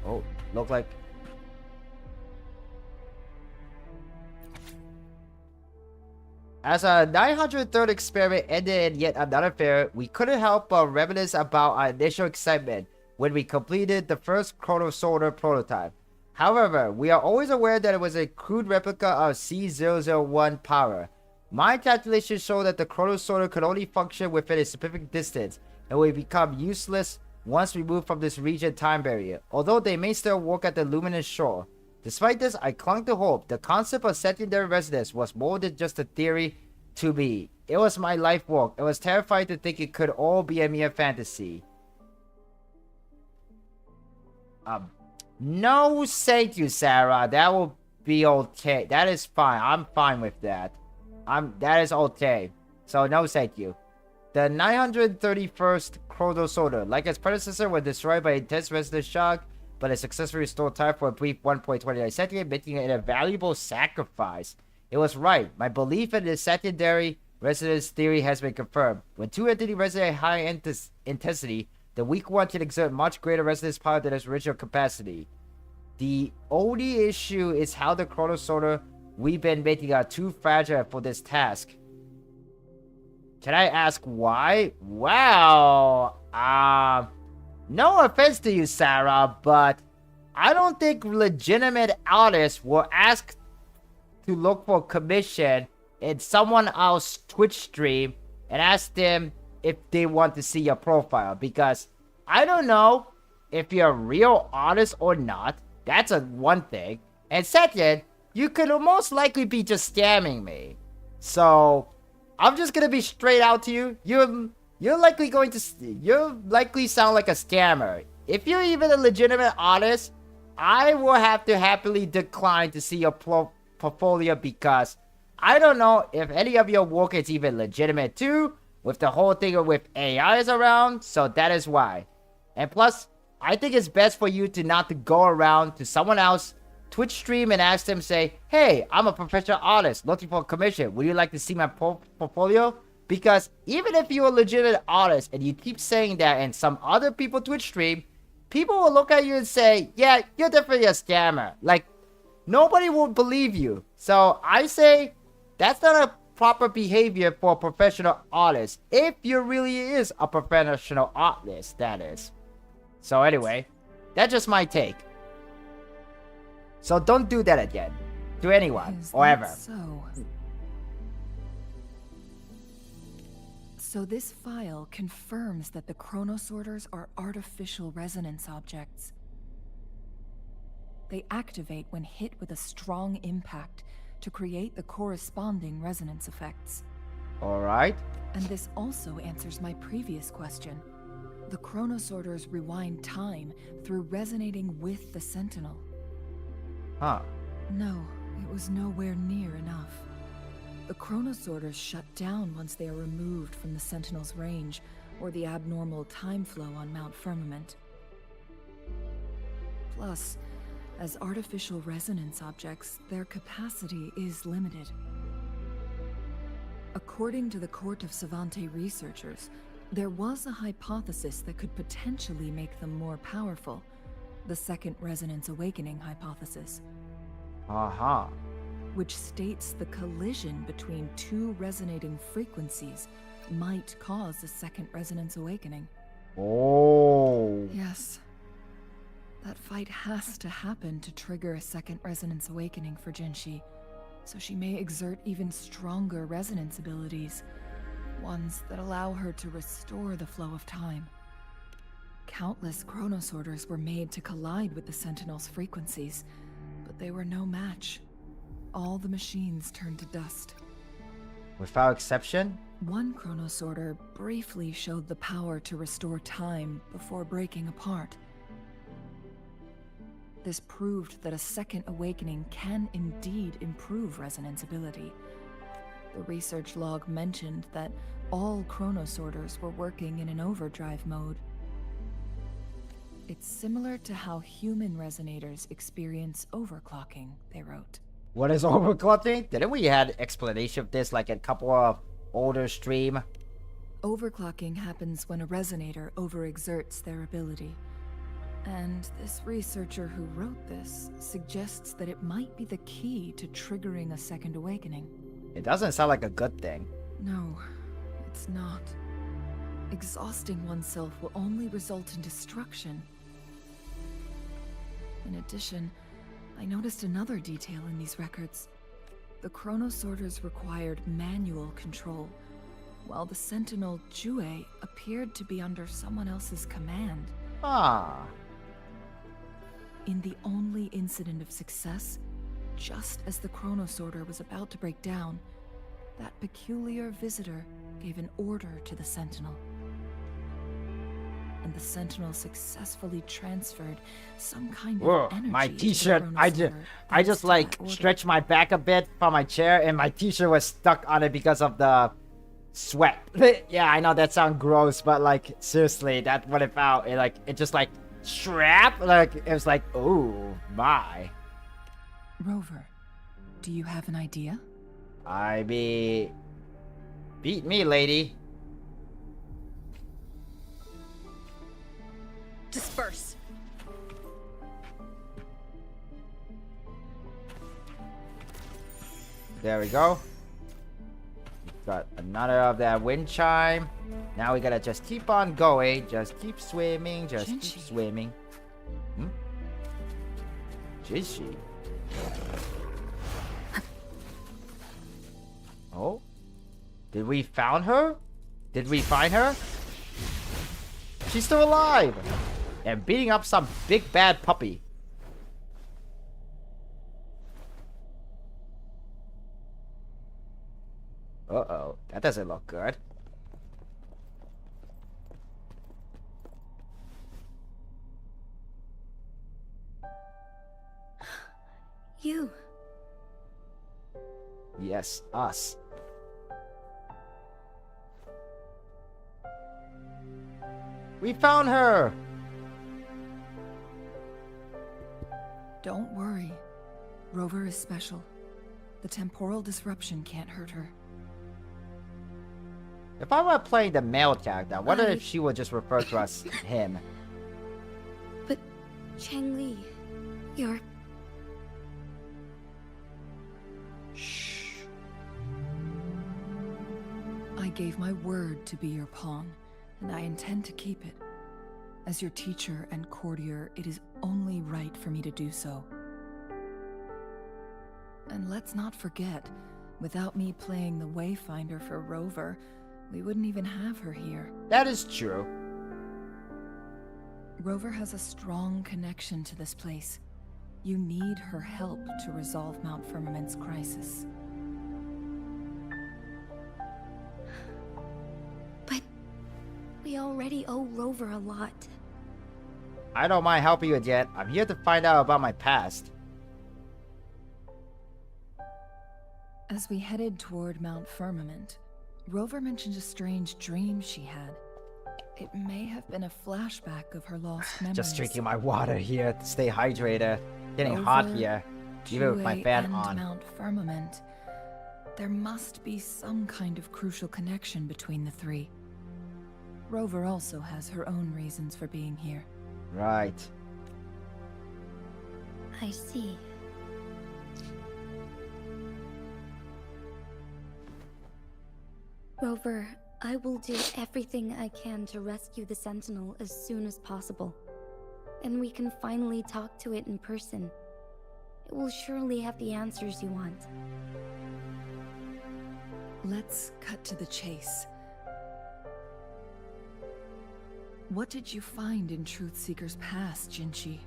Oh, look like... As our 903rd experiment ended in yet another fair, we couldn't help but reminisce about our initial excitement when we completed the first Chronosoder prototype. However, we are always aware that it was a crude replica of C001 power. My calculations show that the Chronosoder could only function within a specific distance and will become useless once removed from this region time barrier, although they may still work at the luminous shore. Despite this, I clung to hope. The concept of secondary residence was more than just a theory to me. It was my life work. I was terrified to think it could all be a mere fantasy. No thank you, Sarah. That will be okay. That is fine. I'm fine with that. That is okay. So no thank you. The 931st Chronosoder, like its predecessor, was destroyed by intense resonance shock, but it successfully restored time for a brief 1.29 seconds, making it a valuable sacrifice. It was right. My belief in the secondary resonance theory has been confirmed. When two entities resonate at high intensity, the weak one can exert much greater resonance power than its original capacity. The only issue is how the chronosorter we've been making are too fragile for this task. Can I ask why? Well, no offense to you, Sarah, but I don't think legitimate artists will ask to look for commission in someone else's Twitch stream and ask them if they want to see your profile, because I don't know if you're a real artist or not. That's one thing. And second, you could most likely be just scamming me. So I'm just gonna be straight out to you. You're likely sound like a scammer. If you're even a legitimate artist, I will have to happily decline to see your portfolio, because I don't know if any of your work is even legitimate too, with the whole thing with AIs around, so that is why. And plus, I think it's best for you to not to go around to someone else Twitch stream and ask them, say, hey, I'm a professional artist looking for a commission. Would you like to see my portfolio? Because even if you're a legitimate artist and you keep saying that in some other people Twitch stream, people will look at you and say, yeah, you're definitely a scammer. Like, nobody will believe you. So I say that's not a proper behavior for a professional artist. If you really is a professional artist, that is. So anyway, that's just my take. So don't do that again. To anyone, or ever. So this file confirms that the chronosorters are artificial resonance objects. They activate when hit with a strong impact to create the corresponding resonance effects. Alright. And this also answers my previous question. The chronosorters rewind time through resonating with the Sentinel. Huh. No, it was nowhere near enough. The chronosorters shut down once they are removed from the Sentinel's range, or the abnormal time flow on Mount Firmament. Plus, as artificial resonance objects, their capacity is limited. According to the Court of Savante researchers, there was a hypothesis that could potentially make them more powerful, the Second Resonance Awakening hypothesis. Which states the collision between two resonating frequencies might cause a Second Resonance Awakening. Oh. Yes. That fight has to happen to trigger a Second Resonance Awakening for Jinshi, so she may exert even stronger resonance abilities, ones that allow her to restore the flow of time. Countless chronosorters were made to collide with the Sentinel's frequencies, but they were no match. All the machines turned to dust. Without exception? One chronosorter briefly showed the power to restore time before breaking apart. This proved that a second awakening can indeed improve resonance ability. The research log mentioned that all chronosorters were working in an overdrive mode. It's similar to how human resonators experience overclocking, they wrote. What is overclocking? Didn't we had explanation of this like a couple of older stream? Overclocking happens when a resonator overexerts their ability. And this researcher who wrote this suggests that it might be the key to triggering a second awakening. It doesn't sound like a good thing. No, it's not. Exhausting oneself will only result in destruction. In addition, I noticed another detail in these records. The chronosorters required manual control, while the Sentinel Jue appeared to be under someone else's command. Ah. In the only incident of success, just as the chronosorter was about to break down, that peculiar visitor gave an order to the Sentinel. And the Sentinel successfully transferred some kind of energy. My to the t-shirt, chronosorter I just like stretched my back a bit from my chair and my t-shirt was stuck on it because of the sweat. Yeah, I know that sounds gross, but like seriously, that's what it felt. It just like strap, like it was like, oh my. Rover, do you have an idea? I mean, Beat me, lady. Disperse. There we go. Got another of that wind chime. Now we gotta just keep on going. Just keep swimming. Just keep swimming. Jinshi. Oh? Did we found her? Did we find her? She's still alive! And beating up some big bad puppy. Uh-oh. That doesn't look good. You. Yes, us. We found her! Don't worry. Rover is special. The temporal disruption can't hurt her. If I were playing the male character, I wonder if she would just refer to us him. But Changli, you're... Shh. I gave my word to be your pawn, and I intend to keep it. As your teacher and courtier, it is only right for me to do so. And let's not forget, without me playing the Wayfinder for Rover, we wouldn't even have her here. That is true. Rover has a strong connection to this place. You need her help to resolve Mount Firmament's crisis. But we already owe Rover a lot. I don't mind helping you again. I'm here to find out about my past. As we headed toward Mount Firmament, Rover mentioned a strange dream she had. It may have been a flashback of her lost memories. Just drinking my water here to stay hydrated. Getting hot here, even with my fan on. Mount Firmament. There must be some kind of crucial connection between the three. Rover also has her own reasons for being here. Right. I see. Rover, I will do everything I can to rescue the Sentinel as soon as possible. And we can finally talk to it in person. It will surely have the answers you want. Let's cut to the chase. What did you find in Truthseeker's past, Jinshi?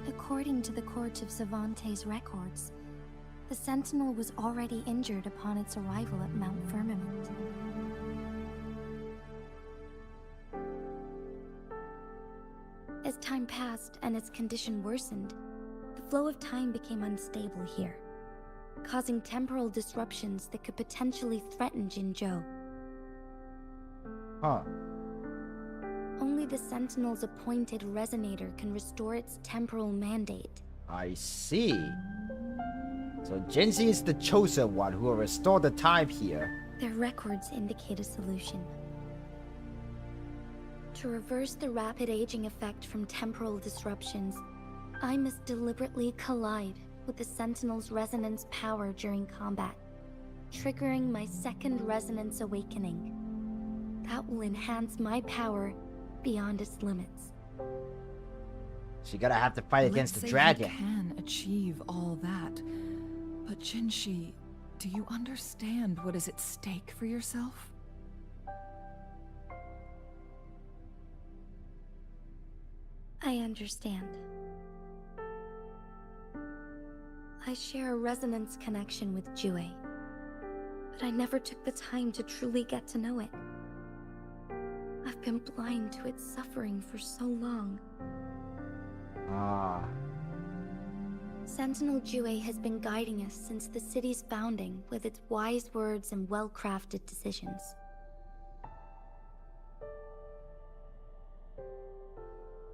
According to the Court of Savante's records, the Sentinel was already injured upon its arrival at Mount Firmament. As time passed and its condition worsened, the flow of time became unstable here, causing temporal disruptions that could potentially threaten Jinzhou. Huh. Only the Sentinel's appointed resonator can restore its temporal mandate. I see. So Jinzi is the chosen one who will restore the time here. Their records indicate a solution. To reverse the rapid aging effect from temporal disruptions, I must deliberately collide with the Sentinel's resonance power during combat, triggering my second resonance awakening. That will enhance my power beyond its limits. So you gotta have to fight against the dragon. You can achieve all that, but Jinshi, do you understand what is at stake for yourself? I understand. I share a resonance connection with Jue, but I never took the time to truly get to know it. I've been blind to its suffering for so long. Ah. Sentinel Jue has been guiding us since the city's founding with its wise words and well-crafted decisions.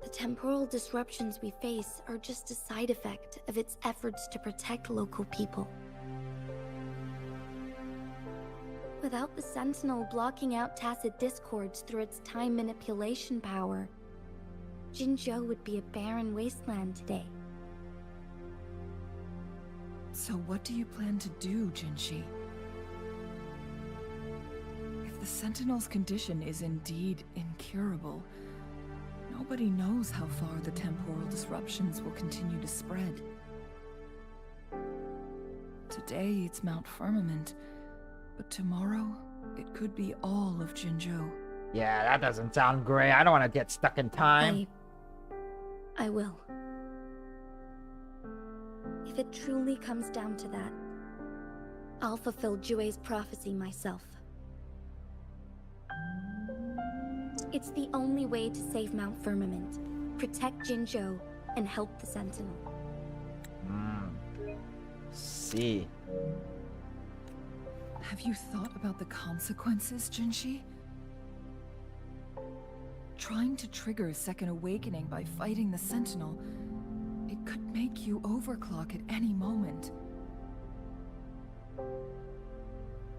The The temporal disruptions we face are just a side effect of its efforts to protect local people. Without the Sentinel blocking out tacit discords through its time manipulation power, Jinzhou would be a barren wasteland today. So what do you plan to do, Jinshi? If the Sentinel's condition is indeed incurable, nobody knows how far the temporal disruptions will continue to spread. Today it's Mount Firmament, but tomorrow it could be all of Jinzhou. Yeah, that doesn't sound great. I don't want to get stuck in time. I will. If it truly comes down to that, I'll fulfill Jue's prophecy myself. It's the only way to save Mount Firmament, protect Jinzhou, and help the Sentinel. See. Have you thought about the consequences, Jinshi? Trying to trigger a second awakening by fighting the Sentinel, it could make you overclock at any moment.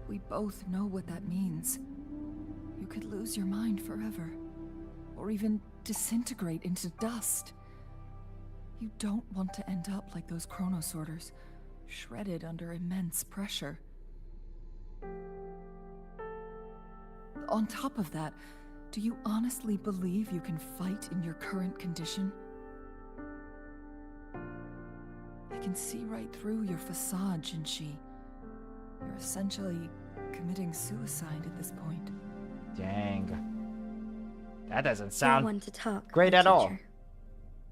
We both know what that means. You could lose your mind forever, or even disintegrate into dust. You don't want to end up like those chronosorters, shredded under immense pressure. On top of that, do you honestly believe you can fight in your current condition? I can see right through your facade, Jinshi. You're essentially committing suicide at this point. Dang. That doesn't You're sound one to talk, great my at all. teacher.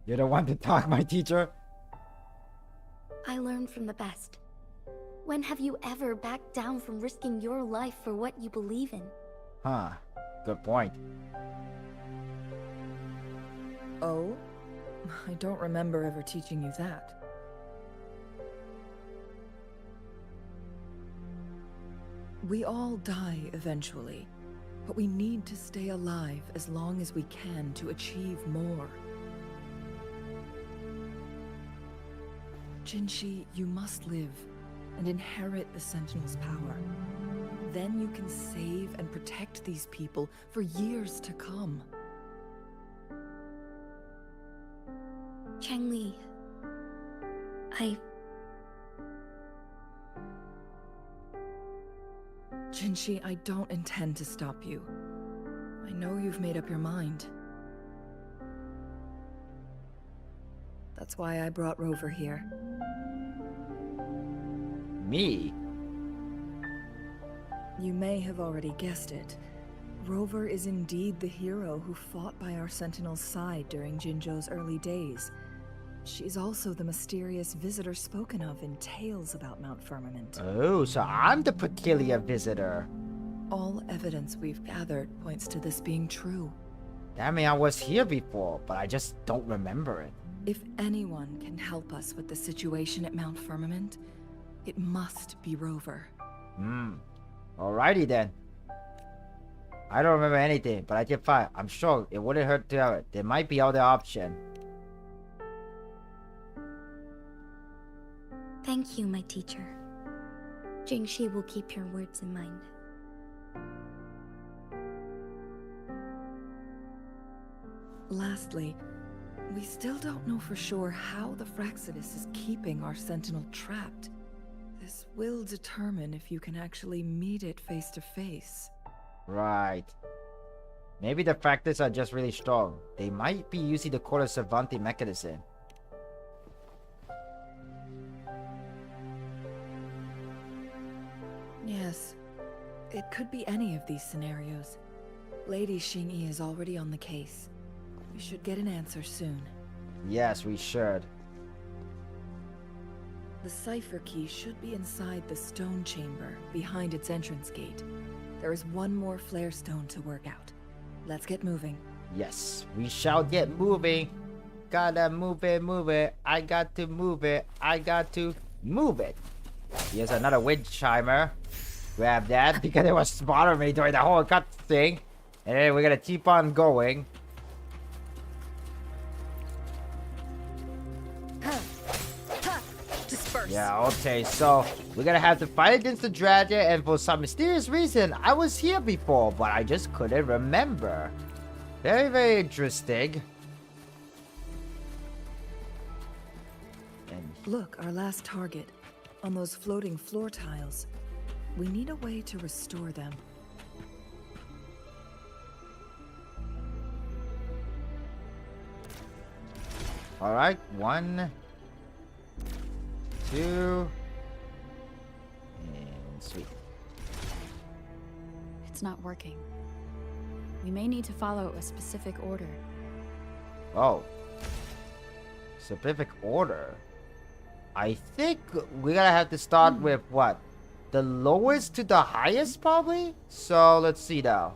You're the one to talk, my teacher. I learned from the best. When have you ever backed down from risking your life for what you believe in? Huh. Good point. Oh? I don't remember ever teaching you that. We all die eventually, but we need to stay alive as long as we can to achieve more. Jinshi, you must live and inherit the Sentinel's power. Then you can save and protect these people for years to come. Changli, Jinshi, I don't intend to stop you. I know you've made up your mind. That's why I brought Rover here. Me? You may have already guessed it. Rover is indeed the hero who fought by our Sentinel's side during Jinzhou's early days. She's also the mysterious visitor spoken of in tales about Mount Firmament. Oh, so I'm the peculiar visitor. All evidence we've gathered points to this being true. That means I was here before, but I just don't remember it. If anyone can help us with the situation at Mount Firmament, it must be Rover. Alrighty then. I don't remember anything, but I did fine. I'm sure it wouldn't hurt to have it. There might be other option. thank you, my teacher. Jingxi will keep your words in mind. Lastly, we still don't know for sure how the Fraxidus is keeping our Sentinel trapped. This will determine if you can actually meet it face to face. Right. Maybe the Fractals are just really strong. They might be using the Quarter Savante mechanism. Yes, it could be any of these scenarios. Lady Xingyi is already on the case. We should get an answer soon. Yes, we should. The cipher key should be inside the stone chamber, behind its entrance gate. There is one more flare stone to work out. Let's get moving. Yes, we shall get moving. Gotta move it, move it. I got to move it. I got to move it. Here's another wind chimer. Grab that because it was bothering me during the whole cut thing. And then we're gonna keep on going. Yeah, okay, so we're gonna have to fight against the dragon, and for some mysterious reason, I was here before, but I just couldn't remember. Very, very interesting. And Look, our last target. On those floating floor tiles. We need a way to restore them. Alright, 1, 2, and sweet. It's not working. We may need to follow a specific order. Oh. Specific order. I think we're gonna have to start with what? The lowest to the highest, probably? So, let's see now.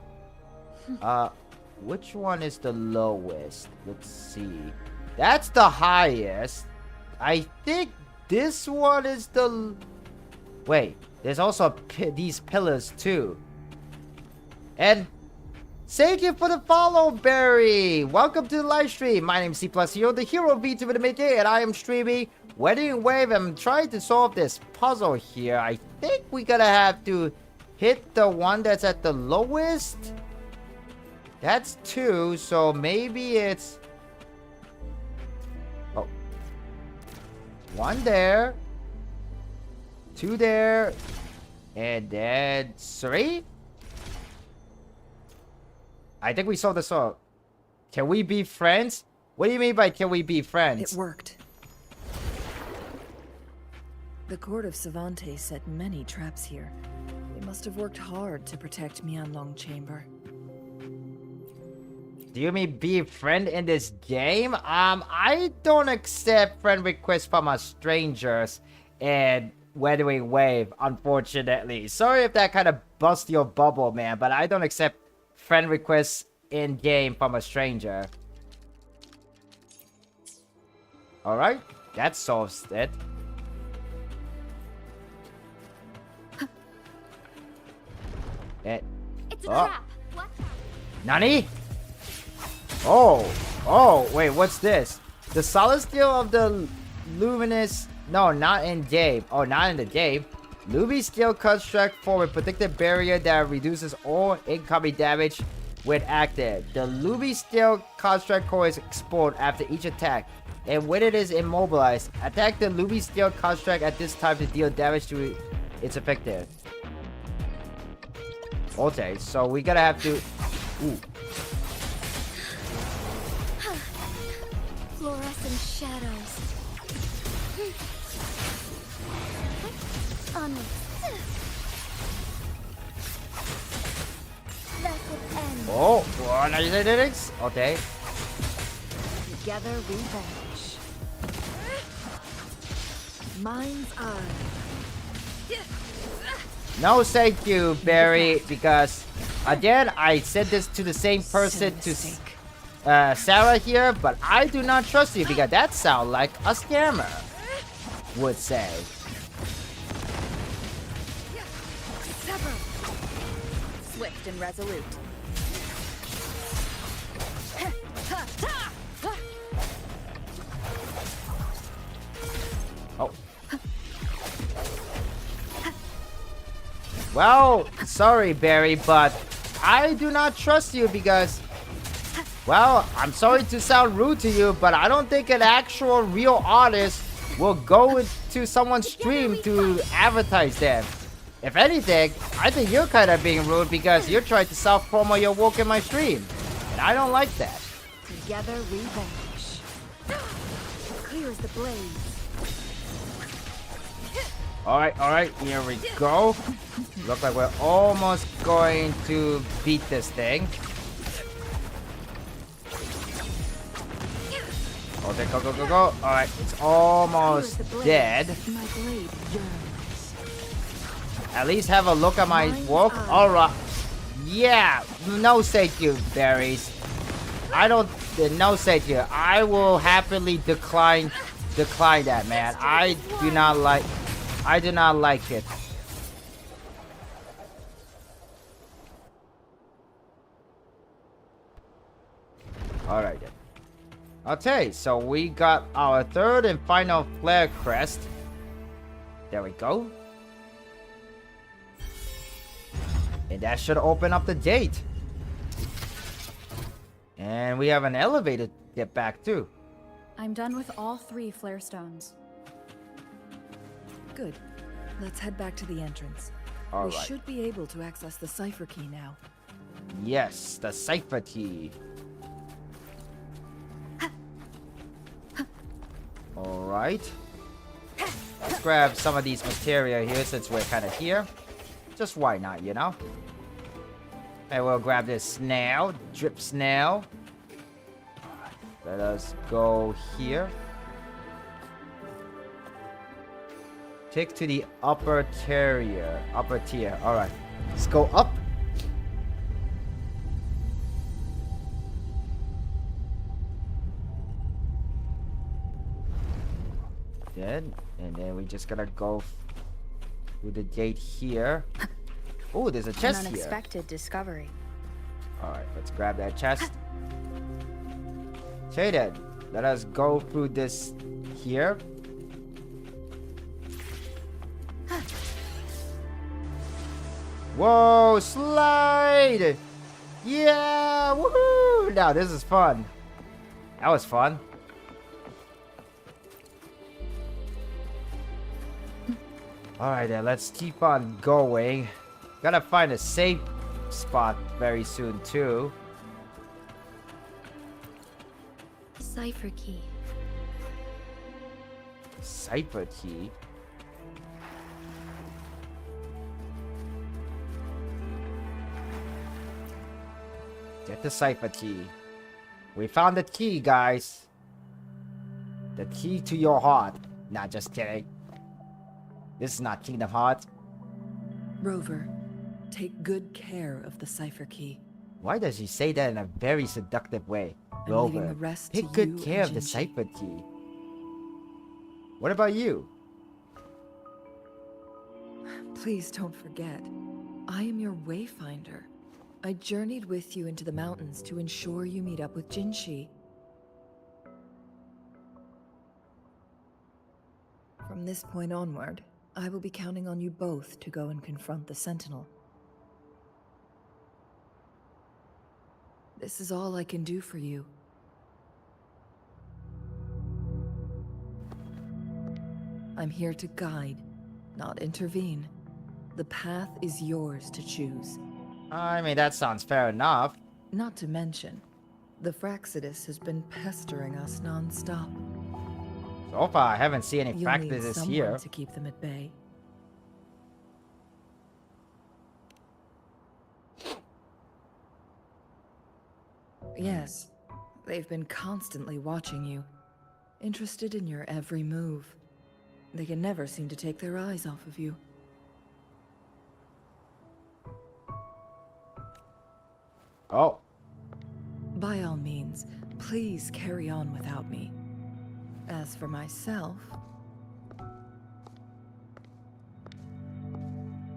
Which one is the lowest? Let's see. That's the highest. I think this one is the... Wait, there's also these pillars too. And thank you for the follow, Barry. Welcome to the live stream. My name is C+Hero, the hero of Vtuber to make it, and I am streaming Wuthering Waves. I'm trying to solve this puzzle here. I think we're gonna have to hit the one that's at the lowest. That's 2, so maybe it's... Oh. 1 there. 2 there. And then 3? I think we saw this all. Can we be friends? What do you mean by can we be friends? It worked. The court of Savante set many traps here. They must have worked hard to protect Mianlong Chamber. Do you mean be a friend in this game? I don't accept friend requests from strangers and Wuthering Wave, unfortunately. Sorry if that kind of busts your bubble, man, but I don't accept friend requests in game from a stranger. Alright, that solves it. It's a trap. What? Nani? Oh, wait, what's this? The solid steel of the luminous... No, not in game. Oh, not in the game. Luby steel construct form a protective barrier that reduces all incoming damage when active. The Luby steel construct coils explode after each attack, and when it is immobilized, attack the Luby steel construct at this time to deal damage to its effective. Okay, so we gotta have to... Ooh. Fluorescent shadows. Onward. Oh, 96. Okay. Together we vanish. Mind's eye. No, thank you, Barry, because again, I said this to the same person, to Sarah here, but I do not trust you because that sounds like a scammer would say. Swift and resolute. Oh. Well, sorry, Barry, but I do not trust you because, well, I'm sorry to sound rude to you, but I don't think an actual real artist will go into someone's stream to advertise them. If anything, I think you're kind of being rude because you're trying to self-promo your work in my stream. And I don't like that. Together we vanish. Clear as the blaze. Alright, here we go. Look like we're almost going to beat this thing. Okay, go. Alright, it's almost dead. At least have a look at my work. Alright. Yeah, no thank you, berries. I don't, no thank you. I will happily decline that, man. I do not like it. Alright then. Okay, so we got our third and final flare crest. There we go. And that should open up the gate. And we have an elevator to get back too. I'm done with all 3 flare stones. Good. Let's head back to the entrance. All we right. should be able to access the cipher key now. Yes, the cipher key. Alright. Let's grab some of these materia here since we're kind of here. Just why not, you know? And we'll grab this snail, drip snail. Alright, let us go here. Take to the upper tier. Alright, let's go up. Dead. And then we just gotta go through the gate here. Oh, there's a chest An here. unexpected discovery. Alright, let's grab that chest. Okay then, let us go through this here. Whoa, slide! Yeah, woohoo! Now this is fun. That was fun. Alright then, let's keep on going. Gotta find a safe spot very soon too. Cipher key. Cipher key? Get the cipher key. We found the key, guys. The key to your heart. Nah, just kidding. This is not Kingdom Hearts. Rover, take good care of the cipher key. Why does he say that in a very seductive way? I'm leaving the rest take to good you care and of the Jinji. cipher key. What about you? Please don't forget, I am your wayfinder. I journeyed with you into the mountains to ensure you meet up with Jinshi. From this point onward, I will be counting on you both to go and confront the Sentinel. This is all I can do for you. I'm here to guide, not intervene. The path is yours to choose. I mean, that sounds fair enough. Not to mention, the Fraxidus has been pestering us non-stop. So far, I haven't seen any You'll need practices someone here. to keep them at bay. Yes, they've been constantly watching you, interested in your every move. They can never seem to take their eyes off of you. Oh. By all means, please carry on without me. As for myself,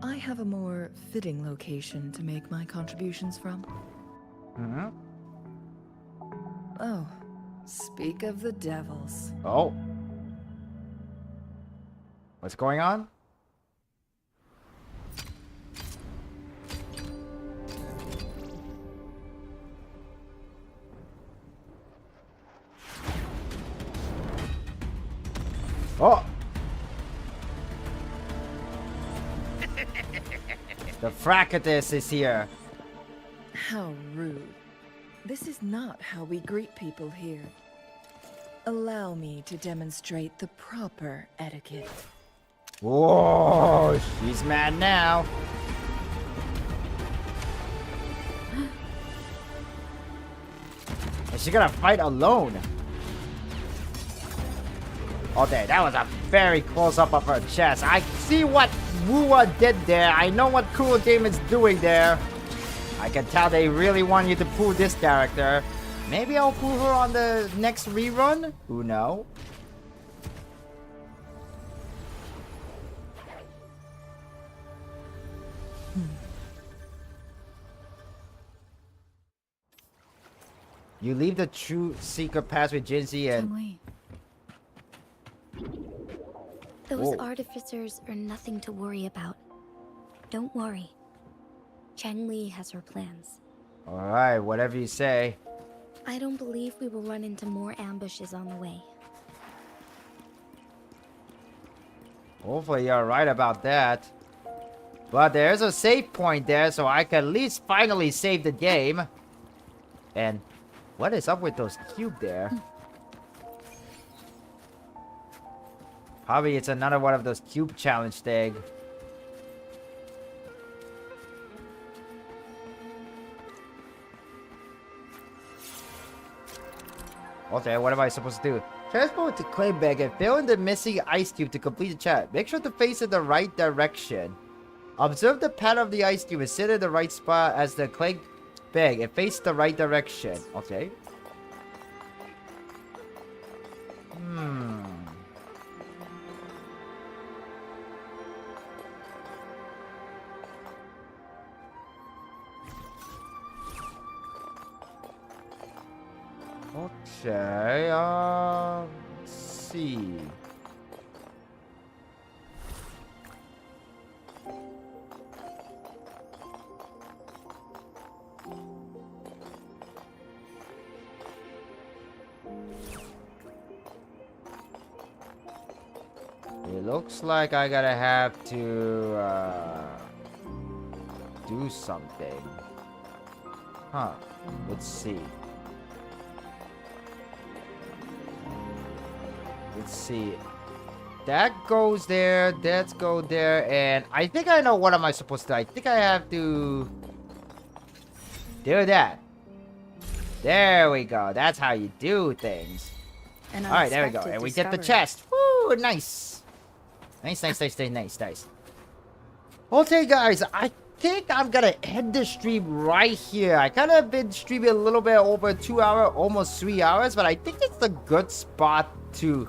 I have a more fitting location to make my contributions from. Mm-hmm. Oh, speak of the devils. Oh. What's going on? Oh! The Fracatus is here. How rude. This is not how we greet people here. Allow me to demonstrate the proper etiquette. Whoa! She's mad now. Is she gonna fight alone? Okay, that was a very close up of her chest. I see what Wua did there. I know what Cool Game is doing there. I can tell they really want you to pull this character. Maybe I'll pull her on the next rerun? Who knows? You leave the true secret pass with Jinzi and... The Those Whoa. artificers are nothing to worry about. Don't worry. Chang Li has her plans. Alright, whatever you say. I don't believe we will run into more ambushes on the way. Hopefully you're right about that. But there's a save point there, so I can at least finally save the game. And what is up with those cubes there? Probably it's another one of those cube challenge thing. Okay, what am I supposed to do? Transport to clay bag and fill in the missing ice cube to complete the chat. Make sure to face in the right direction. Observe the pattern of the ice cube and sit in the right spot as the clay bag and face the right direction. Okay. Okay, let's see. It looks like I gotta have to do something. Huh. Let's see. Let's see. That goes there. That's go there. And I think I know what am I supposed to do. I think I have to do that. There we go. That's how you do things. Alright, there we go. And we get the chest. Woo, nice. Nice. Okay, guys. I think I'm gonna end the stream right here. I kind of been streaming a little bit over 2 hours, almost 3 hours. But I think it's a good spot to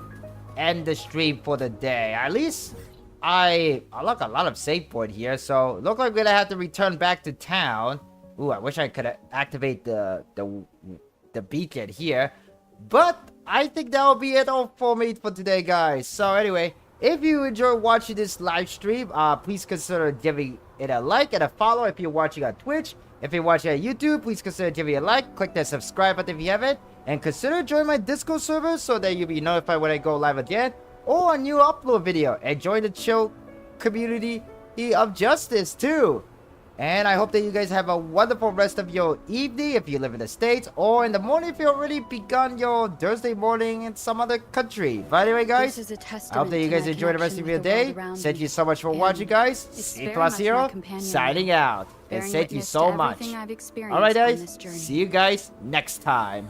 end the stream for the day. At least I unlock a lot of save point here, so look like we're gonna have to return back to town. Ooh, I wish I could activate the beacon here, but I think that'll be it all for me for today, guys. So anyway, if you enjoy watching this live stream, please consider giving it a like and a follow if you're watching on Twitch. If you're watching on YouTube, please consider giving it a like, click that subscribe button if you haven't, and consider joining my Discord server so that you'll be notified when I go live again or a new upload video. And join the chill community of justice too. And I hope that you guys have a wonderful rest of your evening if you live in the States, or in the morning if you already begun your Thursday morning in some other country. But anyway, guys, I hope that you guys enjoy the rest of your day. Thank you so much for watching, guys. C+Hero signing out. And thank you so much. Alright, guys, see you guys next time.